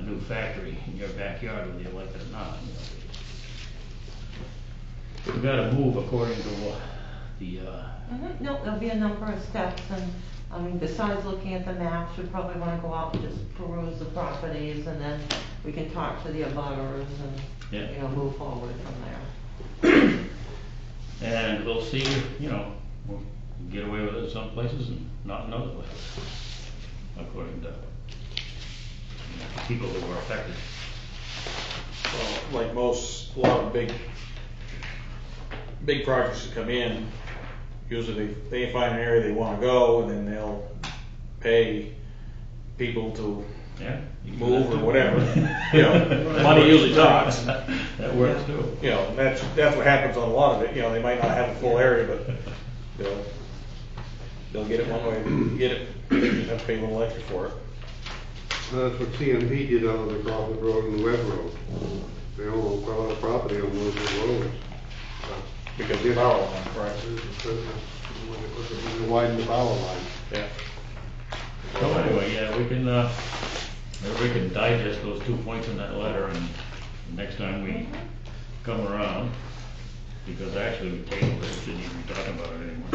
new factory in your backyard whether you like it or not. You know. We gotta move according to what the, No, there'll be a number of steps, and, I mean, besides looking at the maps, we probably wanna go out and just peruse the properties, and then we can talk to the abutters and, you know, move forward from there. and we'll see, you know, we'll get away with it in some places and not in other places, according to, you know, people who were affected. Well, like a lot of big projects that come in, usually they find an area they wanna go, and then they'll pay people to move or whatever. You know, money usually talks. That works too. You know, that's what happens on a lot of it. You know, they might not have a full area, but they'll get it one way, get it, you just have to pay a little extra for it. That's what CMP did out of the Crawford Road and the Webb Road. They own a lot of property on those roads. Because of the power line, right? They widened the power line. Yeah. So anyway, yeah, we can digest those 2 points in that letter, and next time we come around, because actually we tabled it, we shouldn't even be talking about it anymore.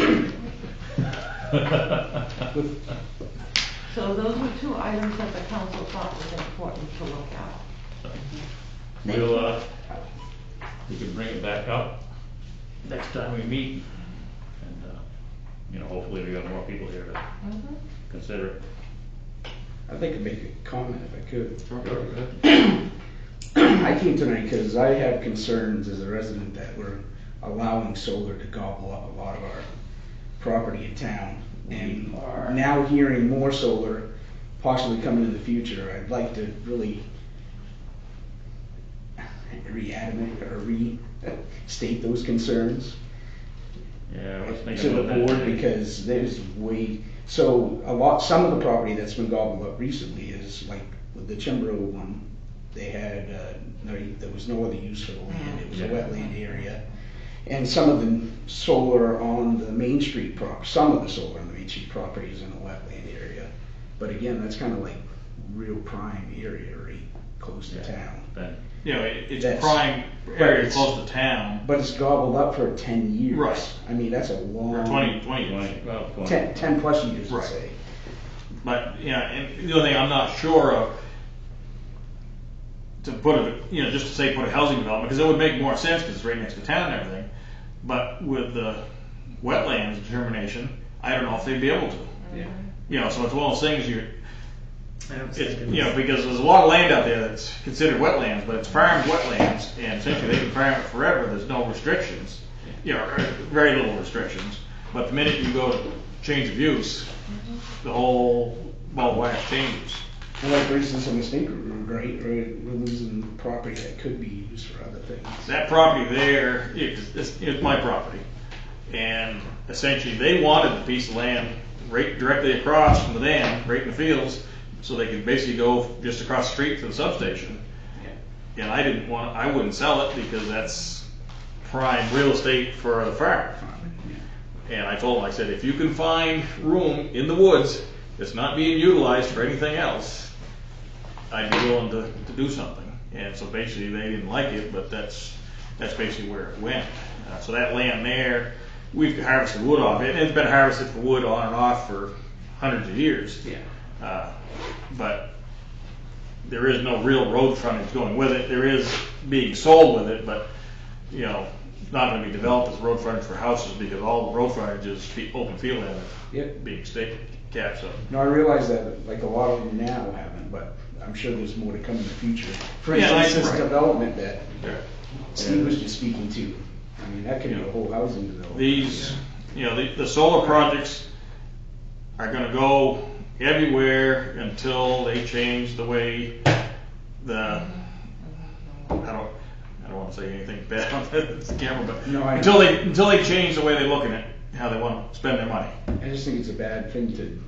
So those were 2 items that the council thought was important to look at. We'll, we can bring it back up next time we meet, and, you know, hopefully we got more people here to consider it. I'd like to make a comment if I could. I came tonight because I have concerns as a resident that we're allowing solar to gobble up a lot of our property in town. And now hearing more solar possibly coming in the future, I'd like to really restate those concerns to the board, because there's some of the property that's been gobbled up recently is like with the Chimbrow one. They had there was no other use for the land. It was a wetland area, And some of the solar on the Main Street some of the solar on the Main Street property is in a wetland area. But again, that's kind of like real prime area, right, close to town. You know, it's That's- prime but area it's- close to town. But it's gobbled up for 10 years. Right. I mean, that's a long... Or 20 years. 10 plus years, Right. let's say. But, yeah, and the only thing I'm not sure of, to put it, you know, just to say put a housing development, because it would make more sense because it's right next to town and everything. But with the wetlands determination, I don't know if they'd be able to. Yeah. You know, so it's one of those things you know, because there's a lot of land out there that's considered wetlands, but it's farmed wetlands, and essentially they can farm it forever. There's no restrictions, you know, or very little restrictions. But the minute you go to change of use, the whole ball of wax changes. And like, for instance, a mistake, right? We're losing property that could be used for other things. That property there, it's my property, and essentially they wanted the piece of land right directly across from the dam, right in the fields, so they could basically go just across the street to the substation. And I wouldn't sell it because that's prime real estate for the farm. And I told them, I said, if you can find room in the woods that's not being utilized for anything else, I'd be willing to do something. And so basically they didn't like it, but that's basically where it went. So that land there, we've harvested wood off it, and it's been harvested for wood on and off for hundreds of years. Yeah. But there is no real road frontage going with it. There is being sold with it, but you know, it's not going to be developed as road frontage for houses because all the road frontage is open field land. Yep. Being state capped up. No, I realize that like a lot of them now haven't, but I'm sure there's more to come in the future. For Yeah, instance, this right. development that Steve was just speaking to. I mean, that could be a whole housing development. These, you know, the solar projects are going to go everywhere until they change the way I don't want to say anything bad on the camera, but No, I until they change the way they look at it, how they want to spend their money. I just think it's a bad thing to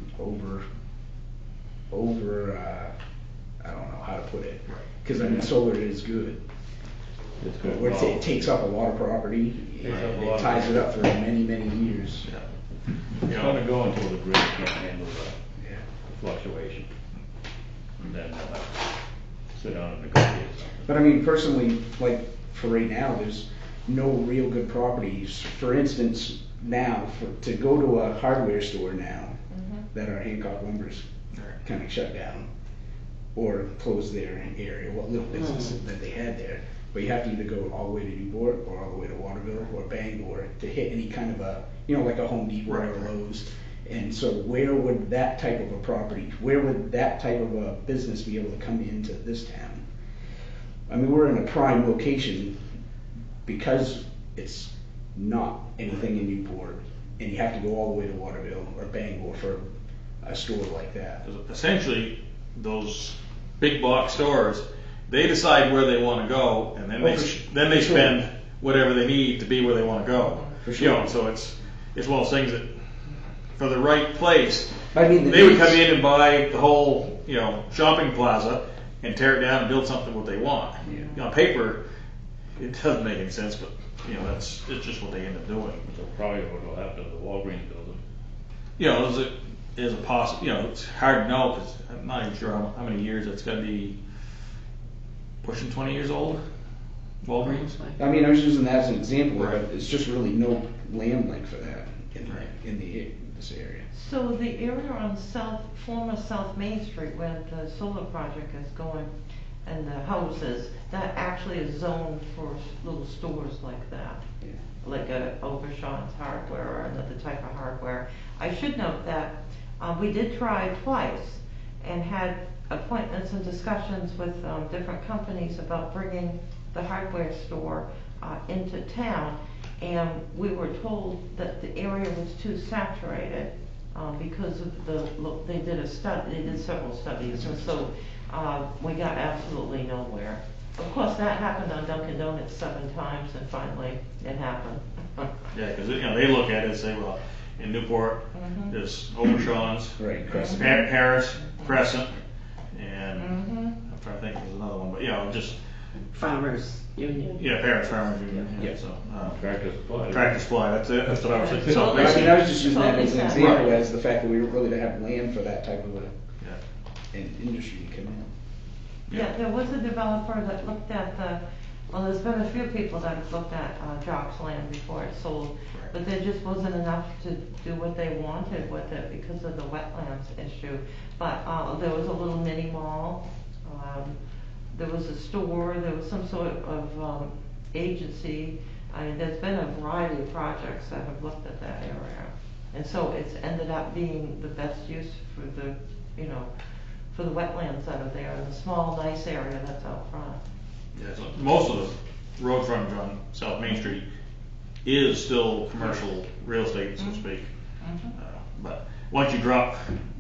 I don't know how to put it. Because I mean, solar is good. It's good. Where it takes up a lot of property, and it ties it up for many, many years. It's gonna go until the grid can't handle the fluctuation. And then they'll have to sit down and negotiate something. But I mean, personally, like for right now, there's no real good properties. For instance, now to go to a hardware store now that our Hancock Lumber's kind of shut down or closed their area, what little business that they had there. But you have to either go all the way to Newport or all the way to Waterville or Bangor to hit any kind of a, you know, like a Home Depot or Lowe's. And so where would that type of a property, where would that type of a business be able to come into this town? I mean, we're in a prime location because it's not anything in Newport, and you have to go all the way to Waterville or Bangor for a store like that. Essentially, those big box stores, they decide where they want to go, and then they spend whatever they need to be where they want to go. For sure. You know, so it's one of those things that for the right place, I mean, they would come in and buy the whole, you know, shopping plaza and tear it down and build something what they want. Yeah. You know, on paper, it doesn't make any sense, but you know, it's just what they end up doing. So probably what will happen to the Walgreens building. You know, is a possible. You know, it's hard to know because I'm not even sure how many years it's going to be. Pushing 20 years old, Walgreens. I mean, I was using that as an example, but it's just really no land link for that in this area. So the area on former South Main Street where the solar project is going and the houses, that actually is zoned for little stores like that. Yeah. Like a Overshaw's hardware or another type of hardware. I should note that we did try twice and had appointments and discussions with different companies about bringing the hardware store into town, and we were told that the area was too saturated because of they did several studies, and so we got absolutely nowhere. Of course, that happened on Dunkin' Donuts 7 times, and finally it happened. Yeah, because you know they look at it and say, well, in Newport, there's Overshaw's, right, Crescent. Harris, Crescent, and I'm trying to think there's another one, but you know, just Farmers Union. Yeah, Parents Farmers Union, yeah, Yeah. so. Tractor Supply. Tractor Supply, that's it, that's what I was thinking. So- I mean, I was just using that as an Totally example, separate. as the fact that we were really to have land for that type of Yeah. an industry to come in. Yeah, there was a developer that looked at well, there's been a few people that have looked at Jock's land before it sold, but there just wasn't enough to do what they wanted with it because of the wetlands issue. But there was a little mini mall, there was a store, there was some sort of agency. I mean, there's been a variety of projects that have looked at that area. And so it's ended up being the best use for the, for the wetlands that are there, and the small, nice area that's out front. Yeah, so most of the road frontage on South Main Street is still commercial real estate, so to speak. But once you drop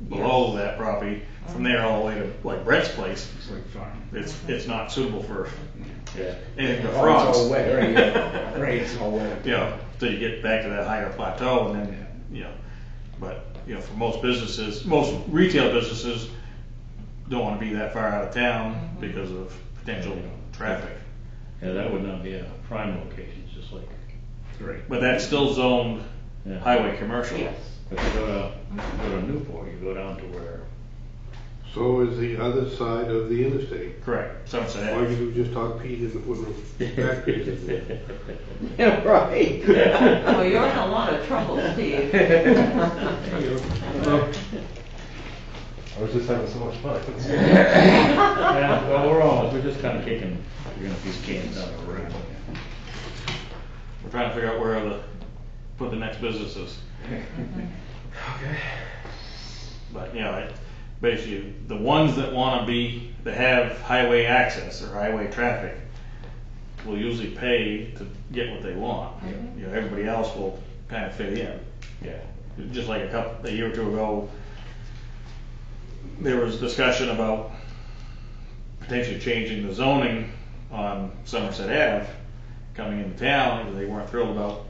below that property, from there all the way to like Brett's place, It's like farm. it's not suitable for Yeah. anything but Oh, frogs. it's all wet, right, yeah. Right, it's all wet. You know, till you get back to that higher plateau, and then, but, for most businesses, most retail businesses don't wanna be that far out of town because of potential traffic. Yeah, that would not be a prime location, it's just like. Right. But that's still zoned Yeah. highway commercial. Yes. If you go to Newport, you go down to where, So is the other side of the interstate. Correct, Somerset Why Ave. you just talk Pete in the footnote, back Pete in the Yeah, right. Well, you're in a lot of trouble, Steve. I was just having so much fun, I couldn't see. yeah, well, we're just kinda kicking these cans down the road. We're trying to figure out where put the next businesses. Okay. But, basically, the ones that that have highway access or highway traffic will usually pay to get what they want. Everybody else will kind of fit in. Yeah. Just like a year or two ago, there was discussion about potentially changing the zoning on Somerset Ave coming into town, because they weren't thrilled about,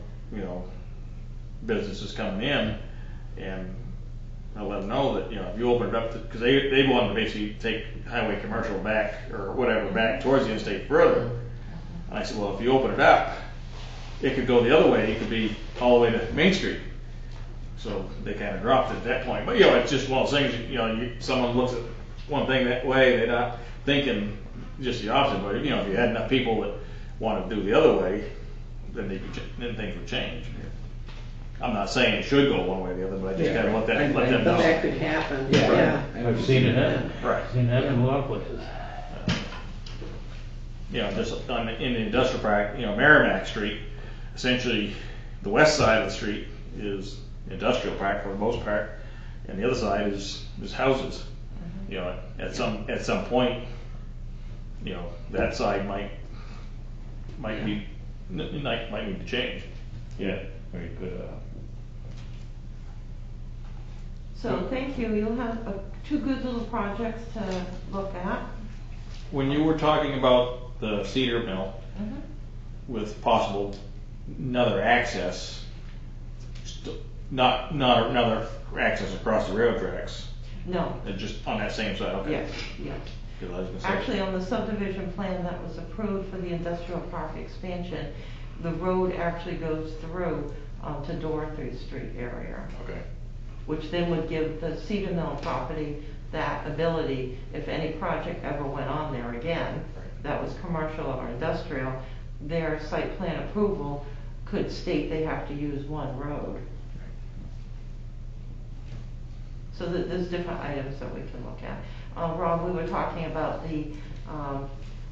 businesses coming in. And I let them know that, if you open it up, because they wanted to basically take highway commercial back, or whatever, back towards the interstate further. And I said, well, if you open it up, it could go the other way, it could be all the way to Main Street. So they kind of dropped it at that point. But, it's just one of those things, someone looks at one thing that way, they're not thinking just the opposite. But, if you had enough people that want to do the other way, then things would change. I'm not saying it should go one way or the other, but I just kind of let them But know. that could happen, Yeah. I've seen it happen. Right. Seen it happen in a lot of places. Just in the industrial park, Merrimack Street, essentially the west side of the street is industrial park for the most part, and the other side is houses. At some point, that side might need to change. Yeah, very good. So thank you, you'll have two good little projects to look at. When you were talking about the Cedar Mill with possible another access, not another access across the rail tracks, No, just on that same side, okay. yes, yes. 'Cause I was gonna say- Actually, on the subdivision plan that was approved for the industrial park expansion, the road actually goes through to Dorothy Street area, Okay. which then would give the Cedar Mill property that ability, if any project ever went on there again, that was commercial or industrial, their site plan approval could state they have to use one road. So there's different items that we can look at. Rob, we were talking about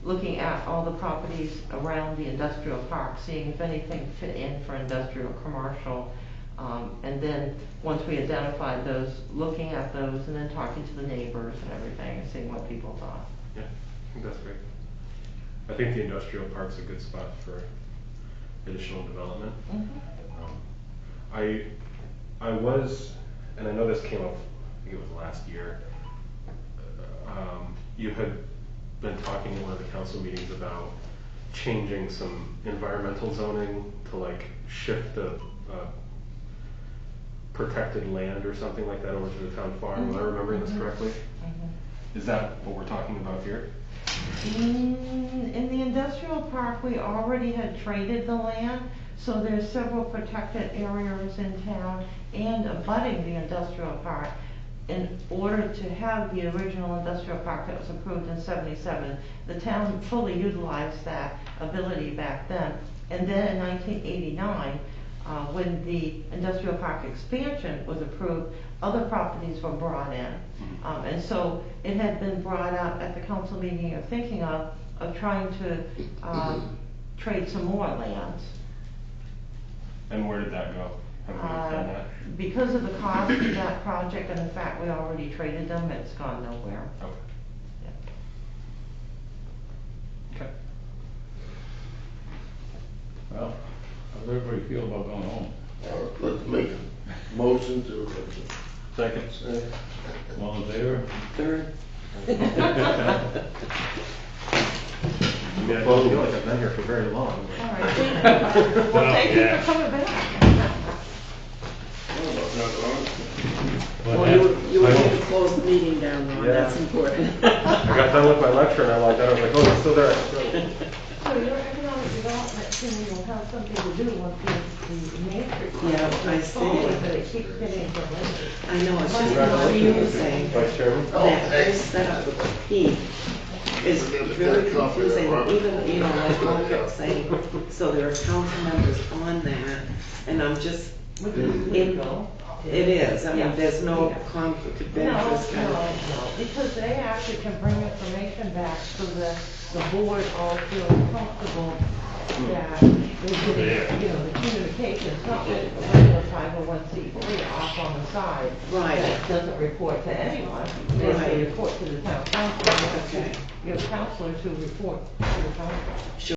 looking at all the properties around the industrial park, seeing if anything fit in for industrial, commercial, and then, once we identified those, looking at those, and then talking to the neighbors and everything, and seeing what people thought. Yeah, I think that's great. I think the industrial park's a good spot for additional development. I was, and I know this came up, I think it was last year, you had been talking in one of the council meetings about changing some environmental zoning to shift the protected land or something like that over to the town farm. Am I remembering this correctly? Is that what we're talking about here? In the industrial park, we already had traded the land, so there's several protected areas in town and abutting the industrial park. In order to have the original industrial park that was approved in '77, the town fully utilized that ability back then. And then in 1989, when the industrial park expansion was approved, other properties were brought in. And so it had been brought up at the council meeting you're thinking of trying to trade some more lands. And where did that go? Have we done that? Because of the cost of that project and the fact we already traded them, it's gone nowhere. Okay. Okay. Well, how does everybody feel about going home? Let's make a motion to. Second. All in favor? Third. Yeah, I don't feel like I've been here for very long. All right, thank you. Well, thank you for coming back. Well, you were able to close the meeting down, Ron, Yeah. that's important. I got done with my lecture and I logged out, I was like, oh, it's still there. So your economic development team will have something to do with the matrix. Yeah, I see. But it keeps getting delayed. I know, it's just what you were saying. Vice Chairman? That whole setup with the P is very confusing, even, you know, like Paul kept saying, so there are council members on that, and I'm just, it is, I mean, there's no conflict of interest kind of. No, because they actually can bring information back so that the board all feels comfortable that they're getting, you know, the communication, it's not like a regular 501c3 off on the side. Right. That doesn't report to anyone, they Right. report to the town council. Okay. You have counselors who report to the council.